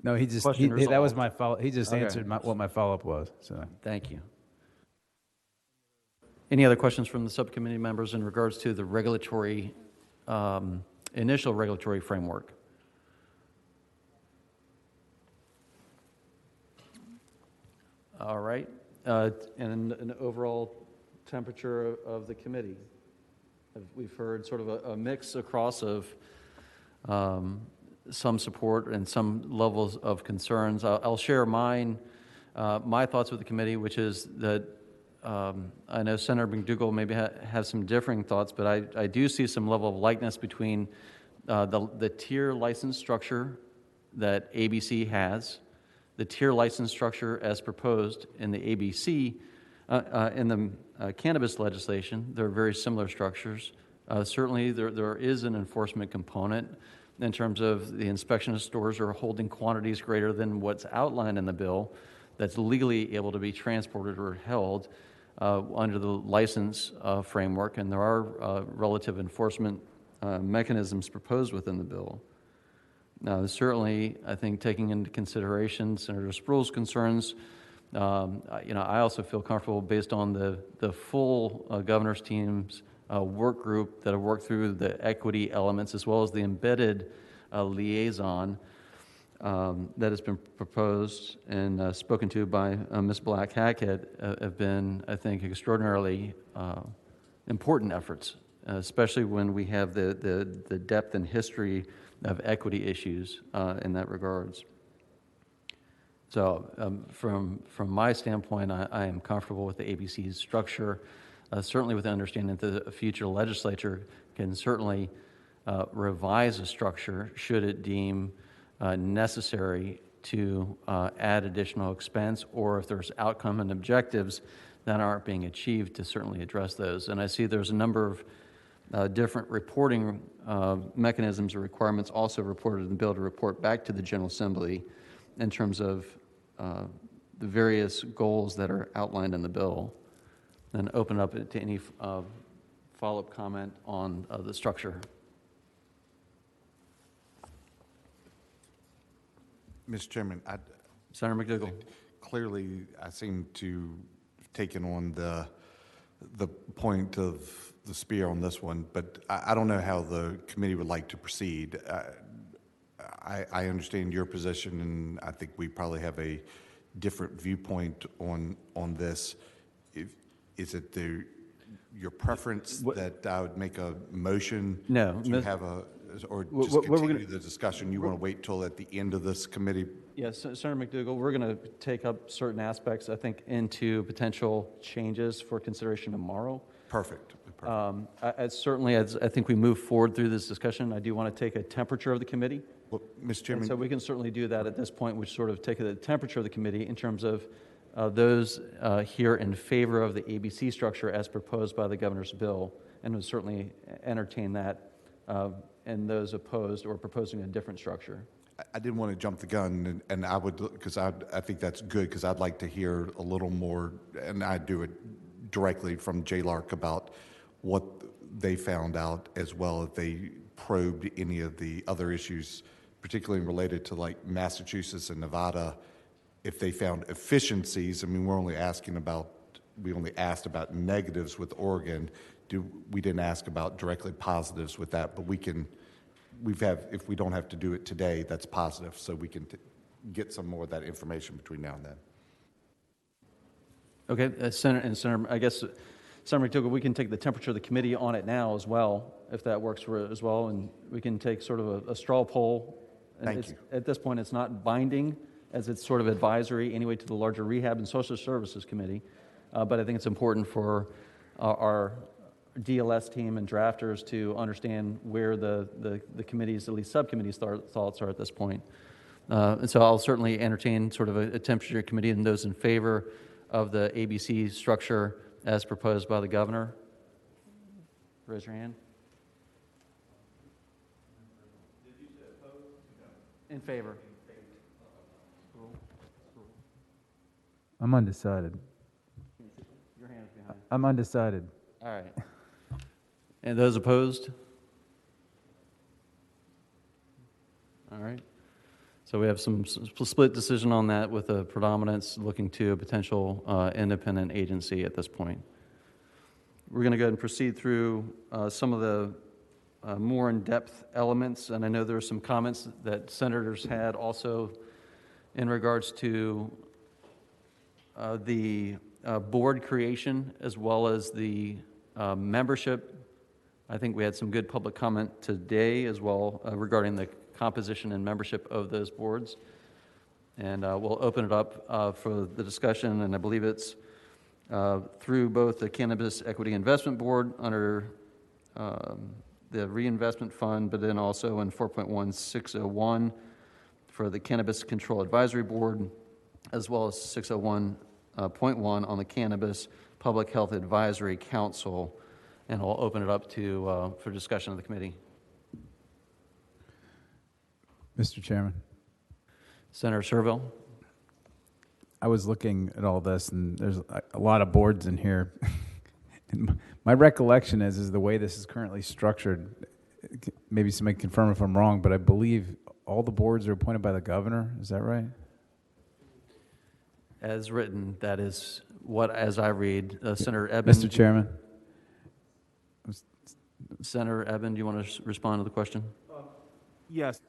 No, that was my follow. He just answered what my follow-up was. So thank you. Any other questions from the subcommittee members in regards to the regulatory, initial regulatory framework? All right, and an overall temperature of the committee. We've heard sort of a mix across of some support and some levels of concerns. I'll share my thoughts with the committee, which is that I know Senator McDougall maybe has some differing thoughts, but I do see some level of likeness between the tier license structure that ABC has, the tier license structure as proposed in the ABC, in the cannabis legislation. There are very similar structures. Certainly there is an enforcement component in terms of the inspection of stores or holding quantities greater than what's outlined in the bill that's legally able to be transported or held under the license framework, and there are relative enforcement mechanisms proposed within the bill. Certainly, I think taking into consideration Senator Spruill's concerns, I also feel comfortable based on the full governor's team's work group that have worked through the equity elements as well as the embedded liaison that has been proposed and spoken to by Ms. Black Hackett have been, I think, extraordinarily important efforts, especially when we have the depth and history of equity issues in that regards. So from my standpoint, I am comfortable with the ABC's structure, certainly with the understanding that the future legislature can certainly revise a structure should it deem necessary to add additional expense, or if there's outcome and objectives that aren't being achieved, to certainly address those. And I see there's a number of different reporting mechanisms or requirements also reported in the bill to report back to the General Assembly in terms of the various goals that are outlined in the bill. Then open up to any follow-up comment on the structure. Mr. Chairman, Senator McDougall. Clearly, I seem to have taken on the point of the spear on this one, but I don't know how the committee would like to proceed. I understand your position, and I think we probably have a different viewpoint on this. Is it your preference that I would make a motion? No. To have or just continue the discussion? You want to wait till at the end of this committee? Yes, Senator McDougall, we're going to take up certain aspects, I think, into potential changes for consideration tomorrow. Perfect. Certainly, as I think we move forward through this discussion, I do want to take a temperature of the committee. Well, Mr. Chairman. And so we can certainly do that at this point, which sort of take the temperature of the committee in terms of those here in favor of the ABC structure as proposed by the governor's bill, and would certainly entertain that, and those opposed or proposing a different structure. I didn't want to jump the gun, and I would, because I think that's good, because I'd like to hear a little more, and I do it directly from J. Lark about what they found out, as well if they probed any of the other issues, particularly related to like Massachusetts and Nevada, if they found efficiencies. I mean, we only asked about negatives with Oregon. We didn't ask about directly positives with that, but if we don't have to do it today, that's positive, so we can get some more of that information between now and then. Okay, Senator, I guess, Senator McDougall, we can take the temperature of the committee on it now as well, if that works for it as well, and we can take sort of a straw poll. Thank you. At this point, it's not binding, as it's sort of advisory anyway to the larger Rehab and Social Services Committee, but I think it's important for our DLS team and drafters to understand where the committee's, at least subcommittee's thoughts are at this point. And so I'll certainly entertain sort of a temperature committee and those in favor of the ABC structure as proposed by the governor. Raise your hand. In favor. I'm undecided. Your hand's behind. I'm undecided. All right. And those opposed? All right. So we have some split decision on that, with a predominance looking to a potential independent agency at this point. We're going to go ahead and proceed through some of the more in-depth elements, and I know there are some comments that senators had also in regards to the board creation as well as the membership. I think we had some good public comment today as well regarding the composition and membership of those boards. And we'll open it up for the discussion, and I believe it's through both the Cannabis Equity Investment Board under the Reinvestment Fund, but then also in 4.1601 for the Cannabis Control Advisory Board, as well as 601.1 on the Cannabis Public Health Advisory Council. And I'll open it up to for discussion of the committee. Mr. Chairman. Senator Serville. I was looking at all this, and there's a lot of boards in here. And my recollection is the way this is currently structured, maybe somebody confirm if I'm wrong, but I believe all the boards are appointed by the governor. Is that right? As written, that is what, as I read, Senator Eben. Mr. Chairman. Senator Eben, do you want to respond to the question? Yes,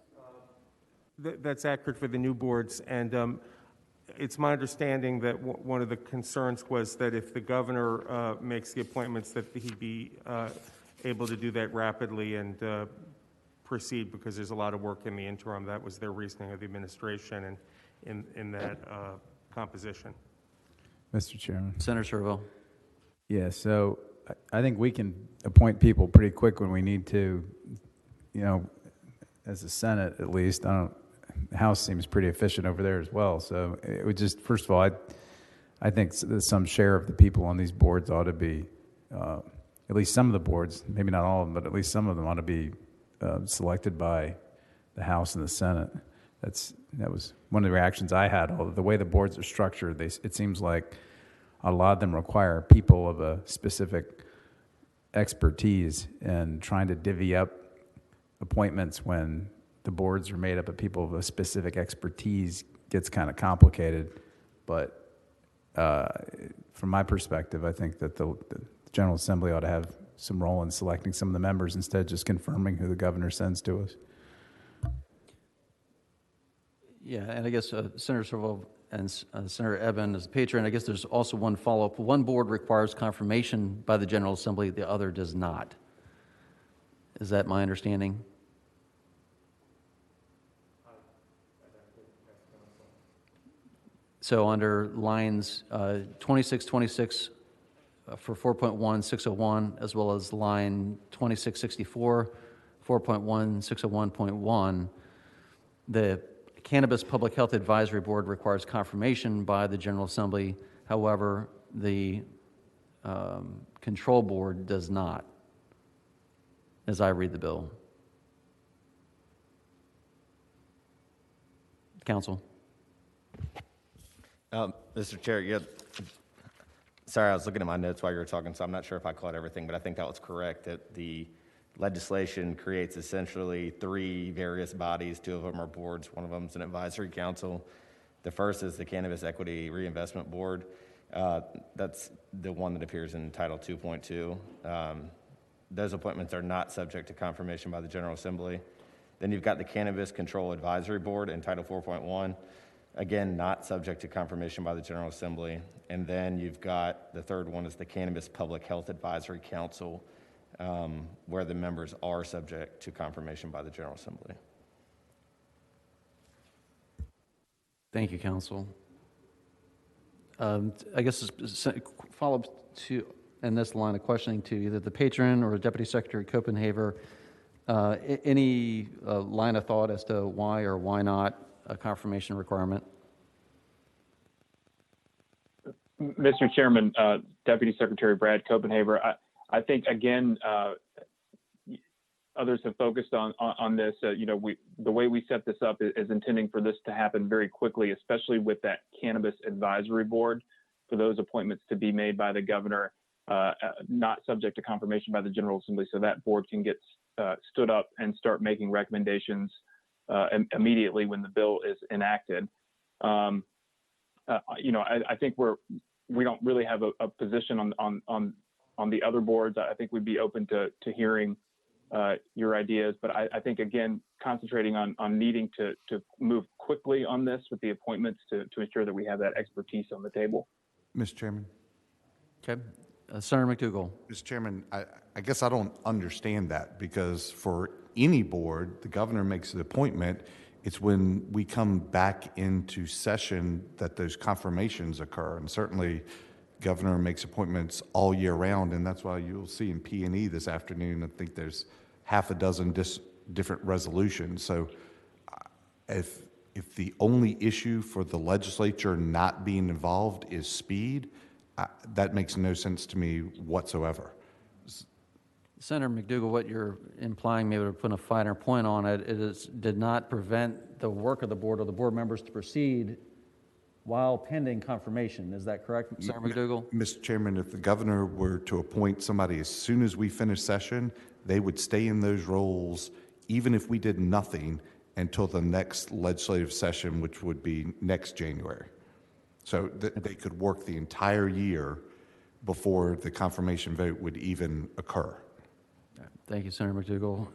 that's accurate for the new boards. And it's my understanding that one of the concerns was that if the governor makes the appointments, that he'd be able to do that rapidly and proceed, because there's a lot of work in the interim. That was their reasoning of the administration and in that composition. Mr. Chairman. Senator Servo. Yeah, so I think we can appoint people pretty quick when we need to, you know, as the Senate at least. The House seems pretty efficient over there as well. So it would just, first of all, I think some share of the people on these boards ought to be, at least some of the boards, maybe not all of them, but at least some of them ought to be selected by the House and the Senate. That was one of the reactions I had. The way the boards are structured, it seems like a lot of them require people of a specific expertise, and trying to divvy up appointments when the boards are made up of people of a specific expertise gets kind of complicated. But from my perspective, I think that the General Assembly ought to have some role in selecting some of the members instead of just confirming who the governor sends to us. Yeah, and I guess Senator Servo and Senator Eben as a patron, I guess there's also one follow-up. One board requires confirmation by the General Assembly, the other does not. Is that my understanding? So under lines 2626 for 4.1 601, as well as line 2664 4.1 601.1, the Cannabis Public Health Advisory Board requires confirmation by the General Assembly. However, the Control Board does not, as I read the bill. Council. Mr. Chair, sorry, I was looking at my notes while you were talking, so I'm not sure if I caught everything, but I think that was correct, that the legislation creates essentially three various bodies. Two of them are boards. One of them is an advisory council. The first is the Cannabis Equity Reinvestment Board. That's the one that appears in Title 2.2. Those appointments are not subject to confirmation by the General Assembly. Then you've got the Cannabis Control Advisory Board in Title 4.1. Again, not subject to confirmation by the General Assembly. And then you've got the third one is the Cannabis Public Health Advisory Council, where the members are subject to confirmation by the General Assembly. Thank you, Council. I guess follow-up to, in this line of questioning to either the patron or Deputy Secretary Copenhaver, any line of thought as to why or why not a confirmation requirement? Mr. Chairman, Deputy Secretary Brad Copenhaver, I think, again, others have focused on this. The way we set this up is intending for this to happen very quickly, especially with that Cannabis Advisory Board, for those appointments to be made by the governor, not subject to confirmation by the General Assembly, so that board can get stood up and start making recommendations immediately when the bill is enacted. I think we don't really have a position on the other boards. I think we'd be open to hearing your ideas, but I think, again, concentrating on needing to move quickly on this with the appointments to ensure that we have that expertise on the table. Mr. Chairman. Okay. Senator McDougall. Mr. Chairman, I guess I don't understand that, because for any board, the governor makes the appointment. It's when we come back into session that those confirmations occur. And certainly, governor makes appointments all year round, and that's why you'll see in P&E this afternoon, I think there's half a dozen different resolutions. So if the only issue for the legislature not being involved is speed, that makes no sense to me whatsoever. Senator McDougall, what you're implying, maybe to put a finer point on it, did not prevent the work of the board or the board members to proceed while pending confirmation. Is that correct, Senator McDougall? Mr. Chairman, if the governor were to appoint somebody as soon as we finish session, they would stay in those roles even if we did nothing until the next legislative session, which would be next January. So they could work the entire year before the confirmation vote would even occur. Thank you, Senator McDougall.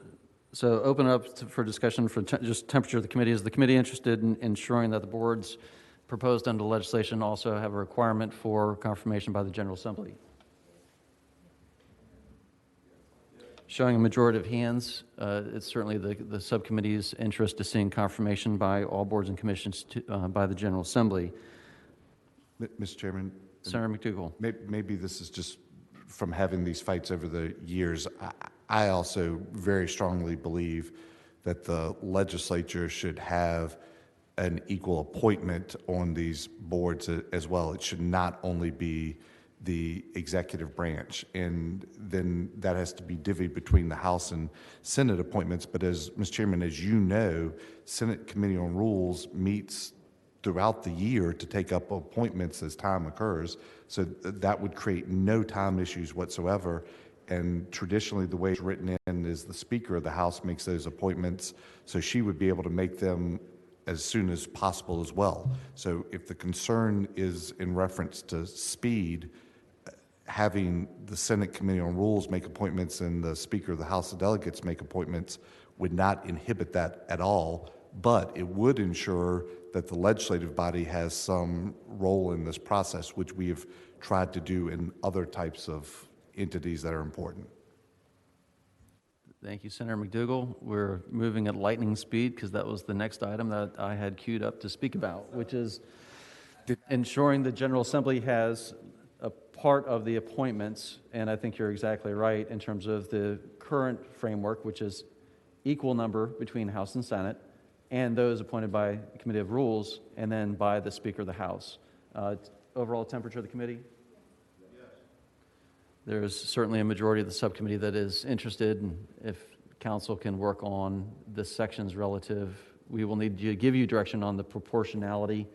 So open up for discussion for just temperature of the committee. Is the committee interested in ensuring that the boards proposed under legislation also have a requirement for confirmation by the General Assembly? Showing a majority of hands, it's certainly the subcommittee's interest to seeing confirmation by all boards and commissions by the General Assembly. Mr. Chairman? Senator McDougall. Maybe this is just from having these fights over the years. I also very strongly believe that the legislature should have an equal appointment on these boards as well. It should not only be the executive branch, and then that has to be divvied between the House and Senate appointments. But as Mr. Chairman, as you know, Senate Committee on Rules meets throughout the year to take up appointments as time occurs. So that would create no time issues whatsoever. And traditionally, the way it's written in is the Speaker of the House makes those appointments, so she would be able to make them as soon as possible as well. So if the concern is in reference to speed, having the Senate Committee on Rules make appointments and the Speaker of the House of Delegates make appointments would not inhibit that at all, but it would ensure that the legislative body has some role in this process, which we have tried to do in other types of entities that are important. Thank you, Senator McDougall. We're moving at lightning speed because that was the next item that I had queued up to speak about, which is ensuring the General Assembly has a part of the appointments, and I think you're exactly right in terms of the current framework, which is equal number between House and Senate, and those appointed by the Committee of Rules, and then by the Speaker of the House. Overall temperature of the committee? There's certainly a majority of the subcommittee that is interested, and if council can work on the sections relative, we will need to give you direction on the proportionality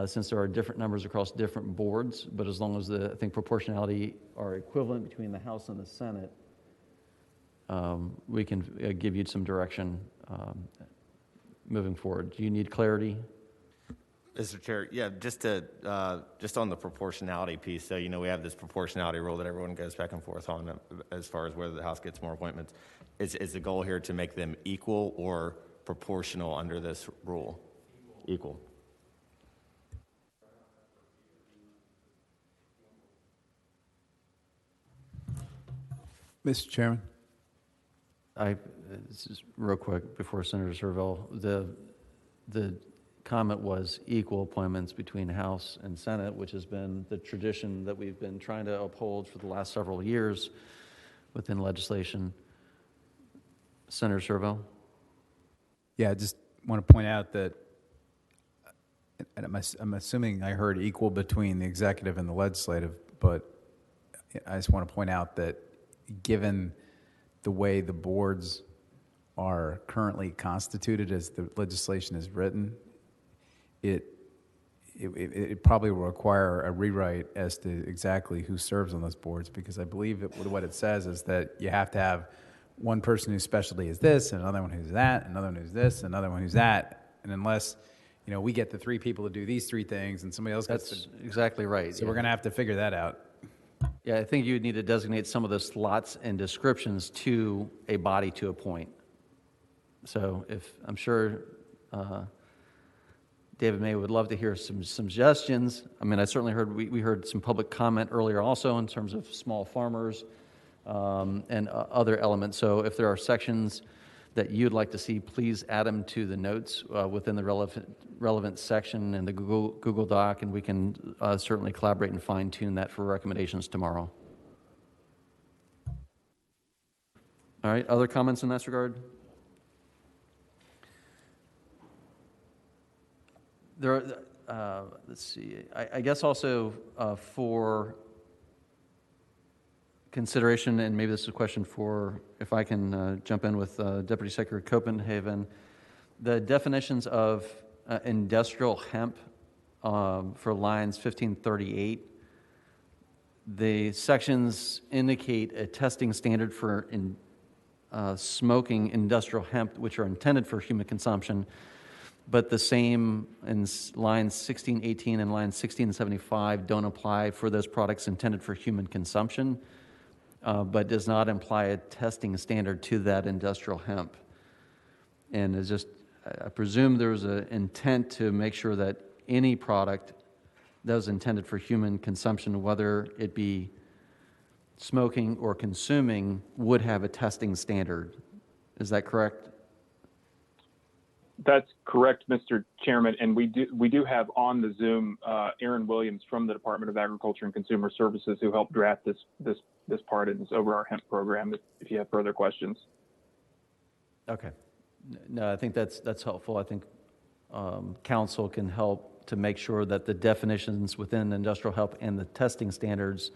since there are different numbers across different boards, but as long as I think proportionality are equivalent between the House and the Senate, we can give you some direction moving forward. Do you need clarity? Mr. Chair, yeah, just on the proportionality piece. So, we have this proportionality rule that everyone goes back and forth on as far as whether the House gets more appointments. Is the goal here to make them equal or proportional under this rule? Equal. Mr. Chairman? This is real quick before Senator Servell. The comment was equal appointments between House and Senate, which has been the tradition that we've been trying to uphold for the last several years within legislation. Senator Servell? Yeah, I just want to point out that I'm assuming I heard equal between the executive and the legislative, but I just want to point out that given the way the boards are currently constituted as the legislation is written, it probably will require a rewrite as to exactly who serves on those boards, because I believe what it says is that you have to have one person whose specialty is this, and another one who's that, another one who's this, another one who's that, and unless we get the three people to do these three things and somebody else gets That's exactly right. So we're going to have to figure that out. Yeah, I think you would need to designate some of the slots and descriptions to a body to appoint. So I'm sure David May would love to hear some suggestions. I mean, I certainly heard, we heard some public comment earlier also in terms of small farmers and other elements. So if there are sections that you'd like to see, please add them to the notes within the relevant section in the Google Doc, and we can certainly collaborate and fine tune that for recommendations tomorrow. All right, other comments in this regard? There are, let's see, I guess also for consideration, and maybe this is a question for, if I can jump in with Deputy Secretary Copenhagen, the definitions of industrial hemp for lines 1538, the sections indicate a testing standard for smoking industrial hemp, which are intended for human consumption, but the same in lines 1618 and lines 1675 don't apply for those products intended for human consumption, but does not imply a testing standard to that industrial hemp. And it's just, I presume there was an intent to make sure that any product that was intended for human consumption, whether it be smoking or consuming, would have a testing standard. Is that correct? That's correct, Mr. Chairman, and we do have on the Zoom Aaron Williams from the Department of Agriculture and Consumer Services, who helped draft this part and is over our hemp program. If you have further questions. Okay. No, I think that's helpful. I think council can help to make sure that the definitions within industrial hemp and the testing standards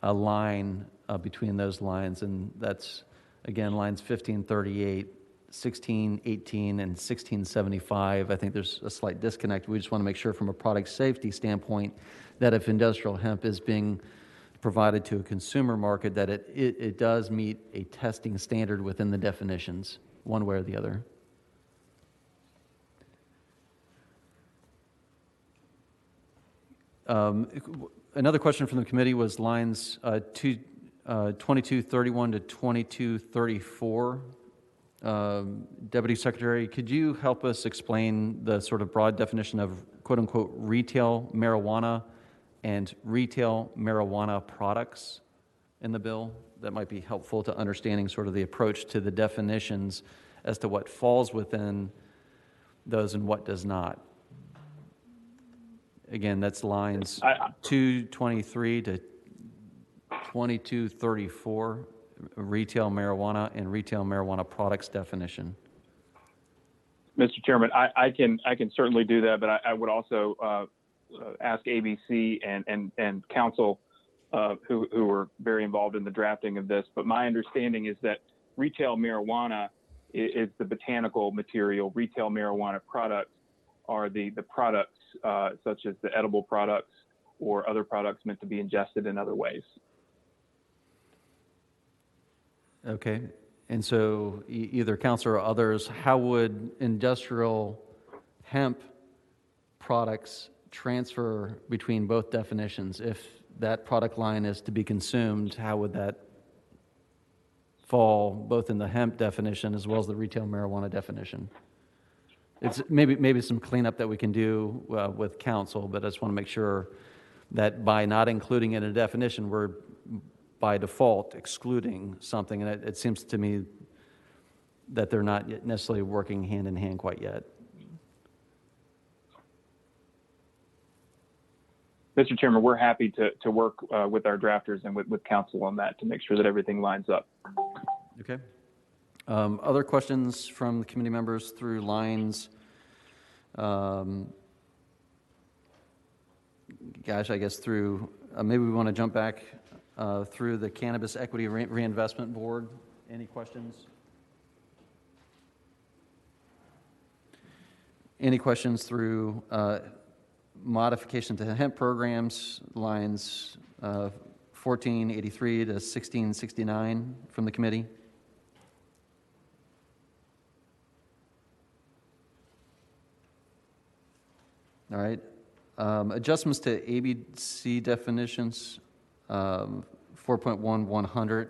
align between those lines, and that's again lines 1538. 1618 and 1675. I think there's a slight disconnect. We just want to make sure from a product safety standpoint that if industrial hemp is being provided to a consumer market, that it does meet a testing standard within the definitions, one way or the other. Another question from the committee was lines 2231 to 2234. Deputy Secretary, could you help us explain the sort of broad definition of quote-unquote retail marijuana and retail marijuana products in the bill? That might be helpful to understanding sort of the approach to the definitions as to what falls within those and what does not. Again, that's lines 223 to 2234. Retail marijuana and retail marijuana products definition. Mr. Chairman, I can certainly do that, but I would also ask ABC and council who were very involved in the drafting of this. But my understanding is that retail marijuana is the botanical material. Retail marijuana products are the products such as the edible products or other products meant to be ingested in other ways. Okay, and so either council or others, how would industrial hemp products transfer between both definitions? If that product line is to be consumed, how would that fall both in the hemp definition as well as the retail marijuana definition? It's maybe some cleanup that we can do with council, but I just want to make sure that by not including it in a definition, we're by default excluding something, and it seems to me that they're not yet necessarily working hand in hand quite yet. Mr. Chairman, we're happy to work with our drafters and with council on that to make sure that everything lines up. Okay. Other questions from the committee members through lines? Gosh, I guess through, maybe we want to jump back through the Cannabis Equity Reinvestment Board. Any questions? Any questions through modification to hemp programs, lines 1483 to 1669 from the committee? All right. Adjustments to ABC definitions. 4.1100.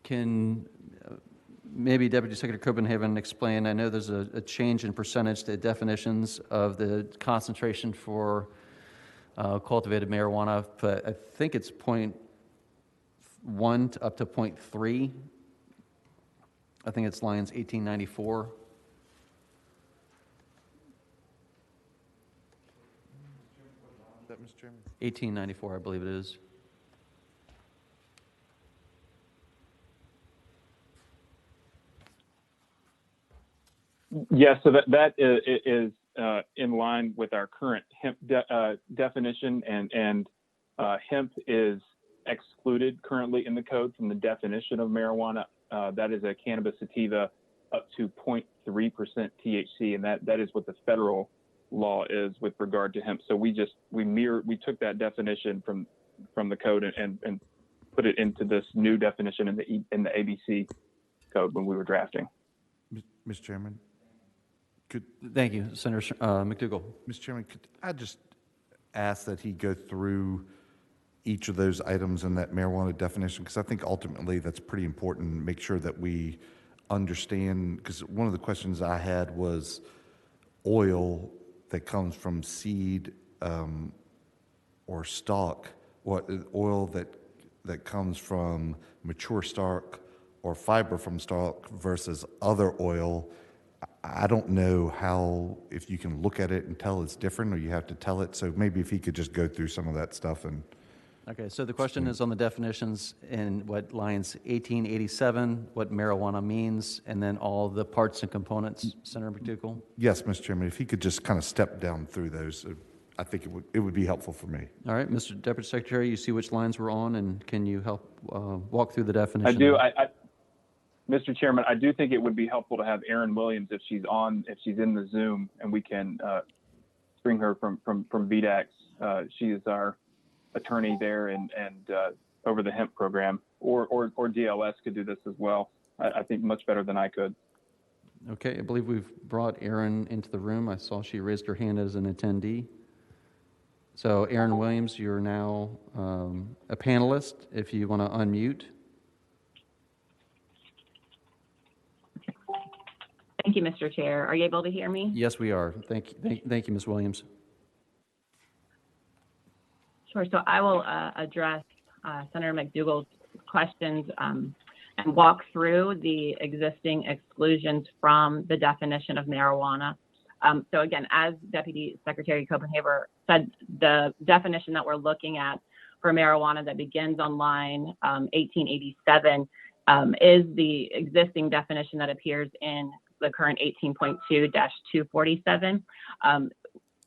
Can maybe Deputy Secretary Copenhagen explain? I know there's a change in percentage to definitions of the concentration for cultivated marijuana, but I think it's 0.1 to up to 0.3. I think it's lines 1894. Mr. Chairman? 1894, I believe it is. Yes, so that is in line with our current hemp definition, and hemp is excluded currently in the code from the definition of marijuana. That is a cannabis sativa up to 0.3% THC, and that is what the federal law is with regard to hemp. So we took that definition from the code and put it into this new definition in the ABC code when we were drafting. Mr. Chairman, Thank you, Senator McDougall. Mr. Chairman, could I just ask that he go through each of those items in that marijuana definition? Because I think ultimately that's pretty important. Make sure that we understand, because one of the questions I had was oil that comes from seed or stalk, what oil that comes from mature stalk or fiber from stalk versus other oil. I don't know how, if you can look at it and tell it's different, or you have to tell it. So maybe if he could just go through some of that stuff. And Okay, so the question is on the definitions in what lines 1887, what marijuana means, and then all the parts and components, Senator McDougall? Yes, Mr. Chairman, if he could just kind of step down through those, I think it would be helpful for me. All right, Mr. Deputy Secretary, you see which lines we're on, and can you help walk through the definition? I do. Mr. Chairman, I do think it would be helpful to have Erin Williams if she's in the Zoom, and we can bring her from VDAX. She is our attorney there and over the hemp program, or DLS could do this as well. I think much better than I could. Okay, I believe we've brought Erin into the room. I saw she raised her hand as an attendee. So Erin Williams, you're now a panelist. If you want to unmute. Thank you, Mr. Chair. Are you able to hear me? Yes, we are. Thank you, Ms. Williams. Sure. So I will address Senator McDougall's questions and walk through the existing exclusions from the definition of marijuana. So again, as Deputy Secretary Copenhaver said, the definition that we're looking at for marijuana that begins on line 1887 is the existing definition that appears in the current 18.2-247.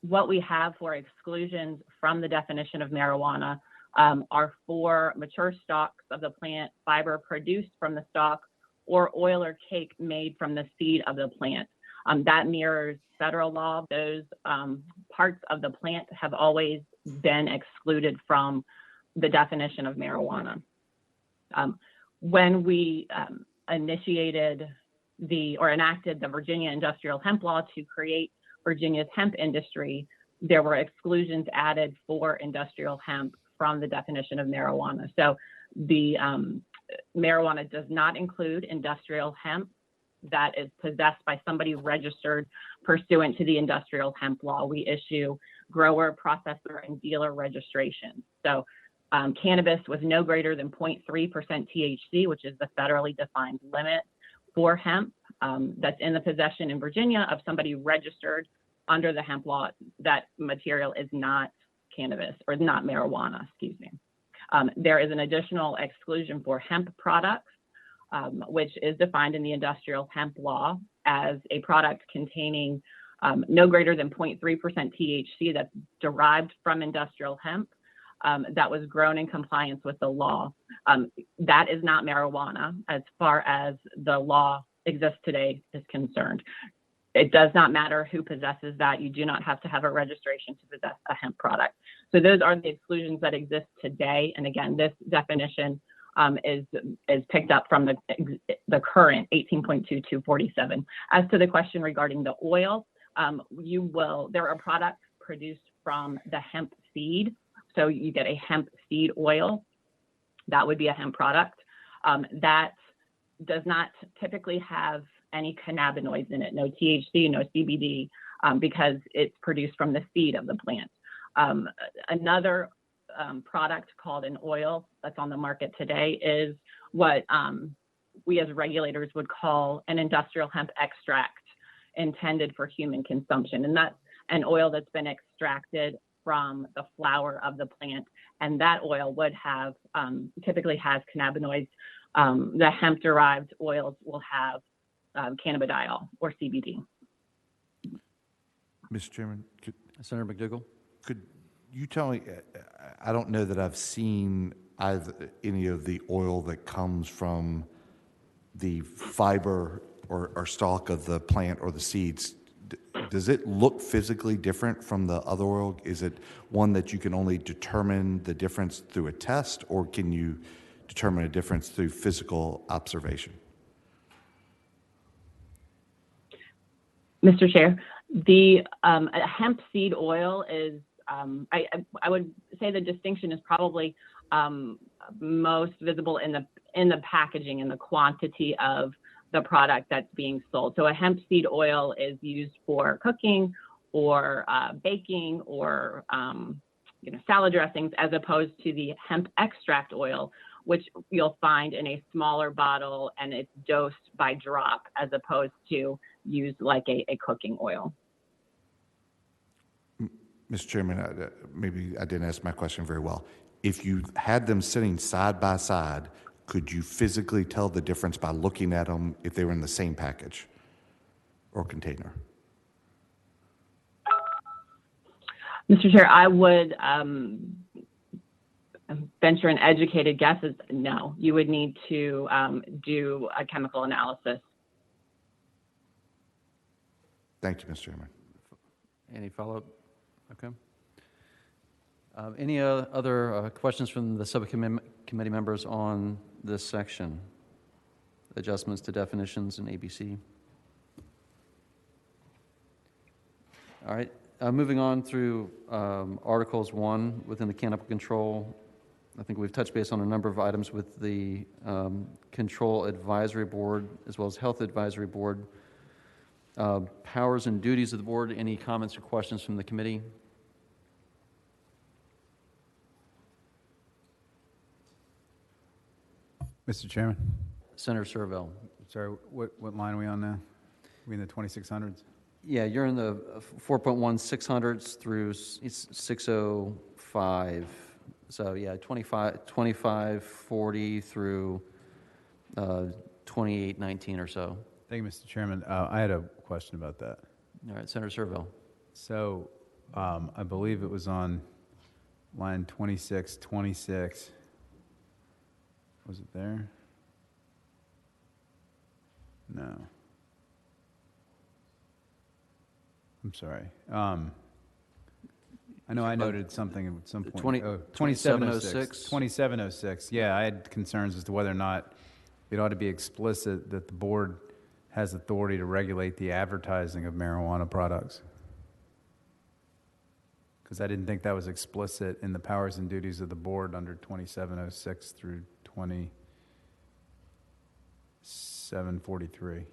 What we have for exclusions from the definition of marijuana are for mature stalks of the plant, fiber produced from the stalk, or oil or cake made from the seed of the plant. That mirrors federal law. Those parts of the plant have always been excluded from the definition of marijuana. When we enacted the Virginia Industrial Hemp Law to create Virginia's hemp industry, there were exclusions added for industrial hemp from the definition of marijuana. So the marijuana does not include industrial hemp that is possessed by somebody registered pursuant to the industrial hemp law. We issue grower, processor, and dealer registrations. So cannabis with no greater than 0.3% THC, which is the federally defined limit for hemp, that's in the possession in Virginia of somebody registered under the hemp law, that material is not cannabis, or not marijuana, excuse me. There is an additional exclusion for hemp products, which is defined in the industrial hemp law as a product containing no greater than 0.3% THC that's derived from industrial hemp that was grown in compliance with the law. That is not marijuana as far as the law exists today is concerned. It does not matter who possesses that. You do not have to have a registration to possess a hemp product. So those are the exclusions that exist today. And again, this definition is picked up from the current 18.2-247. As to the question regarding the oil, there are products produced from the hemp seed. So you get a hemp seed oil. That would be a hemp product. That does not typically have any cannabinoids in it, no THC, no CBD, because it's produced from the seed of the plant. Another product called an oil that's on the market today is what we as regulators would call an industrial hemp extract intended for human consumption. And that's an oil that's been extracted from the flower of the plant. And that oil would have, typically has cannabinoids. The hemp-derived oils will have cannabidiol or CBD. Mr. Chairman, Senator McDougall, could you tell me? I don't know that I've seen any of the oil that comes from the fiber or stalk of the plant or the seeds. Does it look physically different from the other oil? Is it one that you can only determine the difference through a test, or can you determine a difference through physical observation? Mr. Chair, the hemp seed oil is, I would say the distinction is probably most visible in the packaging and the quantity of the product that's being sold. So a hemp seed oil is used for cooking or baking or salad dressings, as opposed to the hemp extract oil, which you'll find in a smaller bottle, and it's dosed by drop as opposed to used like a cooking oil. Mr. Chairman, maybe I didn't ask my question very well. If you had them sitting side by side, could you physically tell the difference by looking at them if they were in the same package or container? Mr. Chair, I would venture an educated guess is no. You would need to do a chemical analysis. Thank you, Mr. Chairman. Any follow-up? Okay. Any other questions from the subcommittee members on this section? Adjustments to definitions in ABC. All right. Moving on through Articles 1 within the Cannabis Control. I think we've touched base on a number of items with the Control Advisory Board as well as Health Advisory Board. Powers and duties of the board. Any comments or questions from the committee? Mr. Chairman. Senator Servell. Sorry, what line are we on now? Are we in the 2600s? Yeah, you're in the 4.1 600s through 605. So yeah, 25 40 through 2819 or so. Thank you, Mr. Chairman. I had a question about that. All right, Senator Servell. So I believe it was on line 2626. Was it there? No. I'm sorry. I know I noted something at some point. 2706. 2706. Yeah, I had concerns as to whether or not it ought to be explicit that the board has authority to regulate the advertising of marijuana products. Because I didn't think that was explicit in the powers and duties of the board under 2706 through 2743.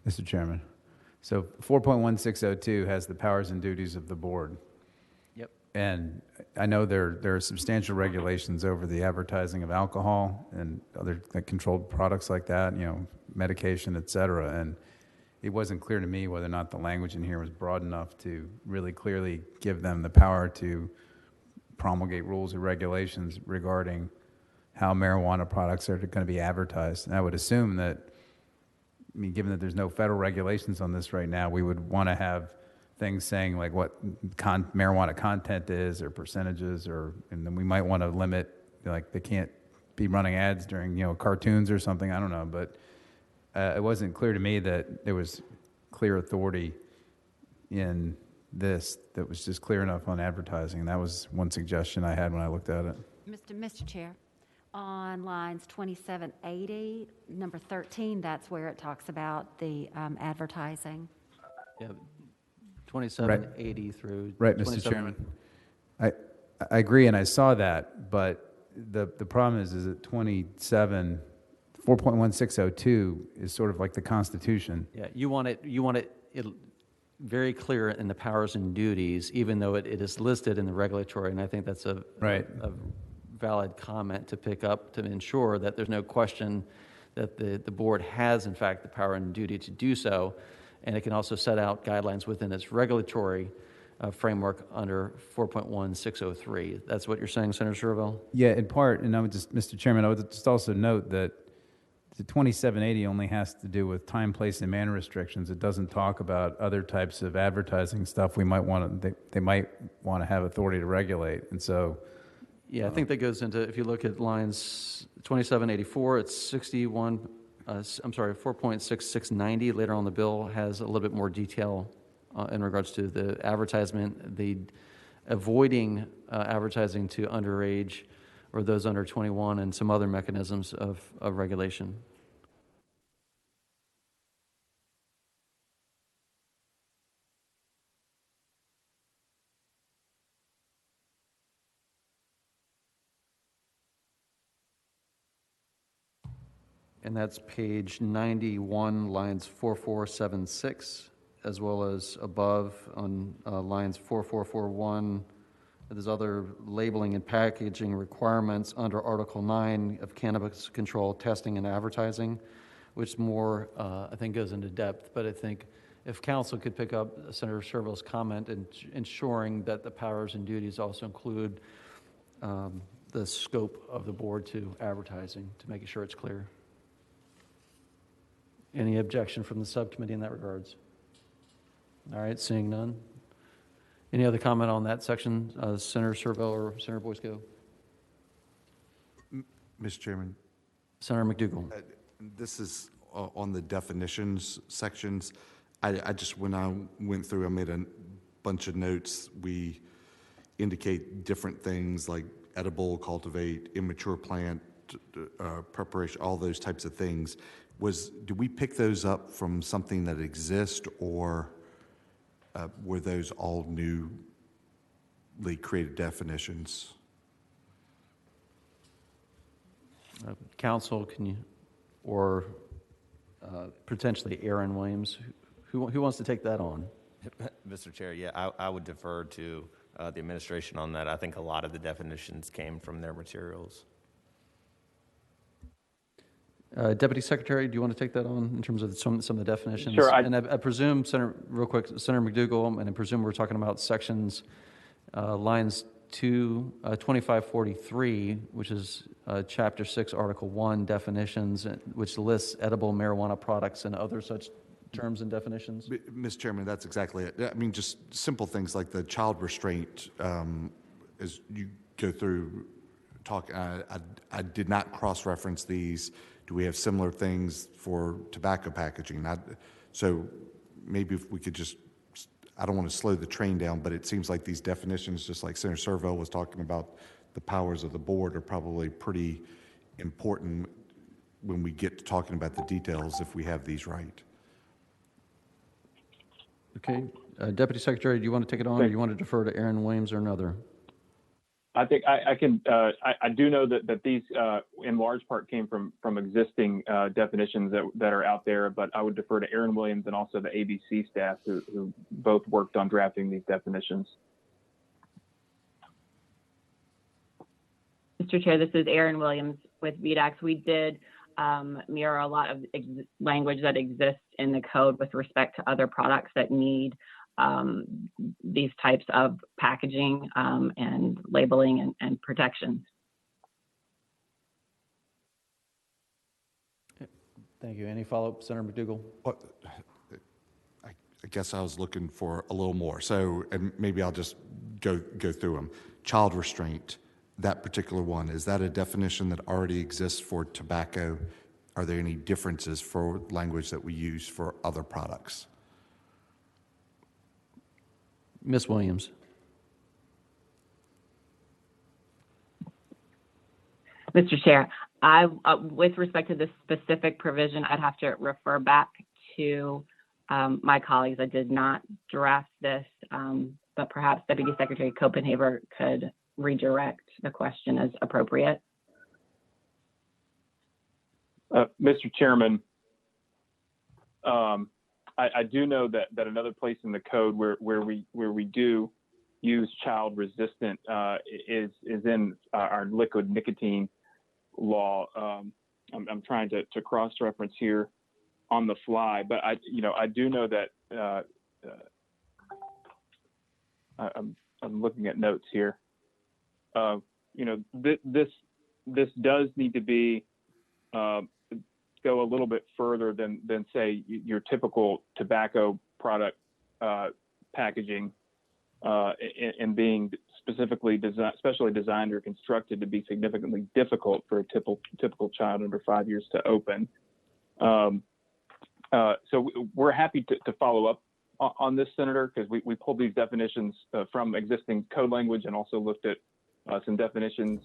Mr. Chairman, so 4.1602 has the powers and duties of the board. Yep. And I know there are substantial regulations over the advertising of alcohol and other controlled products like that, medication, et cetera. And it wasn't clear to me whether or not the language in here was broad enough to really clearly give them the power to promulgate rules or regulations regarding how marijuana products are going to be advertised. And I would assume that, given that there's no federal regulations on this right now, we would want to have things saying like what marijuana content is or percentages, and then we might want to limit, like they can't be running ads during, cartoons or something. I don't know, but it wasn't clear to me that there was clear authority in this that was just clear enough on advertising. And that was one suggestion I had when I looked at it. Mr. Chair. On lines 2780, number 13, that's where it talks about the advertising. Yeah, 2780 through right, Mr. Chairman. I agree, and I saw that, but the problem is that 4.1602 is sort of like the Constitution. Yeah, you want it very clear in the powers and duties, even though it is listed in the regulatory, and I think that's a valid comment to pick up to ensure that there's no question that the board has, in fact, the power and duty to do so, and it can also set out guidelines within its regulatory framework under 4.1603. That's what you're saying, Senator Servell? Yeah, in part, and I would just, Mr. Chairman, I would just also note that the 2780 only has to do with time, place, and manner restrictions. It doesn't talk about other types of advertising stuff we might want to, they might want to have authority to regulate. And so, Yeah, I think that goes into, if you look at lines 2784, it's 61, I'm sorry, 4.6690 later on the bill has a little bit more detail in regards to the advertisement, the avoiding advertising to underage or those under 21 and some other mechanisms of regulation. And that's page 91, lines 4476, as well as above on lines 4441. There's other labeling and packaging requirements under Article 9 of Cannabis Control Testing and Advertising, which more, I think, goes into depth. But I think if Council could pick up Senator Serville's comment and ensuring that the powers and duties also include the scope of the board to advertising, to make sure it's clear. Any objection from the subcommittee in that regards? All right, seeing none. Any other comment on that section, Senator Serville or Senator Boyce-Gill? Mr. Chairman. Senator McDougall. This is on the definitions sections. I just, when I went through, I made a bunch of notes. We indicate different things like edible, cultivate, immature plant, preparation, all those types of things. Did we pick those up from something that exists, or were those all newly created definitions? Council, can you, or potentially Aaron Williams, who wants to take that on? Mr. Chair, yeah, I would defer to the administration on that. I think a lot of the definitions came from their materials. Deputy Secretary, do you want to take that on in terms of some of the definitions? Sure. And I presume, real quick, Senator McDougall, and I presume we're talking about sections, lines 2543, which is Chapter 6, Article 1, definitions, which lists edible marijuana products and other such terms and definitions? Mr. Chairman, that's exactly it. I mean, just simple things like the child restraint, as you go through talk, I did not cross-reference these. Do we have similar things for tobacco packaging? So maybe if we could just, I don't want to slow the train down, but it seems like these definitions, just like Senator Serville was talking about, the powers of the board are probably pretty important when we get to talking about the details if we have these right. Okay. Deputy Secretary, do you want to take it on, or do you want to defer to Aaron Williams or another? I think I can. I do know that these, in large part, came from existing definitions that are out there. But I would defer to Aaron Williams and also the ABC staff who both worked on drafting these definitions. Mr. Chair, this is Aaron Williams with VDAX. We did mirror a lot of language that exists in the code with respect to other products that need these types of packaging and labeling and protections. Thank you. Any follow-up, Senator McDougall? I guess I was looking for a little more. So, and maybe I'll just go through them. Child restraint, that particular one, is that a definition that already exists for tobacco? Are there any differences for language that we use for other products? Ms. Williams. Mr. Chair, with respect to this specific provision, I'd have to refer back to my colleagues. I did not draft this, but perhaps Deputy Secretary Copenhaver could redirect the question as appropriate. Mr. Chairman, I do know that another place in the code where we do use child resistant is in our liquid nicotine law. I'm trying to cross-reference here on the fly, but I do know that I'm looking at notes here. This does need to be go a little bit further than say your typical tobacco product packaging, and being specially designed or constructed to be significantly difficult for a typical child under 5 years to open. So we're happy to follow up on this, Senator, because we pulled these definitions from existing code language and also looked at some definitions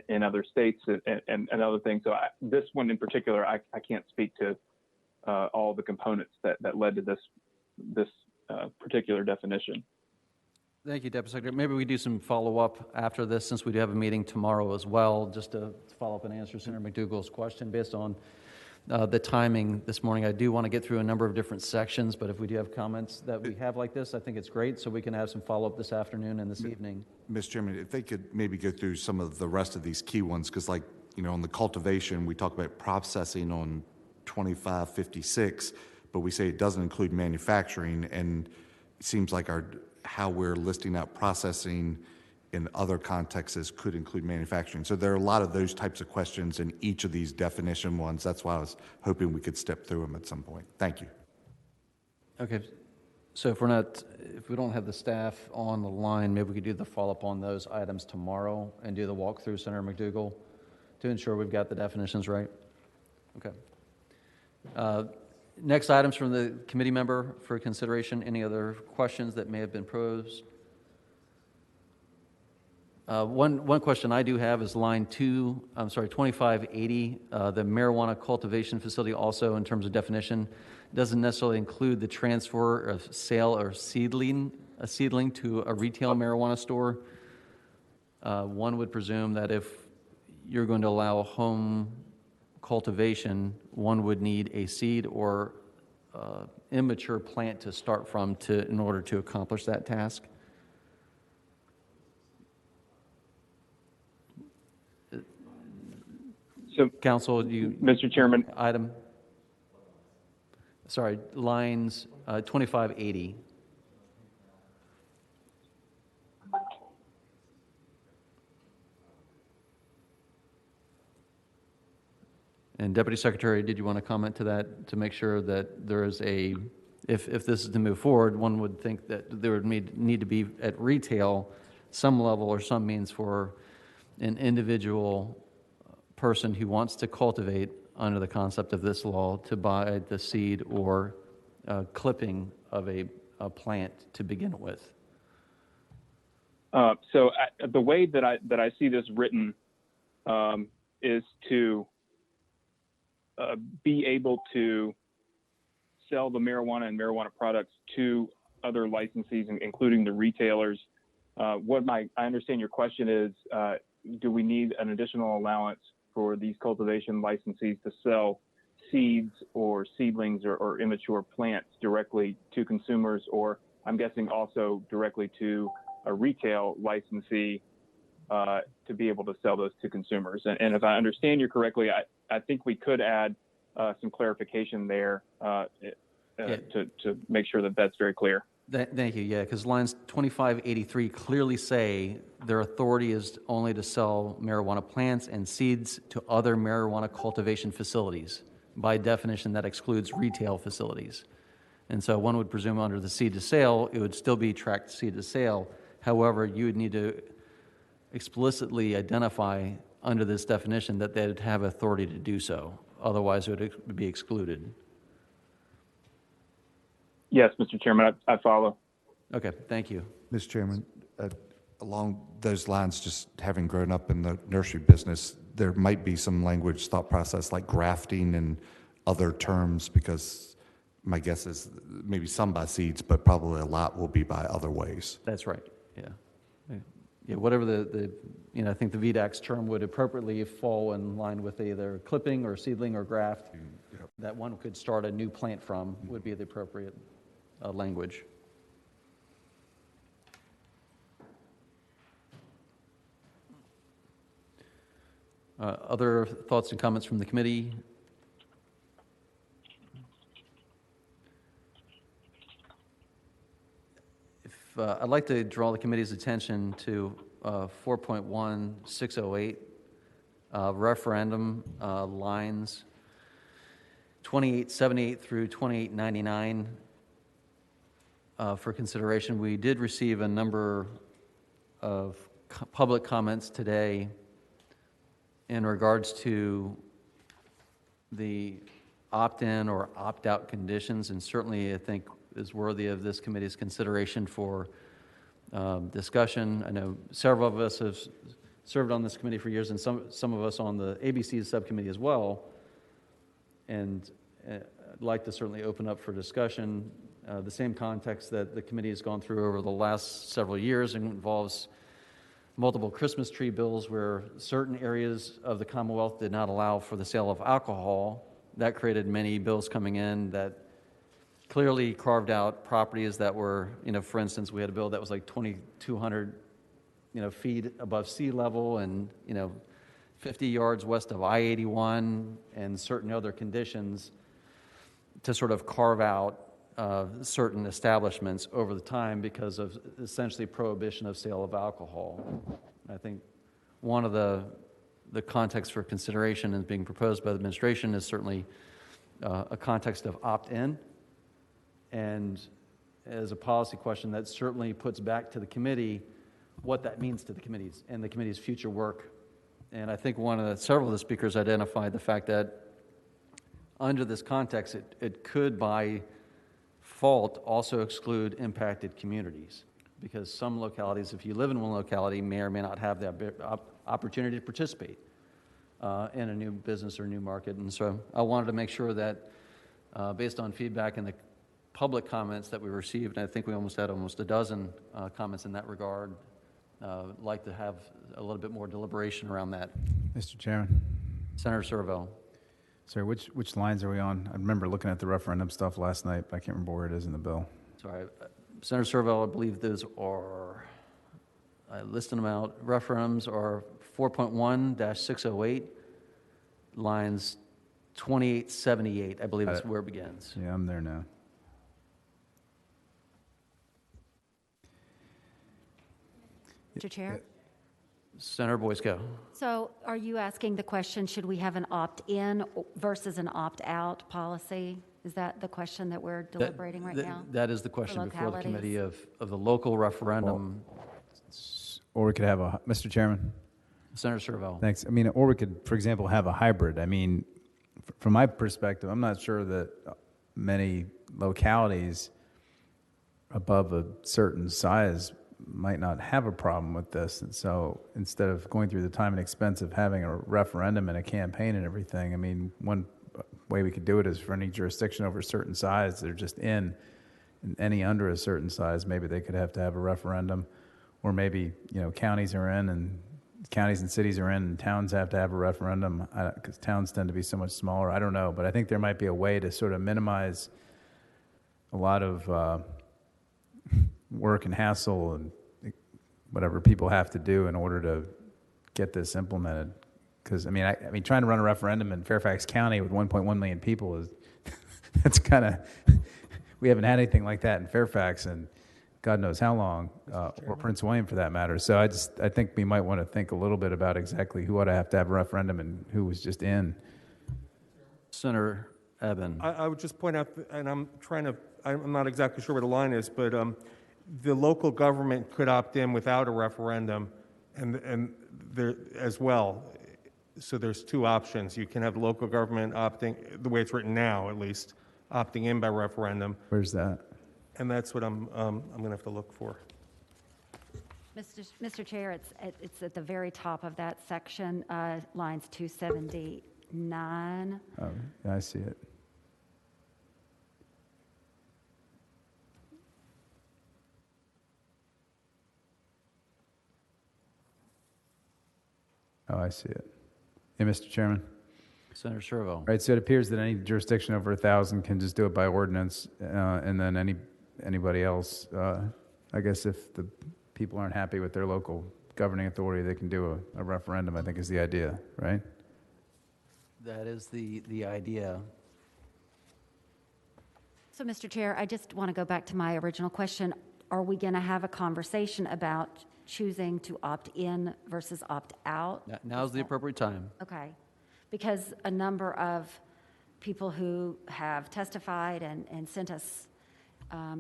in other states and other things. So this one in particular, I can't speak to all the components that led to this particular definition. Thank you, Deputy Secretary. Maybe we do some follow-up after this, since we do have a meeting tomorrow as well, just to follow up and answer Senator McDougall's question based on the timing this morning. I do want to get through a number of different sections, but if we do have comments that we have like this, I think it's great, so we can have some follow-up this afternoon and this evening. Mr. Chairman, if they could maybe go through some of the rest of these key ones, because like, on the cultivation, we talk about processing on 2556, but we say it doesn't include manufacturing, and it seems like how we're listing out processing in other contexts could include manufacturing. So there are a lot of those types of questions in each of these definition ones. That's why I was hoping we could step through them at some point. Thank you. Okay. So if we don't have the staff on the line, maybe we could do the follow-up on those items tomorrow and do the walkthrough, Senator McDougall, to ensure we've got the definitions right. Okay. Next items from the committee member for consideration. Any other questions that may have been posed? One question I do have is line 2580, the marijuana cultivation facility, also in terms of definition, doesn't necessarily include the transfer of sale or a seedling to a retail marijuana store. One would presume that if you're going to allow home cultivation, one would need a seed or immature plant to start from in order to accomplish that task. So, Council, Mr. Chairman, lines 2580. And Deputy Secretary, did you want to comment to that to make sure that there is if this is to move forward, one would think that there would need to be at retail some level or some means for an individual person who wants to cultivate under the concept of this law to buy the seed or clipping of a plant to begin with. So the way that I see this written is to be able to sell the marijuana and marijuana products to other licensees, including the retailers. I understand your question is, do we need an additional allowance for these cultivation licensees to sell seeds or seedlings or immature plants directly to consumers, or I'm guessing also directly to a retail licensee to be able to sell those to consumers? And if I understand you correctly, I think we could add some clarification there to make sure that that's very clear. Thank you. Yeah, because lines 2583 clearly say their authority is only to sell marijuana plants and seeds to other marijuana cultivation facilities. By definition, that excludes retail facilities. And so one would presume under the seed to sale, it would still be tracked seed to sale. However, you would need to explicitly identify under this definition that they'd have authority to do so. Otherwise, it would be excluded. Yes, Mr. Chairman, I follow. Okay, thank you. Mr. Chairman, along those lines, just having grown up in the nursery business, there might be some language thought process like grafting and other terms, because my guess is maybe some by seeds, but probably a lot will be by other ways. That's right, yeah. Yeah, whatever I think the VDAC's term would appropriately fall in line with either clipping or seedling or graft that one could start a new plant from would be the appropriate language. Other thoughts and comments from the committee? I'd like to draw the committee's attention to 4.1608 referendum lines 2878 through 2899 for consideration. We did receive a number of public comments today in regards to the opt-in or opt-out conditions, and certainly I think is worthy of this committee's consideration for discussion. I know several of us have served on this committee for years, and some of us on the ABC subcommittee as well, and I'd like to certainly open up for discussion. The same context that the committee has gone through over the last several years and involves multiple Christmas tree bills where certain areas of the Commonwealth did not allow for the sale of alcohol. That created many bills coming in that clearly carved out properties that were, for instance, we had a bill that was like 2,200, feet above sea level and, 50 yards west of I-81 and certain other conditions to sort of carve out certain establishments over the time because of essentially prohibition of sale of alcohol. I think one of the context for consideration is being proposed by the administration is certainly a context of opt-in, and as a policy question that certainly puts back to the committee what that means to the committees and the committee's future work. And I think several of the speakers identified the fact that under this context, it could by fault also exclude impacted communities, because some localities, if you live in one locality, may or may not have the opportunity to participate in a new business or new market. And so I wanted to make sure that based on feedback and the public comments that we received, and I think we had almost a dozen comments in that regard, like to have a little bit more deliberation around that. Mr. Chairman. Senator Servo. Sorry, which lines are we on? I remember looking at the referendum stuff last night, but I can't remember where it is in the bill. Sorry, Senator Servo, I believe those are, I listed them out. Referendums are 4.1-608, lines 2878, I believe is where it begins. Yeah, I'm there now. Mr. Chair? Senator Boyce, go. So are you asking the question, should we have an opt-in versus an opt-out policy? Is that the question that we're deliberating right now? That is the question before the committee of the local referendum. Or we could have Mr. Chairman. Senator Servo. Thanks. Or we could, for example, have a hybrid. From my perspective, I'm not sure that many localities above a certain size might not have a problem with this. And so instead of going through the time and expense of having a referendum and a campaign and everything, one way we could do it is for any jurisdiction over a certain size, they're just in, and any under a certain size, maybe they could have to have a referendum, or maybe, counties are in and counties and cities are in and towns have to have a referendum because towns tend to be so much smaller. I don't know, but I think there might be a way to sort of minimize a lot of work and hassle and whatever people have to do in order to get this implemented. Because trying to run a referendum in Fairfax County with 1.1 million people is that's kind of we haven't had anything like that in Fairfax and God knows how long, or Prince William for that matter. So I think we might want to think a little bit about exactly who ought to have a referendum and who was just in. Senator Eben. I would just point out, and I'm not exactly sure where the line is, but the local government could opt in without a referendum, and there as well. So there's two options. You can have local government opting, the way it's written now at least, opting in by referendum. Where's that? And that's what I'm going to have to look for. Mr. Chair, it's at the very top of that section, lines 279. Oh, yeah, I see it. Oh, I see it. Hey, Mr. Chairman. Senator Servo. Right, so it appears that any jurisdiction over 1,000 can just do it by ordinance, and then anybody else, I guess if the people aren't happy with their local governing authority, they can do a referendum, I think is the idea, right? That is the idea. So, Mr. Chair, I just want to go back to my original question. Are we going to have a conversation about choosing to opt in versus opt out? Now's the appropriate time. Okay. Because a number of people who have testified and sent us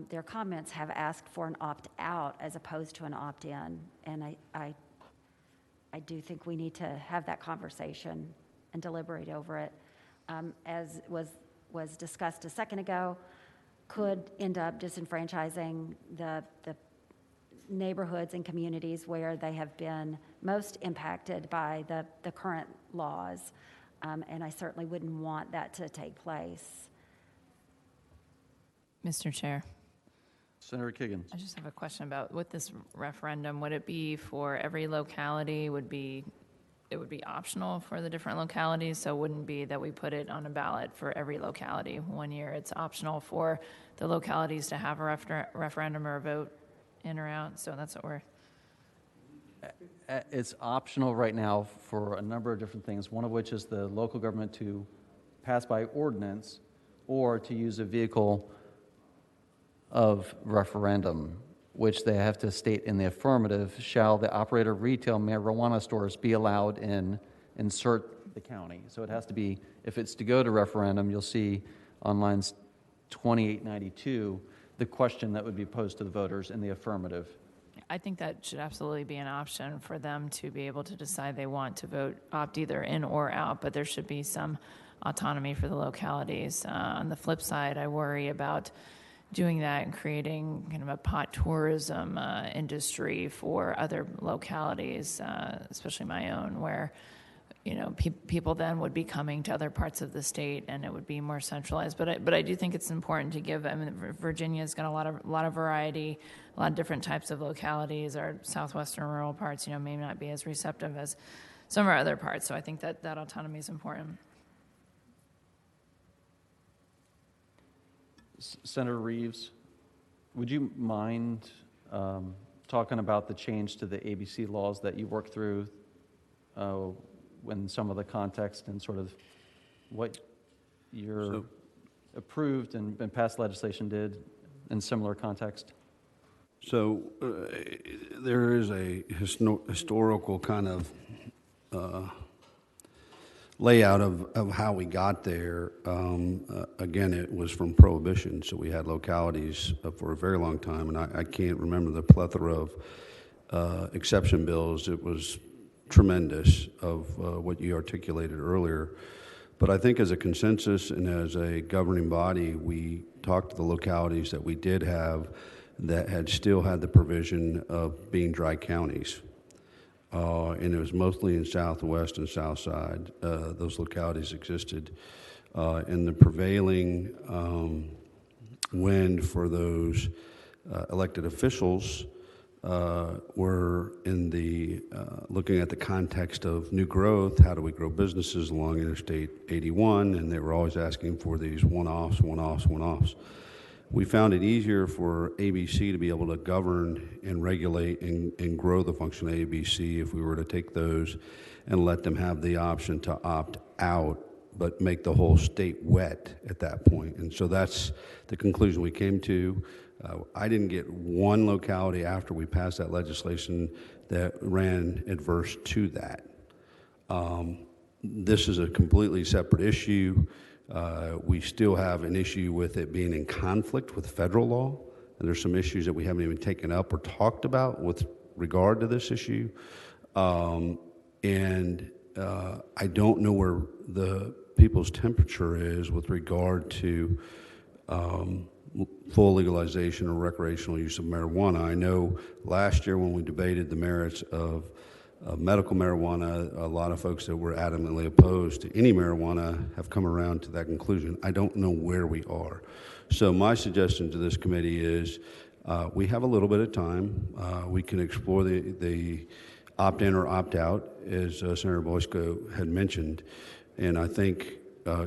their comments have asked for an opt-out as opposed to an opt-in. And I do think we need to have that conversation and deliberate over it. As was discussed a second ago, could end up disenfranchising the neighborhoods and communities where they have been most impacted by the current laws. And I certainly wouldn't want that to take place. Mr. Chair. Senator Kiggins. I just have a question about with this referendum, would it be for every locality? It would be optional for the different localities, so it wouldn't be that we put it on a ballot for every locality. 1 year it's optional for the localities to have a referendum or a vote in or out, so that's what we're... It's optional right now for a number of different things, one of which is the local government to pass by ordinance or to use a vehicle of referendum, which they have to state in the affirmative, shall the operator of retail marijuana stores be allowed in, insert the county. So it has to be, if it's to go to referendum, you'll see on lines 2892, the question that would be posed to the voters in the affirmative. I think that should absolutely be an option for them to be able to decide they want to vote opt either in or out, but there should be some autonomy for the localities. On the flip side, I worry about doing that and creating kind of a pot tourism industry for other localities, especially my own, where people then would be coming to other parts of the state and it would be more centralized. But I do think it's important to give. I mean, Virginia's got a lot of variety, a lot of different types of localities. Our southwestern rural parts, may not be as receptive as some of our other parts. So I think that autonomy is important. Senator Reeves, would you mind talking about the change to the ABC laws that you worked through when some of the context and sort of what your approved and passed legislation did in similar context? So there is a historical kind of layout of how we got there. Again, it was from Prohibition, so we had localities for a very long time, and I can't remember the plethora of exception bills. It was tremendous of what you articulated earlier. But I think as a consensus and as a governing body, we talked to the localities that we did have that had still had the provision of being dry counties. And it was mostly in Southwest and South Side. Those localities existed. And the prevailing wind for those elected officials were in the looking at the context of new growth. How do we grow businesses along Interstate 81? And they were always asking for these one-offs. We found it easier for ABC to be able to govern and regulate and grow the function of ABC if we were to take those and let them have the option to opt out, but make the whole state wet at that point. And so that's the conclusion we came to. I didn't get one locality after we passed that legislation that ran adverse to that. This is a completely separate issue. We still have an issue with it being in conflict with federal law, and there's some issues that we haven't even taken up or talked about with regard to this issue. I don't know where the people's temperature is with regard to full legalization or recreational use of marijuana. I know last year when we debated the merits of medical marijuana, a lot of folks that were adamantly opposed to any marijuana have come around to that conclusion. I don't know where we are. So my suggestion to this committee is we have a little bit of time. We can explore the opt-in or opt-out, as Senator Boysko had mentioned. And I think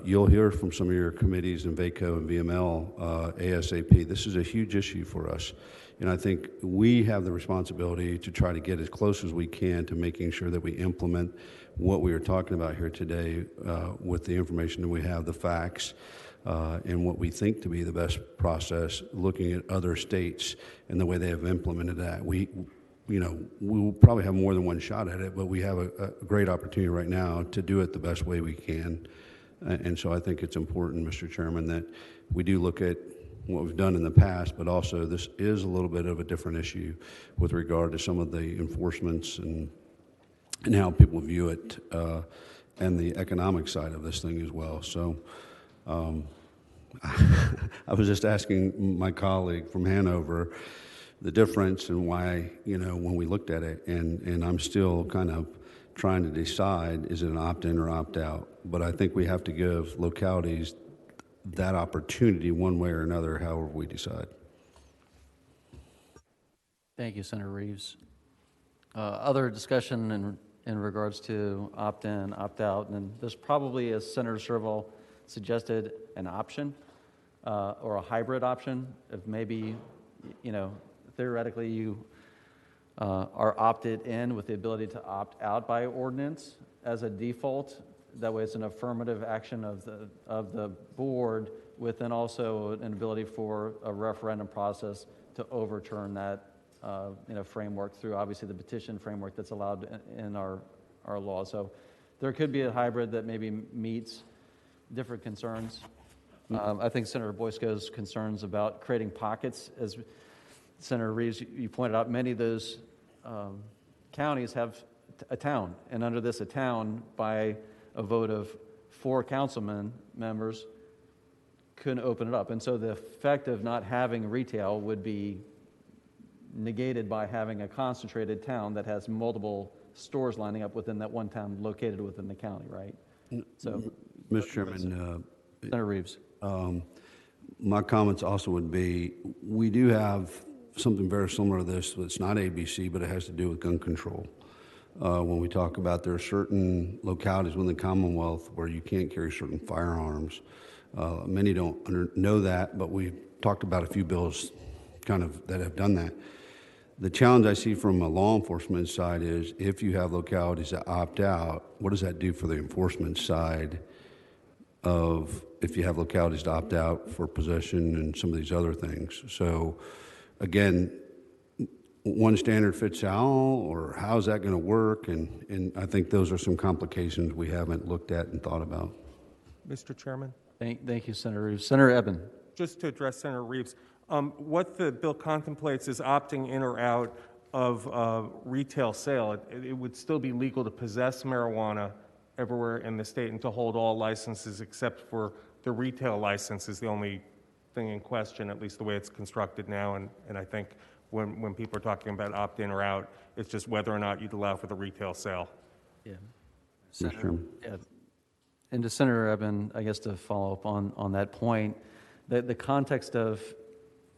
you'll hear from some of your committees in VACO and VML ASAP. This is a huge issue for us. And I think we have the responsibility to try to get as close as we can to making sure that we implement what we are talking about here today with the information that we have, the facts, and what we think to be the best process, looking at other states and the way they have implemented that. We will probably have more than one shot at it, but we have a great opportunity right now to do it the best way we can And so I think it's important, Mr. Chairman, that we do look at what we've done in the past, but also this is a little bit of a different issue with regard to some of the enforcements and how people view it, and the economic side of this thing as well. So I was just asking my colleague from Hanover the difference and why, when we looked at it, and I'm still kind of trying to decide, is it an opt-in or opt-out? But I think we have to give localities that opportunity one way or another, however we decide. Thank you, Senator Reeves. Other discussion in regards to opt-in, opt-out, and there's probably, as Senator Serval suggested, an option or a hybrid option of maybe, theoretically you are opted in with the ability to opt out by ordinance as a default. That way it's an affirmative action of the board with then also an ability for a referendum process to overturn that framework through obviously the petition framework that's allowed in our law. So there could be a hybrid that maybe meets different concerns. I think Senator Boysko's concerns about creating pockets, as Senator Reeves, you pointed out, many of those counties have a town, and under this, a town, by a vote of 4 councilmen members, couldn't open it up. And so the effect of not having retail would be negated by having a concentrated town that has multiple stores lining up within that one town located within the county, right? So, Mr. Chairman, Senator Reeves. My comments also would be, we do have something very similar to this. It's not ABC, but it has to do with gun control. When we talk about there are certain localities within the Commonwealth where you can't carry certain firearms. Many don't know that, but we've talked about a few bills that have done that. The challenge I see from a law enforcement side is if you have localities that opt out, what does that do for the enforcement side of if you have localities to opt out for possession and some of these other things? So again, one standard fits all, or how's that going to work? And I think those are some complications we haven't looked at and thought about. Mr. Chairman? Thank you, Senator Reeves. Senator Eben. Just to address Senator Reeves, what the bill contemplates is opting in or out of retail sale. It would still be legal to possess marijuana everywhere in the state and to hold all licenses except for the retail license is the only thing in question, at least the way it's constructed now. And I think when people are talking about opt-in or out, it's just whether or not you'd allow for the retail sale. Yeah. Senator, yeah. And to Senator Eben, I guess to follow up on that point, the context of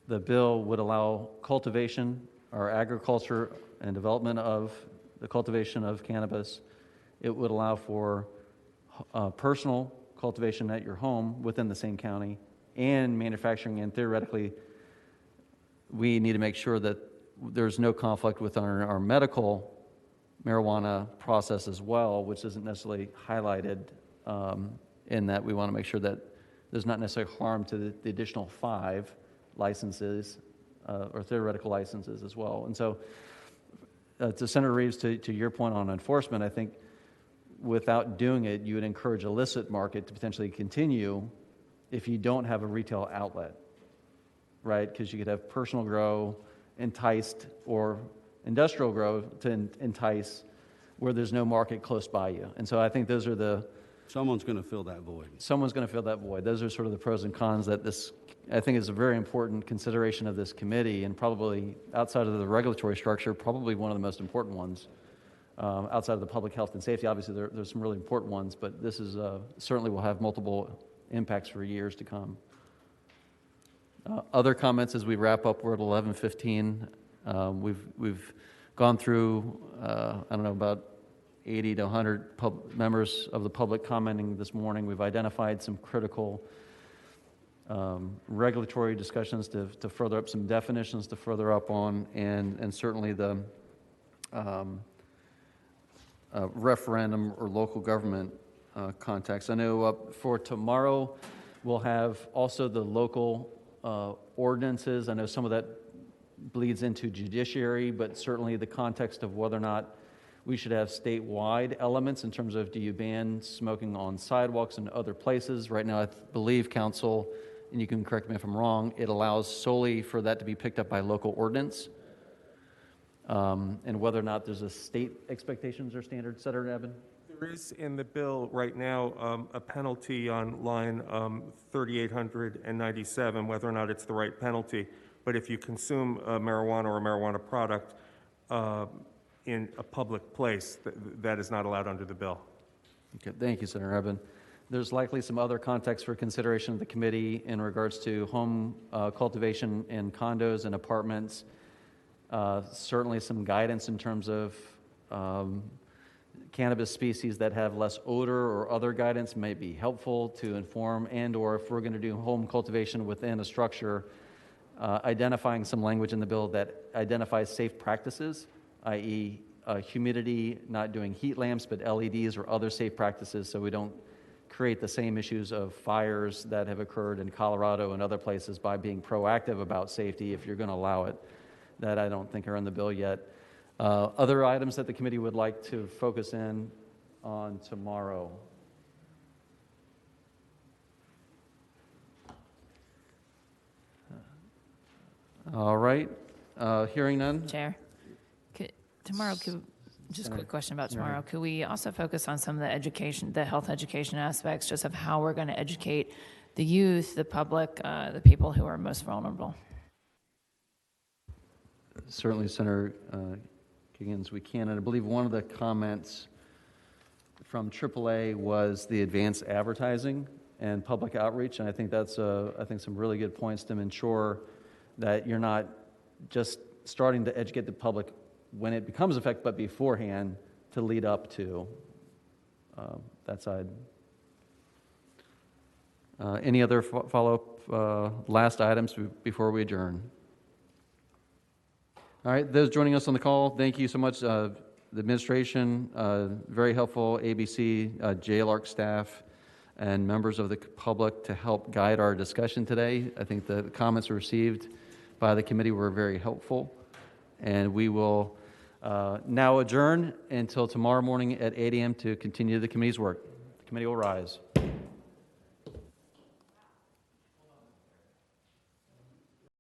the bill would allow cultivation or agriculture and development of the cultivation of cannabis. It would allow for personal cultivation at your home within the same county and manufacturing, and theoretically, we need to make sure that there's no conflict with our medical marijuana process as well, which isn't necessarily highlighted in that we want to make sure that there's not necessarily harm to the additional 5 licenses or theoretical licenses as well. And so to Senator Reeves, to your point on enforcement, I think without doing it, you would encourage illicit market to potentially continue if you don't have a retail outlet, right? Because you could have personal grow enticed or industrial grow to entice where there's no market close by you. And so I think those are Someone's going to fill that void. Someone's going to fill that void. Those are sort of the pros and cons that this, I think, is a very important consideration of this committee, and probably outside of the regulatory structure, probably one of the most important ones. Outside of the public health and safety, obviously there's some really important ones, but this is certainly will have multiple impacts for years to come. Other comments as we wrap up. We're at 11:15. We've gone through I don't know, about 80 to 100 members of the public commenting this morning. We've identified some critical regulatory discussions to further up, some definitions to further up on, and certainly the referendum or local government context. I know for tomorrow we'll have also the local ordinances. I know some of that bleeds into judiciary, but certainly the context of whether or not we should have statewide elements in terms of, do you ban smoking on sidewalks and other places? Right now, I believe council, and you can correct me if I'm wrong, it allows solely for that to be picked up by local ordinance. And whether or not there's a state expectations or standard setter, Evan? There is in the bill right now a penalty on line 3897, whether or not it's the right penalty. But if you consume marijuana or a marijuana product in a public place, that is not allowed under the bill. Okay, thank you, Senator Evan. There's likely some other context for consideration of the committee in regards to home cultivation in condos and apartments. Certainly some guidance in terms of cannabis species that have less odor or other guidance may be helpful to inform, and or if we're going to do home cultivation within a structure, identifying some language in the bill that identifies safe practices, i.e. Humidity, not doing heat lamps, but LEDs or other safe practices, so we don't create the same issues of fires that have occurred in Colorado and other places by being proactive about safety if you're going to allow it, that I don't think are in the bill yet. Other items that the committee would like to focus in on tomorrow. All right, hearing none. Chair, just a quick question about tomorrow. Could we also focus on some of the education, the health education aspects, just of how we're going to educate the youth, the public, the people who are most vulnerable? Certainly, Senator Kiggins, we can. And I believe one of the comments from AAA was the advanced advertising and public outreach, and I think that's I think some really good points to ensure that you're not just starting to educate the public when it becomes effective, but beforehand to lead up to that side. Any other follow-up last items before we adjourn? All right, those joining us on the call, thank you so much. The administration, very helpful, ABC, JLARC staff, and members of the public to help guide our discussion today. I think the comments received by the committee were very helpful. And we will now adjourn until tomorrow morning at 8 a.m. to continue the committee's work. The committee will rise.